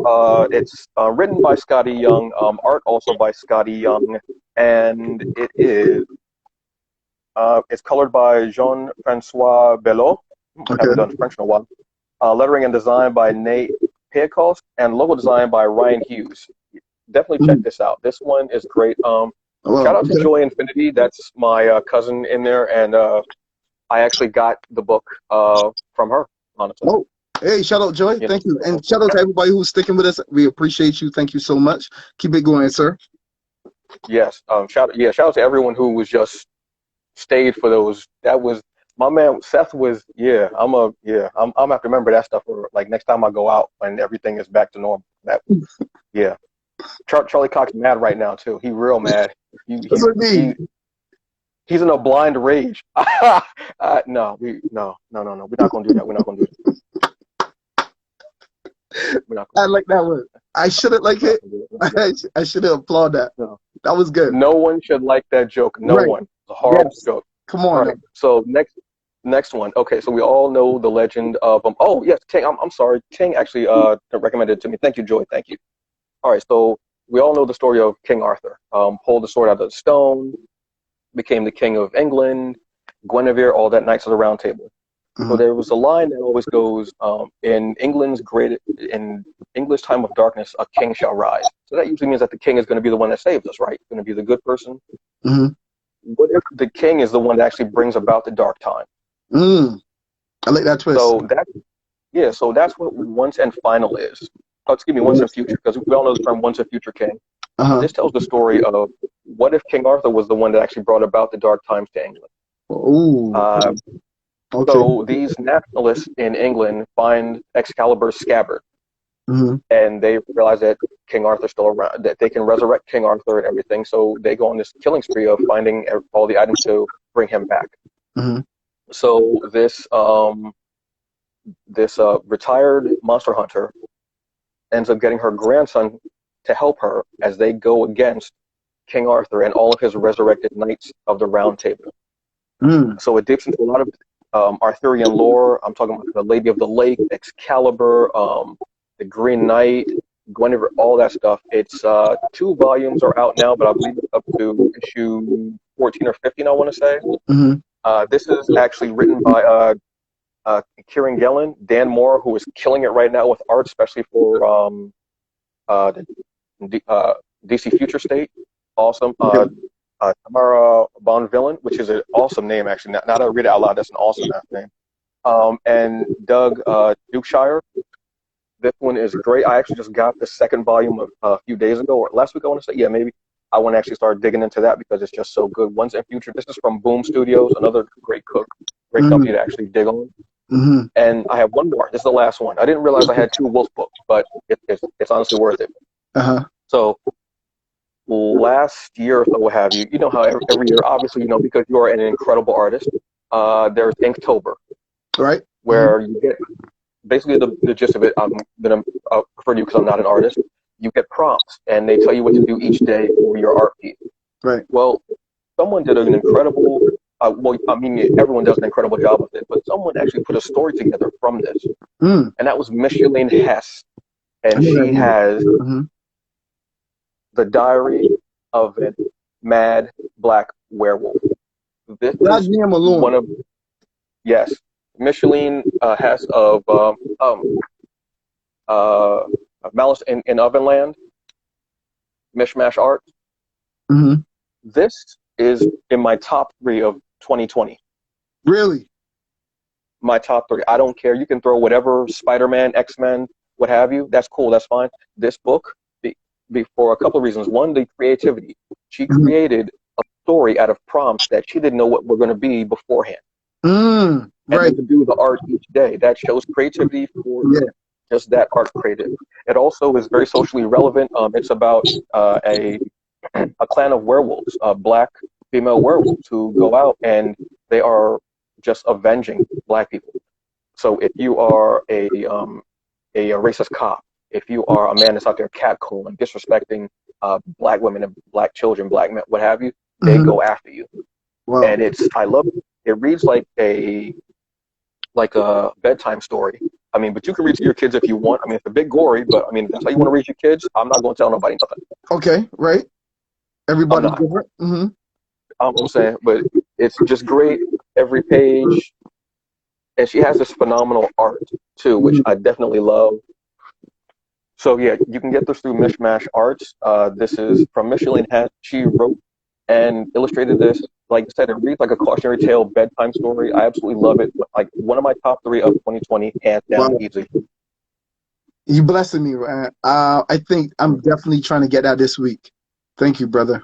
It's written by Scotty Young, art also by Scotty Young, and it is it's colored by Jean-Francois Belot. I haven't done French in a while. Lettering and design by Nate Paycost, and logo design by Ryan Hughes. Definitely check this out. This one is great. Shout out to Joy Infinity. That's my cousin in there, and I actually got the book from her, honestly. Oh. Hey, shout out, Joy. Thank you. And shout out to everybody who's sticking with us. We appreciate you. Thank you so much. Keep it going, sir. Yes. Shout out to everyone who was just stayed for those. That was my man Seth was I'm have to remember that stuff for, like, next time I go out when everything is back to normal. That Charlie Cox mad right now too. He real mad. He's in a blind rage. No. We're not gonna do that. We're not gonna do that. I like that one. I shouldn't like it. I shouldn't applaud that. No. That was good. No one should like that joke. No one. It's a horrible joke. Come on. Right. So next one. Okay, so we all know the legend of oh yes, King. I'm sorry. King actually recommended it to me. Thank you, Joy. Thank you. All right, so we all know the story of King Arthur. Pulled the sword out of the stone, became the king of England, Guinevere, all that, Knights of the Round Table. So there was a line that always goes, in English time of darkness, a king shall rise. So that usually means that the king is going to be the one that saves us, right? Going to be the good person. What if the king is the one that actually brings about the dark time? I like that twist. So that's what Once and Final is. Oh, excuse me, Once and Future, because we all know the term Once and Future King. This tells the story of what if King Arthur was the one that actually brought about the dark times to England. So these nationalists in England find Excalibur's scabbard, and they realize that King Arthur's still around, that they can resurrect King Arthur and everything. So they go on this killing spree of finding all the items to bring him back. So this this retired monster hunter ends up getting her grandson to help her as they go against King Arthur and all of his resurrected knights of the Round Table. So it dips into a lot of Arthurian lore. I'm talking about the Lady of the Lake, Excalibur, the Green Knight, Guinevere, all that stuff. It's 2 volumes are out now, but I believe it's up to issue 14 or 15, I want to say. This is actually written by Kieran Gillen, Dan Moore, who is killing it right now with art, especially for the DC Future State. Awesome. Tamara Bonvillain, which is an awesome name, actually. Now that I read it out loud, that's an awesome name. And Doug Dukeshire. This one is great. I actually just got the 2nd volume a few days ago, or last week, I want to say. Yeah, maybe. I want to actually start digging into that because it's just so good. Once in Future. This is from Boom Studios, another great company to actually dig on. And I have one more. This is the last one. I didn't realize I had 2 Wolf books, but it's honestly worth it. So last year or so, what have you, you know how every year, obviously, you know, because you are an incredible artist, there's Inktober, right? Where you get basically the gist of it. I'm going to refer to you because I'm not an artist. You get prompts, and they tell you what to do each day for your art piece. Right. Well, someone did an incredible, well, I mean, everyone does an incredible job of it, but someone actually put a story together from this. And that was Micheline Hess. And she has The Diary of a Mad Black Werewolf. This is one of, yes, Micheline Hess of Malice in Ovenland, Mishmash Art. This is in my top 3 of 2020. Really? My top 3. I don't care. You can throw whatever, Spider-Man, X-Men, what have you. That's cool. That's fine. This book, for a couple of reasons. One, the creativity. She created a story out of prompts that she didn't know what were going to be beforehand. And then to do the art each day. That shows creativity for just that art creative. It also is very socially relevant. It's about a clan of werewolves, black female werewolves who go out and they are just avenging black people. So if you are a racist cop, if you are a man that's out there catcalling, disrespecting black women and black children, black men, what have you, they go after you. And I love it. It reads like a bedtime story. I mean, but you can read to your kids if you want. I mean, it's a bit gory, but I mean, if that's how you want to read your kids, I'm not going to tell nobody nothing. Okay, right. Everybody's different. I'm saying, but it's just great every page. And she has this phenomenal art, too, which I definitely love. So, yeah, you can get this through Mishmash Arts. This is from Micheline Hess. She wrote and illustrated this. Like I said, it reads like a cautionary tale bedtime story. I absolutely love it. Like one of my top 3 of 2020, hands down, easy. You blessing me, man. I think I'm definitely trying to get that this week. Thank you, brother.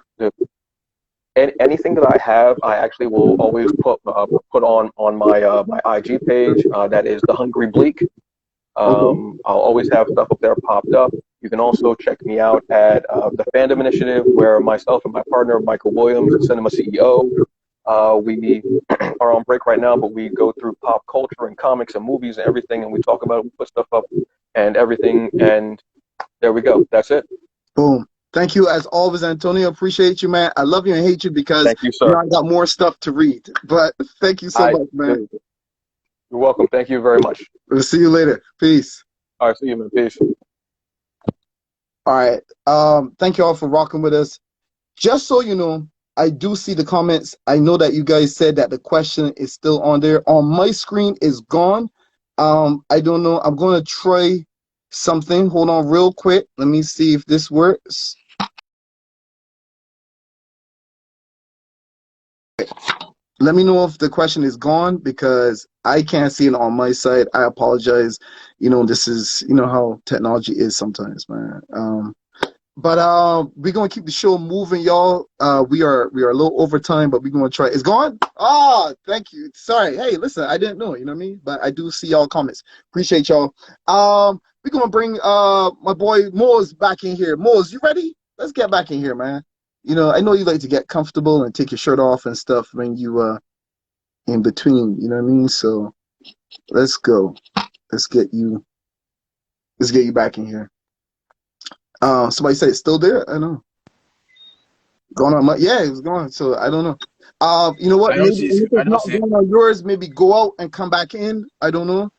And anything that I have, I actually will always put on my my IG page. That is The Hungry Bleak. I'll always have stuff up there popped up. You can also check me out at the Fandom Initiative, where myself and my partner, Michael Williams, Cinema CEO, we are on break right now, but we go through pop culture and comics and movies and everything, and we talk about it, we put stuff up and everything, and there we go. That's it. Boom. Thank you, as always, Antonio. Appreciate you, man. I love you and hate you because thank you, sir. I got more stuff to read. But thank you so much, man. You're welcome. Thank you very much. We'll see you later. Peace. All right, see you, man. Peace. All right. Thank you all for rocking with us. Just so you know, I do see the comments. I know that you guys said that the question is still on there. On my screen is gone. I don't know. I'm going to try something. Hold on real quick. Let me see if this works. Let me know if the question is gone because I can't see it on my side. I apologize. You know, this is, you know how technology is sometimes, man. But we're gonna keep the show moving, y'all. We are a little over time, but we're gonna try. It's gone? Oh, thank you. Sorry. Hey, listen, I didn't know, you know what I mean? But I do see y'all comments. Appreciate y'all. We're gonna bring my boy Mose back in here. Mose, you ready? Let's get back in here, man. You know, I know you like to get comfortable and take your shirt off and stuff when you in between, you know what I mean? So let's go. Let's get you back in here. Somebody said it's still there. I don't know. Going on yeah, it was gone. So I don't know. You know what? I don't Maybe see if it. I it's don't not see it. going on yours, maybe go out and come back in. I don't know.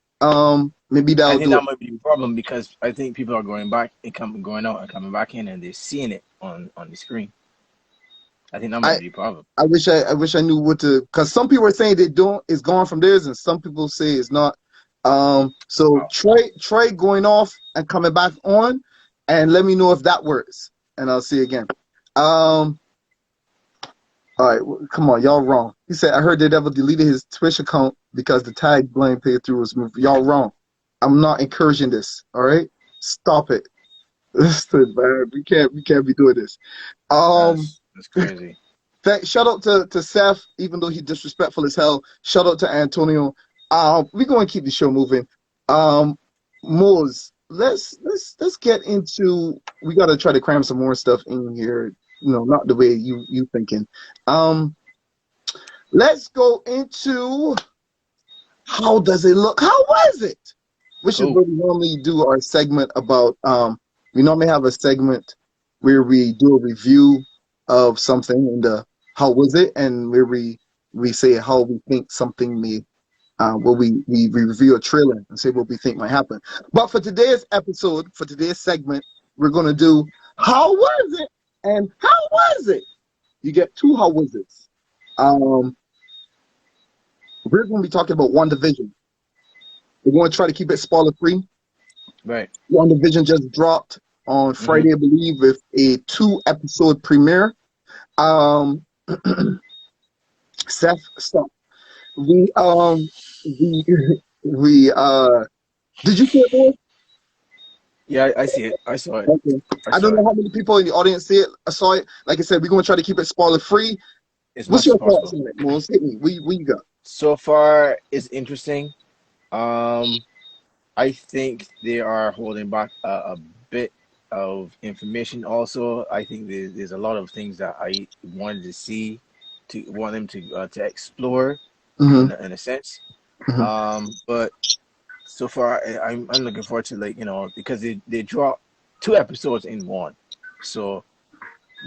Maybe I that'll think do that it. might be a problem because I think people are going back and going out and coming back in, and they're seeing it on the screen. I think that might I be a problem. I wish I knew what to, because some people are saying they don't, it's gone from theirs, and some people say it's not. So Wow. try going off and coming back on, and let me know if that works, and I'll see you again. All right, come on, y'all wrong. He said, I heard Daredevil deleted his Twitch account because the tag blame playthrough was moved. Y'all wrong. I'm not encouraging this. All right, stop it. Listen, man, we can't be doing this. That's crazy. Shout out to Seth, even though he's disrespectful as hell. Shout out to Antonio. We're going to keep the show moving. Moz, let's get into. We got to try to cram some more stuff in here. You know, not the way you thinking. Let's go into how does it look? How was it? Which is Cool. where we normally do our segment about. We normally have a segment where we do a review of something and how was it, and where we say how we think something may. Where we review a trailer and say what we think might happen. But for today's episode, for today's segment, we're gonna do how was it and how was it. You get two how was it. We're going to be talking about WandaVision. We're going to try to keep it spoiler free. Right. WandaVision just dropped on Friday, I believe, with a 2-episode premiere. Seth, stop. Did you see it, boy? Yeah, I see it. I saw it. Okay. I don't know how many people in the audience saw it. Like I said, we're going to try to keep it spoiler free. As What's much as your thoughts possible. on it, Mons? Hit me. What you got? So far, it's interesting. I think they are holding back a bit of information. Also, I think there's a lot of things that I wanted to see, want them to explore in a sense. But so far, I'm looking forward to because they drop 2 episodes in one. So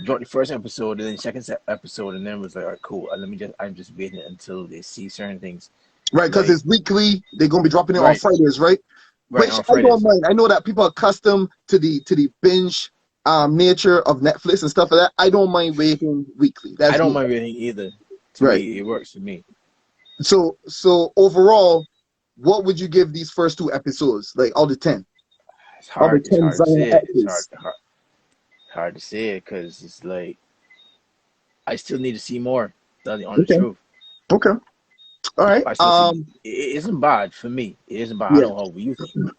dropped the first episode and then second episode, and then was like, all right, cool. I'm just waiting until they see certain things. Right, because it's weekly. They're gonna be dropping it on Right. Fridays, right? Right, Which on I don't Fridays. mind. I know that people are accustomed to the binge nature of Netflix and stuff like that. I don't mind waiting weekly. I don't mind waiting either. To Right. me, it works for me. So overall, what would you give these first 2 episodes? Like out of 10? It's hard. It's hard to say it. X's. It's hard to say it because it's like I still need to see more. On the truth. Okay. All right. I still see, it isn't bad for me. It isn't bad. Yeah. I don't know how you think.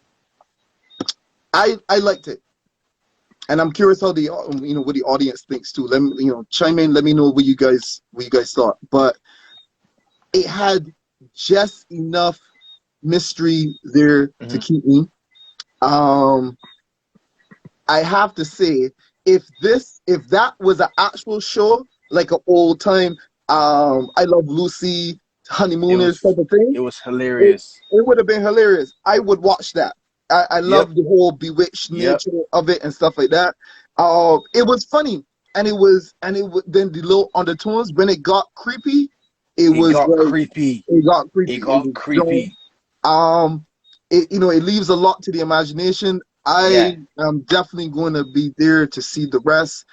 I liked it, and I'm curious how what the audience thinks too. Let me chime in. Let me know what you guys thought. But it had just enough mystery there to keep me. I have to say, if that was an actual show, like an old time, I Love Lucy, Honeymooners type of thing, it was hilarious. It would have been hilarious. I would watch that. I love the whole bewitched nature of it and stuff like that. It was funny, and it was then the little undertones when it got creepy. It got creepy. It got creepy. It leaves a lot to the imagination. I am definitely going to be there to see the rest.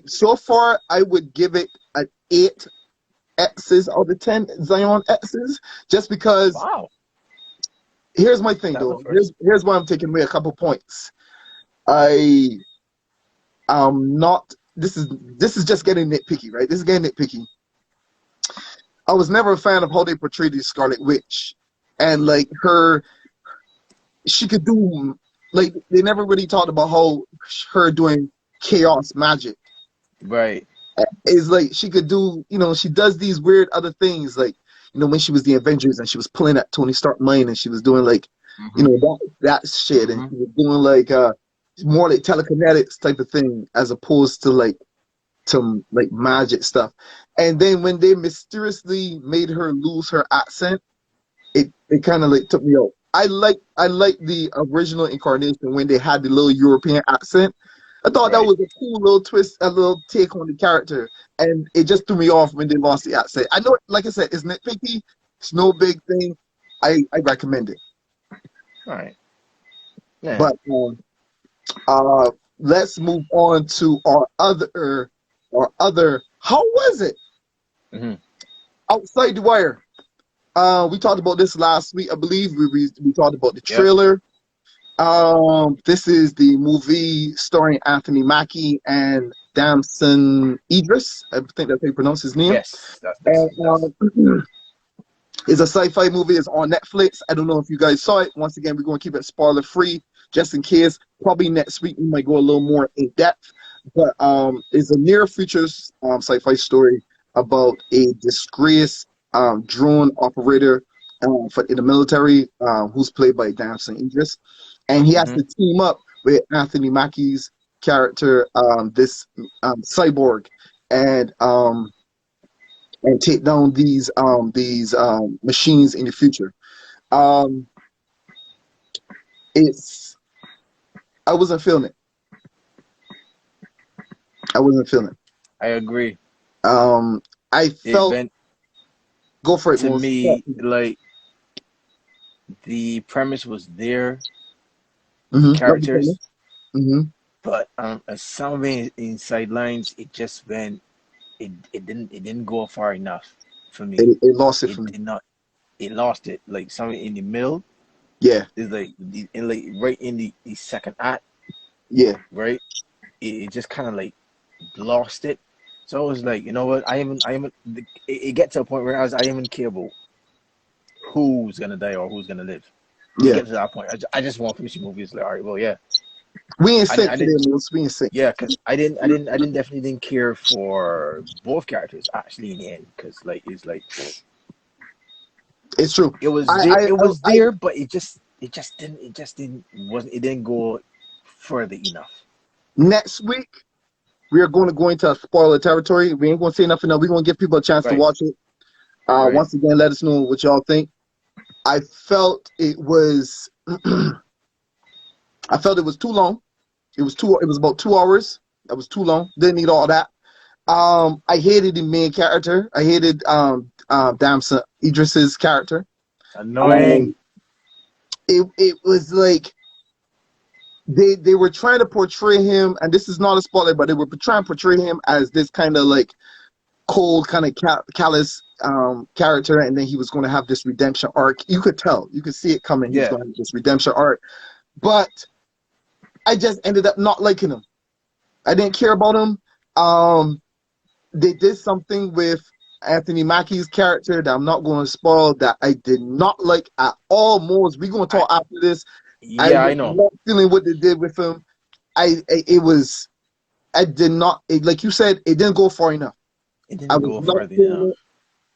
So far I would give it an 8 X's out of 10 Xion X's, just because. Wow. Here's my thing, though. Here's why I'm taking away a couple points. I'm not. This is just getting nitpicky, right? This is getting nitpicky. I was never a fan of how they portrayed the Scarlet Witch, and like she could do, like, they never really talked about how her doing chaos magic. Right. It's like she could do, she does these weird other things, like, when she was the Avengers and she was pulling at Tony Stark mind and she was doing like, that shit, and she was doing like more like telekinetics type of thing as opposed to like magic stuff. And then when they mysteriously made her lose her accent, it kind of like took me out. like the original incarnation when they had the little European accent. I thought that Right. was a cool little twist, a little take on the character, and it just threw me off when they lost the accent. I know, like I said, it's nitpicky. It's no big thing. I recommend it. All right. Yeah. But let's move on to our other. How was it? Mm-hmm. Outside the Wire. We talked about this last week, I believe. We talked about the Yep. trailer. This is the movie starring Anthony Mackie and Damson Idris. I think that's how you pronounce his name. Yes. That's And it's a sci-fi movie. It's on Netflix. I don't know if you guys saw it. Once again, we're going to keep it spoiler free, just in case. Probably next week we might go a little more in depth. But it's a near future sci-fi story about a disgraced drone operator in the military, who's played by Damson Idris, and he has to team up with Anthony Mackie's character, this cyborg, and take down these machines in the future. I wasn't feeling it. I agree. I felt. Go for it, to Mose. me, like, the premise was there, characters, but something in sidelines, it just went. It didn't go far enough for me. It lost it for me. Did not. It lost it. Like something in the middle. Yeah. Is like right in the second act. Yeah. Right. It just kind of like lost it. So I was like, you know what? It gets to a point where I even care about who's gonna die or who's gonna live. Yeah. It gets to that point. I just want to finish the movie. It's like, all right, well, yeah. We ain't sick today, Mose. We ain't sick. Yeah, because I definitely didn't care for both characters actually in the end. Because like it's true. It was there, but it didn't go further enough. Next week, we are going to go into spoiler territory. We ain't going to say nothing else. We're going to give people a chance to watch it. Once again, let us know what y'all think. I felt it was too long. It was about 2 hours. That was too long. Didn't need all that. I hated the main character. I hated Damson Idris's character. Annoying. It was like they were trying to portray him, and this is not a spoiler, but they were trying to portray him as this kind of like cold, kind of callous character, and then he was going to have this redemption arc. You could tell, you could see it coming. He was going to have this redemption arc, but I just ended up not liking him. I didn't care about him. They did something with Anthony Mackie's character that I'm not going to spoil, that I did not like at all. More, we're going to talk after this. Yeah, I know. Not feeling what they did with him. Like you said, it didn't go far enough. It didn't go further enough.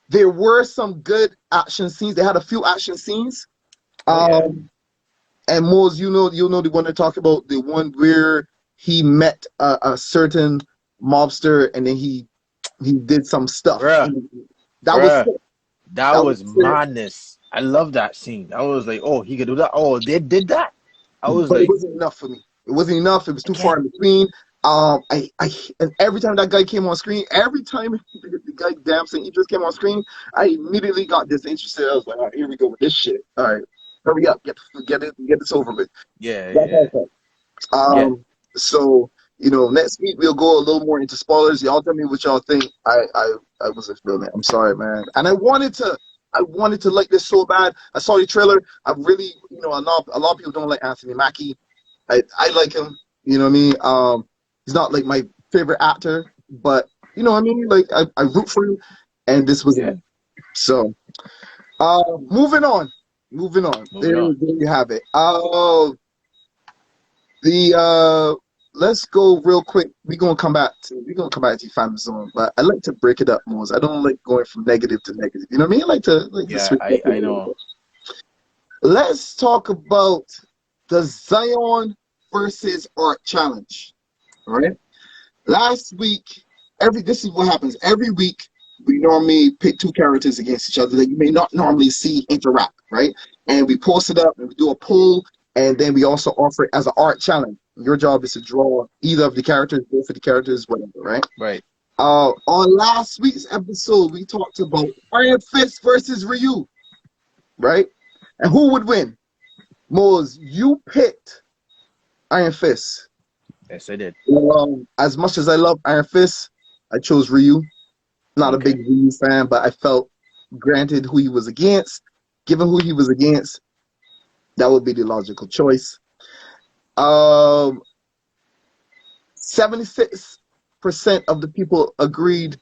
There were some good action scenes. They had a few action scenes. And Mose, you'll know the one to talk about, the one where he met a certain mobster and then he did some stuff. That was madness. I love that scene. I was like, oh, he could do that. Oh, they did that. It wasn't enough for me. It wasn't enough. It was too far in between. And every time that guy came on screen, every time the guy Damson Idris came on screen, I immediately got disinterested. I was like, all right, here we go with this shit. All right, hurry up, get this over with. So next week we'll go a little more into spoilers. Y'all tell me what y'all think. I wasn't feeling it. I'm sorry, man. And I wanted to like this so bad. I saw the trailer. I really, a lot of people don't like Anthony Mackie. I like him. You know what I mean? He's not like my favorite actor, but you know what I mean? Like I root for him, and this was it. So, moving on. There you have it. Let's go real quick. We're gonna come back to Fan Zone, but I like to break it up more. I don't like going from negative to negative. You know what I mean? I like to switch up. I know. Let's talk about the Xion versus Art Challenge. All right. Last week, this is what happens. Every week, we normally pick two characters against each other that you may not normally see interact. right? And we post it up and we do a poll, and then we also offer it as an art challenge. Your job is to draw either of the characters, both of the characters, whatever, right? Right. On last week's episode, we talked about Iron Fist versus Ryu, right? And who would win? Mose, you picked Iron Fist. Yes, I did. As much as I love Iron Fist, I chose Ryu. Not a big Ryu fan, but I felt, granted who he was against, given who he was against, that would be the logical choice. 76% of the people agreed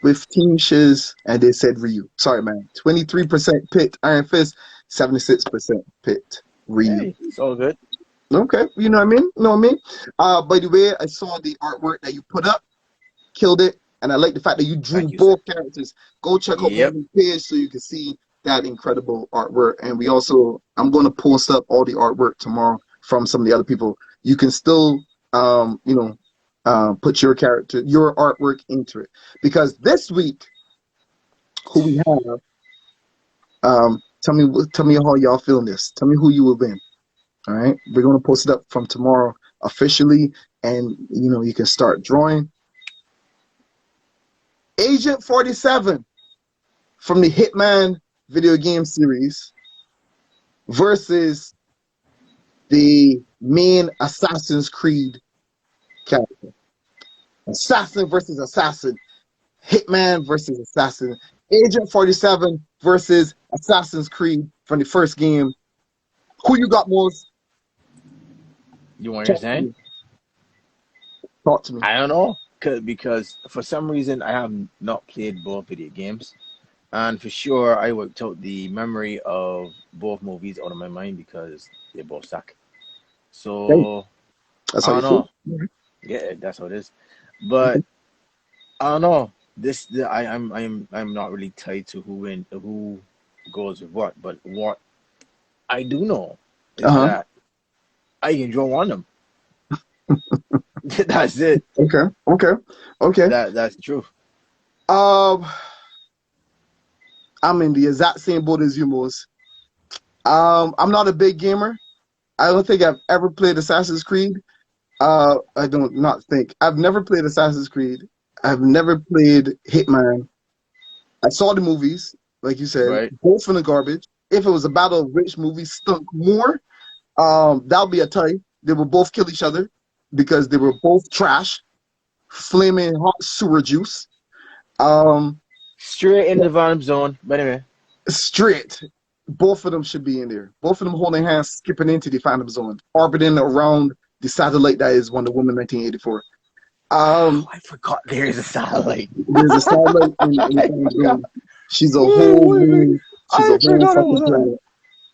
with Team Shiz, and they said Ryu. Sorry, man. 23% picked Iron Fist, 76% picked Ryu. Hey, it's all good. Okay, you know what I mean? You know what I mean? By the way, I saw the artwork that you put up, killed it, and I like the fact that you drew both characters. Go check out my page so you can see that incredible artwork. And we also, I'm going to post up all the artwork tomorrow from some of the other people. You can still, put your character, your artwork into it. Because this week, who we have, tell me how y'all feeling this. Tell me who you will win. All right, we're going to post it up from tomorrow officially, and you can start drawing. Agent 47 from the Hitman video game series versus the main Assassin's Creed character. Assassin versus Assassin. Hitman versus Assassin. Agent 47 versus Assassin's Creed from the first game. Who you got most? You want to understand? Talk to me. I don't know. Because for some reason I have not played both video games. And for sure I worked out the memory of both movies out of my mind because they both suck. So that's how I don't know. Yeah, that's how it is. But I don't know. I'm not really tied to who goes with what. But what I do know is that I can draw one of them. That's it. Okay. That's the truth. I'm in the exact same boat as you, Mose. I'm not a big gamer. I don't think I've ever played Assassin's Creed. I've never played Assassin's Creed. I've never played Hitman. I saw the movies, like you said, both from the garbage. If it was a battle of which movie stunk more, that would be a tie. They would both kill each other because they were both trash, flaming hot sewer juice. Straight in the Venom zone, but anyway. Straight. Both of them should be in there. Both of them holding hands, skipping into the Phantom Zone, orbiting around the satellite that is Wonder Woman 1984. I forgot there is a satellite. There's a satellite in the Phantom Zone. She's a whole fucking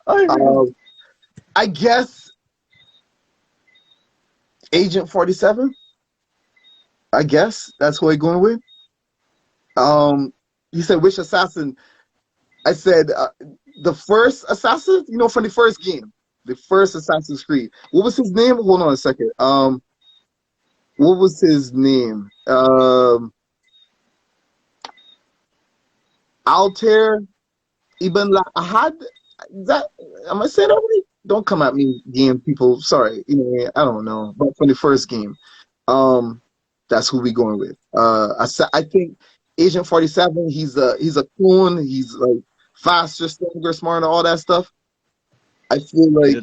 planet. I guess Agent 47. I guess that's who I'm going with. You said which assassin? I said the first assassin, from the first game, the first Assassin's Creed. What was his name? Hold on a second. What was his name? Altair Ibn Ahad. Am I saying that right? Don't come at me, game people. Sorry, I don't know. But for the first game, that's who we going with. I think Agent 47. He's a clone. He's like faster, stronger, smarter, all that stuff. I feel like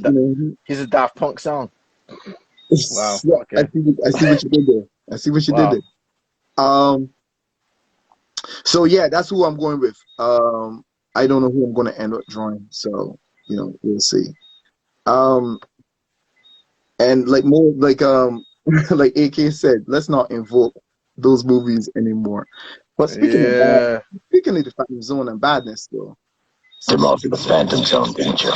he's a Daft Punk song. Wow. Okay. I see what you did there. I see what you did there. So yeah, that's who I'm going with. I don't know who I'm going to end up drawing. So we'll see. And like more like like AK said, let's not invoke those movies anymore. But speaking of the Phantom Zone and badness, though. The Phantom Zone Danger.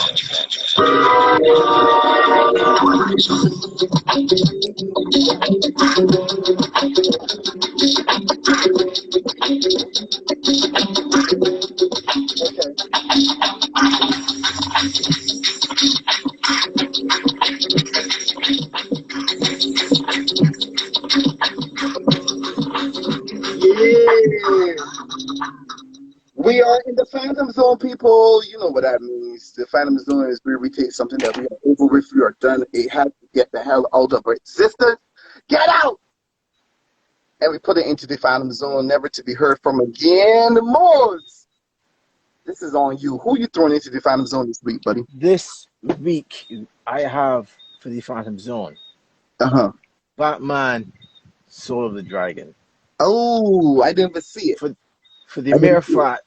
We are in the Phantom Zone, people. You know what that means. The Phantom Zone is where we take something that we are over with, we are done. It has to get the hell out of existence. Get out! And we put it into the Phantom Zone, never to be heard from again. Mose, this is on you. Who you throwing into the Phantom Zone this week, buddy? This week, I have for the Phantom Zone, Batman, Soul of the Dragon. Oh, I didn't even see it. For the mere fact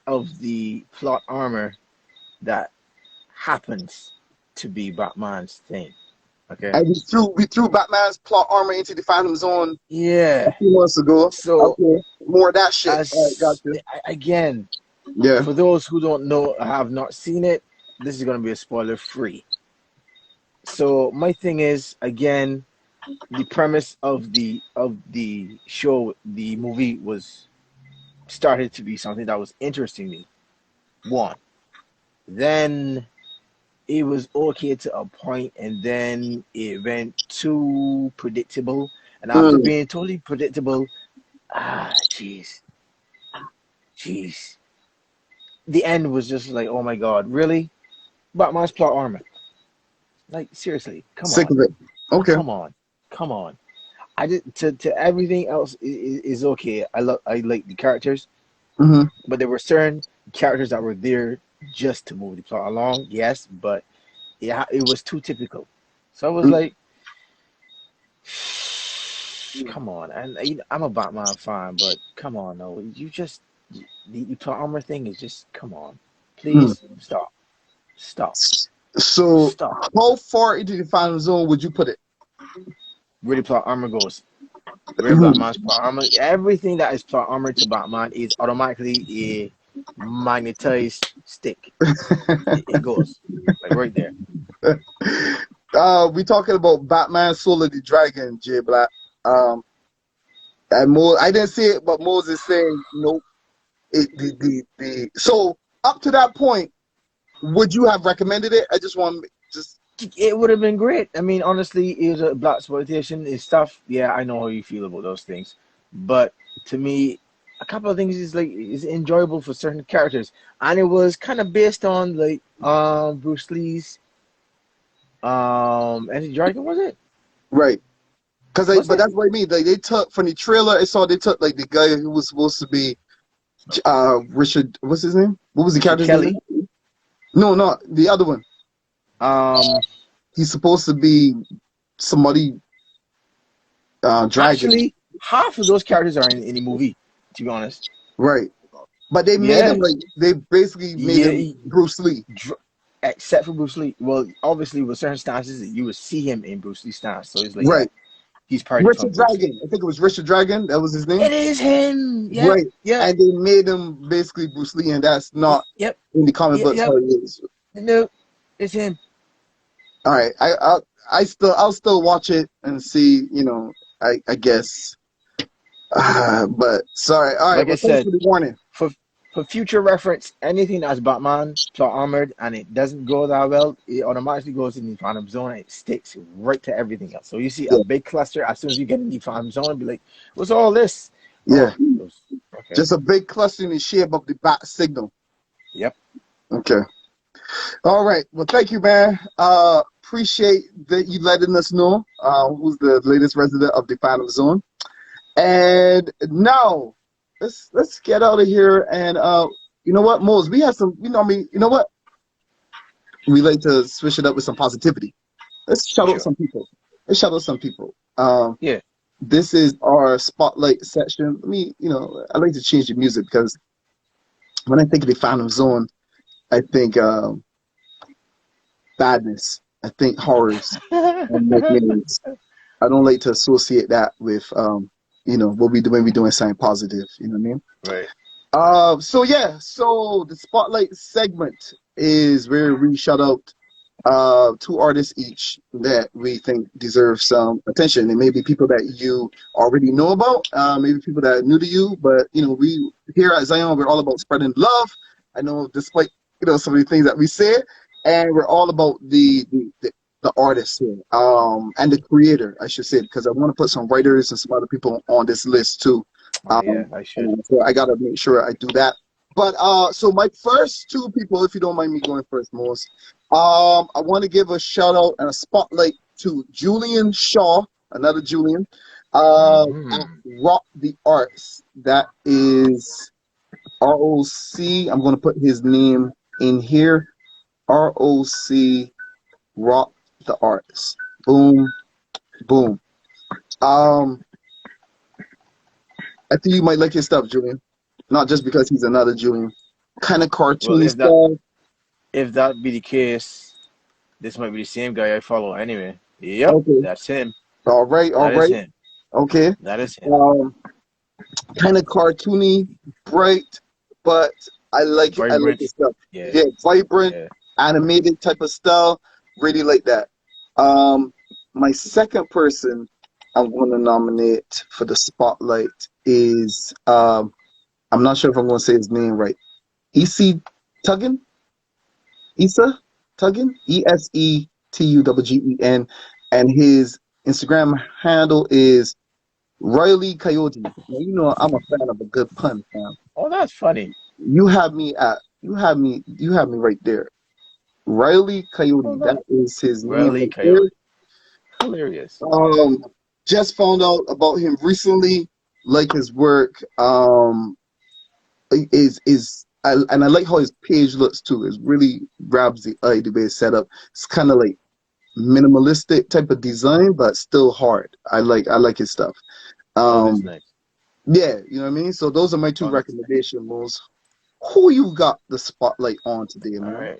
of the plot armor that happens to be Batman's thing. Okay. And we threw Batman's plot armor into the Phantom Zone. Yeah. A few months ago. So okay. More of that shit. Gotcha. Again. Yeah. For those who don't know, have not seen it, this is going to be a spoiler free. So my thing is, again, the premise of the show, the movie was started to be something that was interesting me. One. Then it was okay to a point, and then it went too predictable. And after being totally predictable, jeez. The end was just like, oh my god, really? Batman's plot armor. Like, seriously, come Sick on. of it. Okay. Come on. I did to everything else is okay. I like the characters, but there were certain characters that were there just to move the plot along. Yes, but yeah, it was too typical. So I was like, come on. And I'm a Batman fan, but come on, no, you just the plot armor thing is just come on, please stop. So Stop. How far into the Phantom Zone would you put it? Where the plot armor goes. Where Batman's plot armor, everything that is plot armor to Batman is automatically a magnetized stick. It goes like right there. We talking about Batman Soul of the Dragon, J Black. And I didn't see it, but Moses saying nope. So up to that point, would you have recommended it? I just want It would have been great. I mean, honestly, it was a black exploitation and stuff. Yeah, I know how you feel about those things, but to me, a couple of things is enjoyable for certain characters, and it was kind of based on like Bruce Lee's Enter the Dragon, was it? Right. But that's what I mean. Like they took from the trailer, I saw they took like the guy who was supposed to be Richard. What's his name? What was the character's name? No, not the other one. He's supposed to be somebody. Dragon. Actually, half of those characters are in the movie. To be honest. Right. But they made him like they basically made him Bruce Lee. Except for Bruce Lee. Well, obviously with certain stances you would see him in Bruce Lee's stance. So he's like right. He's part Richard Dragon. I think it was Richard Dragon. That was his name. It is him. Yeah. Right. Yeah. And they made him basically Bruce Lee, and that's not in the comic books how it is. No, it's him. All right. I'll still watch it and see. You know, I guess. But sorry. All right. Like I said, for the warning. For future reference, anything that's Batman plot armored and it doesn't go that well, it automatically goes in the Phantom Zone and it sticks right to everything else. So you see a big cluster, as soon as you get in the Phantom Zone, be like, what's all this? Yeah. Okay. Just a big cluster in the shape of the bat signal. Yep. Okay. All right. Well, thank you, man. Appreciate that you letting us know who's the latest resident of the Phantom Zone. And now, let's get out of here. And you know what, Mose, we have some. You know what? We like to switch it up with some positivity. Let's shout out some people. Yeah. This is our spotlight section. I like to change the music because when I think of the Phantom Zone, I think badness. I think horrors. And I don't like to associate that with what we do when we're doing something positive. You know what I mean? Right. So the spotlight segment is where we shout out 2 artists each that we think deserve some attention. It may be people that you already know about, maybe people that are new to you, but we here at Xion, we're all about spreading love. I know despite some of the things that we say, and we're all about the artist here, and the creator, I should say, because I want to put some writers and some other people on this list too. I should. So I gotta make sure I do that. But so my first two people, if you don't mind me going first, Mose, I want to give a shout out and a spotlight to Julian Shaw, another Julian, at Mm-hmm. Rock the Arts. That is ROC. I'm going to put his name in here. ROC Rock the Arts. Boom, boom. Um, I think you might like his stuff, Julian. Not just because he's another Julian. Kind of Well, cartoony style. if that be the case, this might be the same guy I follow anyway. Yep, Okay. that's him. All right. All That is right. him. Okay. That is him. Kind of cartoony, bright, but I like Vibrant. his stuff. Yeah. Yeah, vibrant, Yeah. animated type of style. Really like that. My second person I'm going to nominate for the spotlight is I'm not sure if I'm going to say his name right. EC Tuggin? Issa Tuggin? ESETUGGEN, and his Instagram handle is Riley Coyote. Now, you know I'm a fan of a good pun, fam. Oh, that's funny. You have me right there. Riley Coyote. Hold That on. is his name Riley right there. Coyote. Hilarious. Just found out about him recently. Like his work. And I like how his page looks too. It really grabs the eye the way it's set up. It's kind of like minimalistic type of design, but still hard. I like his stuff. Oh, that's nice. Yeah, you know what I mean? So those are my two Oh, that's nice. recommendations. Who you got the spotlight on today, All man? right.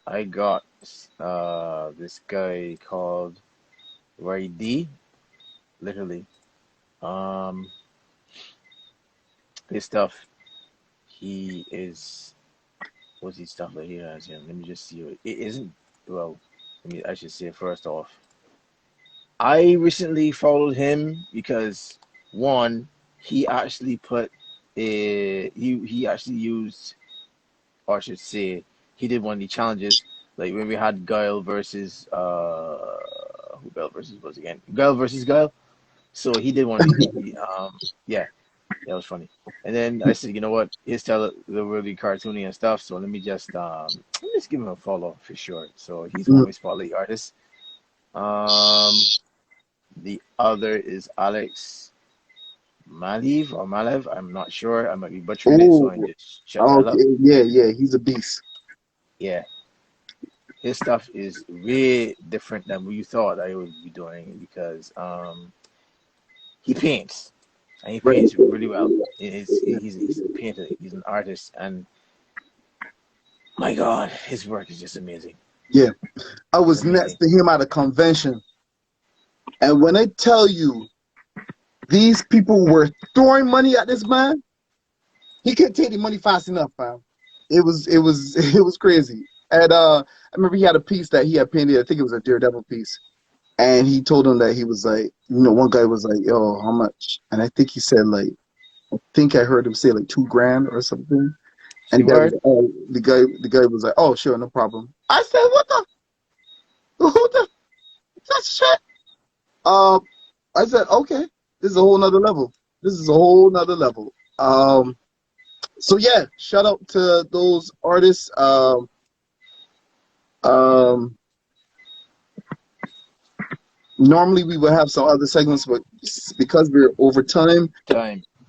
I got this guy called Ray D. Literally. His stuff. He is. What's his stuff that he has here? Let me just see. It isn't. Well, I should say first off. I recently followed him because one, he actually put he actually used, or I should say, he did one of the challenges like when we had Guile versus who Guile versus was again? Guile versus Guile. So he did one of the yeah, that was funny. And then I said, you know what, his style the really cartoony and stuff. So let me just give him a follow for sure. So he's one of Mm. my spotlight artists. The other is Alex Malev or Malev. I'm not sure. I might be butchering it, so I Oh, just shut that up. okay. Yeah, he's a beast. Yeah, his stuff is way different than what you thought I would be doing because he paints and he Right. paints really well. He's a painter. He's an artist, and my God, his work is just amazing. Yeah. I was next Amazing. to him at a convention. And when I tell you these people were throwing money at this man, he couldn't take the money fast enough, fam. It was crazy. And I remember he had a piece that he had painted, I think it was a Daredevil piece. And he told him that he was like, one guy was like, yo, how much? And I think he said like, I think I heard him say like $2,000 or something. And that was, Stewart, the guy was like, oh, sure, no problem. I said, who the, that shit? I said, okay, this is a whole nother level. This is a whole nother level. So yeah, shout out to those artists. Normally we would have some other segments, but because we're over time,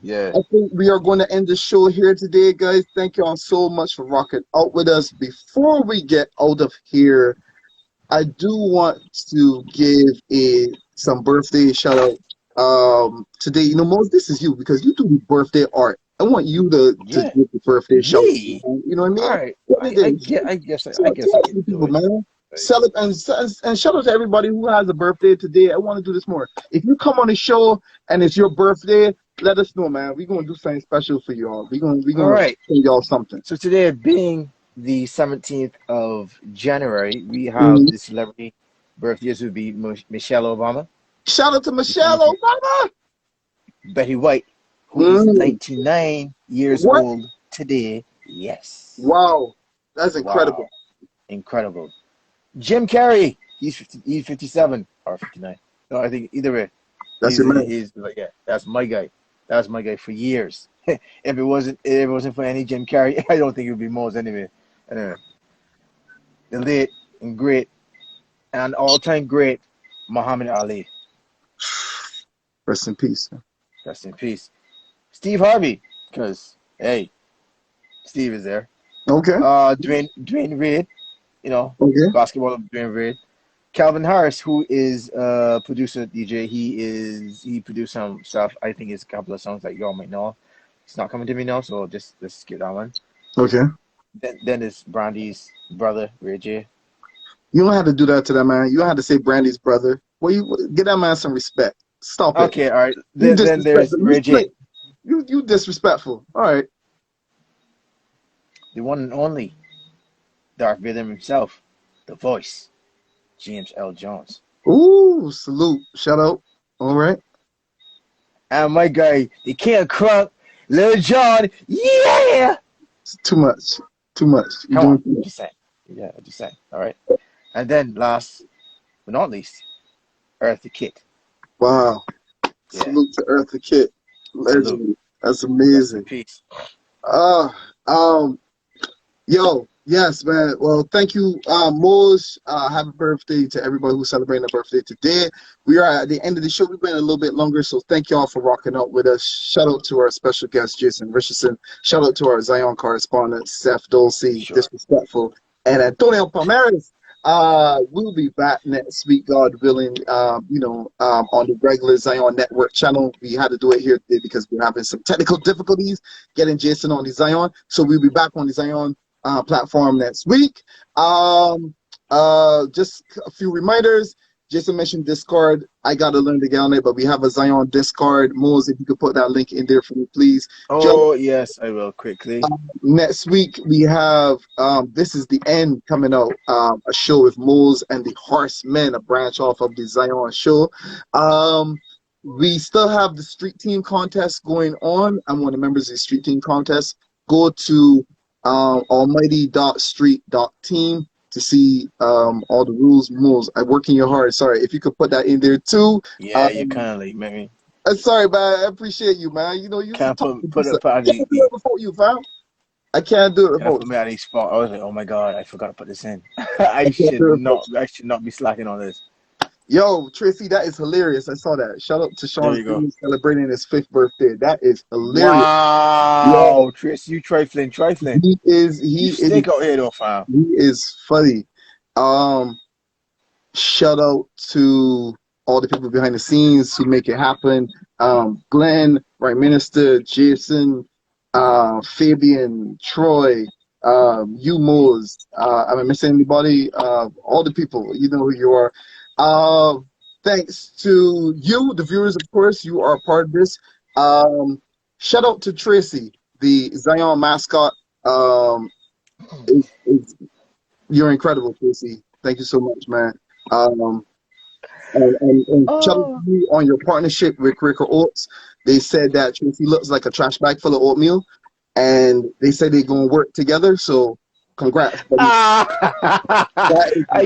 yeah. I think we are going to end the show here today, guys. Thank you all so much for rocking out with us. Before we get out of here, I do want to give some birthday shout out today. Most this is you because you do the birthday art. I want you to Yeah. give the birthday shout out. Me? You know what I mean? All right. What it is. I guess I Tell can the do people, it. man. And shout out to everybody who has a birthday today. I want to do this more. If you come on the show and it's your birthday, let us know, man. We're gonna do something special for y'all. We're gonna All right. send y'all something. So today being the 17th of January, we have the celebrity birthdays would be Michelle Obama. Shout out to Michelle Obama. Betty White, who is 99 years old today. Yes. Wow. That's incredible. Wow. Incredible. Jim Carrey, he's 57 or 59. No, I think either way. That's your man. He's like, yeah, that's my guy. That's my guy for years. If it wasn't for any Jim Carrey, I don't think it would be Mose anyway. Anyway, the late and great and all-time great Muhammad Ali. Rest in peace. Rest in peace. Steve Harvey, because hey, Steve is there. Okay. Dwayne Reed, Okay. basketball of Dwayne Reed. Calvin Harris, who is producer DJ, he produced some stuff. I think it's a couple of songs that y'all might know. It's not coming to me now, so just skip that one. Okay. Then it's Brandy's brother, Ray J. You don't have to do that to that man. You don't have to say Brandy's brother. Well, you get that man some respect. Stop it. Okay, all right. You Then there's disrespectful. Ray J, You disrespectful. All right. the one and only Darth Vader himself, the voice, James L. Jones. Ooh, salute. Shout out. All right. And my guy, the King of Crunk, Lil Jon, yeah! It's too much. Too much. You're Come on, doing too much. just saying. Yeah, just saying. All right. And then last but not least, Eartha Kitt. Wow. Yeah. Salute to Eartha Kitt. Legend. Salute. That's Rest in amazing. peace. Yo, yes, man. Well, thank you, Mose. Happy birthday to everybody who's celebrating their birthday today. We are at the end of the show. We've been a little bit longer, so thank y'all for rocking out with us. Shout out to our special guest, Jason Richardson. Shout out to our Xion correspondent, Seth Dulce, Sure. Disrespectful, and Antonio Palmares. We'll be back next week, God willing, on the regular Xion Network channel. We had to do it here today because we're having some technical difficulties getting Jason on the Xion. So we'll be back on the Xion platform next week. Just a few reminders. Jason mentioned Discord. I got to learn to get on it, but we have a Xion Discord. Mose, if you could put that link in there for me, please. Oh, yes, I will quickly. Next week, we have This Is the End coming out, a show with Mose and the Horsemen, a branch off of the Xion show. We still have the Street Team contest going on. I'm one of the members of the Street Team contest. Go to almighty.street.team to see all the rules. Mose, I'm working your hard. Sorry, if you could put that in there too. Yeah, you kindly, maybe. Sorry, man. I appreciate you, man. You Can't talk put I it can't do it before you, fam. I can't do it before. put me at a spot. I was like, oh my god, I forgot to put this in. I can't do it before. I should not be slacking on this. Yo, Tracy, that is hilarious. I saw that. Shout out to Shawn There you go. celebrating his 5th birthday. That is hilarious. Wow, Tris, you trifling. He is Stick out here though, fam. he is funny. Shout out to all the people behind the scenes who make it happen. Glenn, Right Minister, Jason, Fabian, Troy, you Mose. Am I missing anybody? All the people, you know who you are. Thanks to you, the viewers, of course, you are a part of this. Shout out to Tracy, the Xion mascot. You're incredible, Tracy. Thank you so much, man. And shout out to you on your partnership with Quaker Oats. They said that Tracy looks like a trash bag full of oatmeal, and they said they're gonna work together. So, congrats, buddy.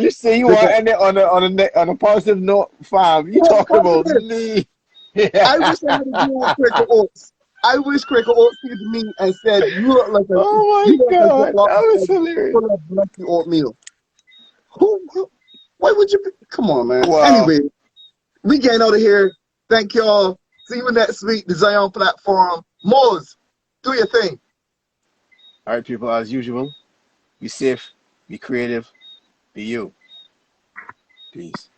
You say you want to end it on a positive note, fam. You talk about me. I wish I had a deal with Quaker Oats. I wish Quaker Oats came to me and said, "You look like a Oh my god, that was hilarious. full of lucky oatmeal." Who? Why would you? Come on, man. Wow. Anyway, we getting out of here. Thank y'all. See you next week. The Xion platform. Mose, do your thing. All right, people. As usual, be safe, be creative, be you. Peace.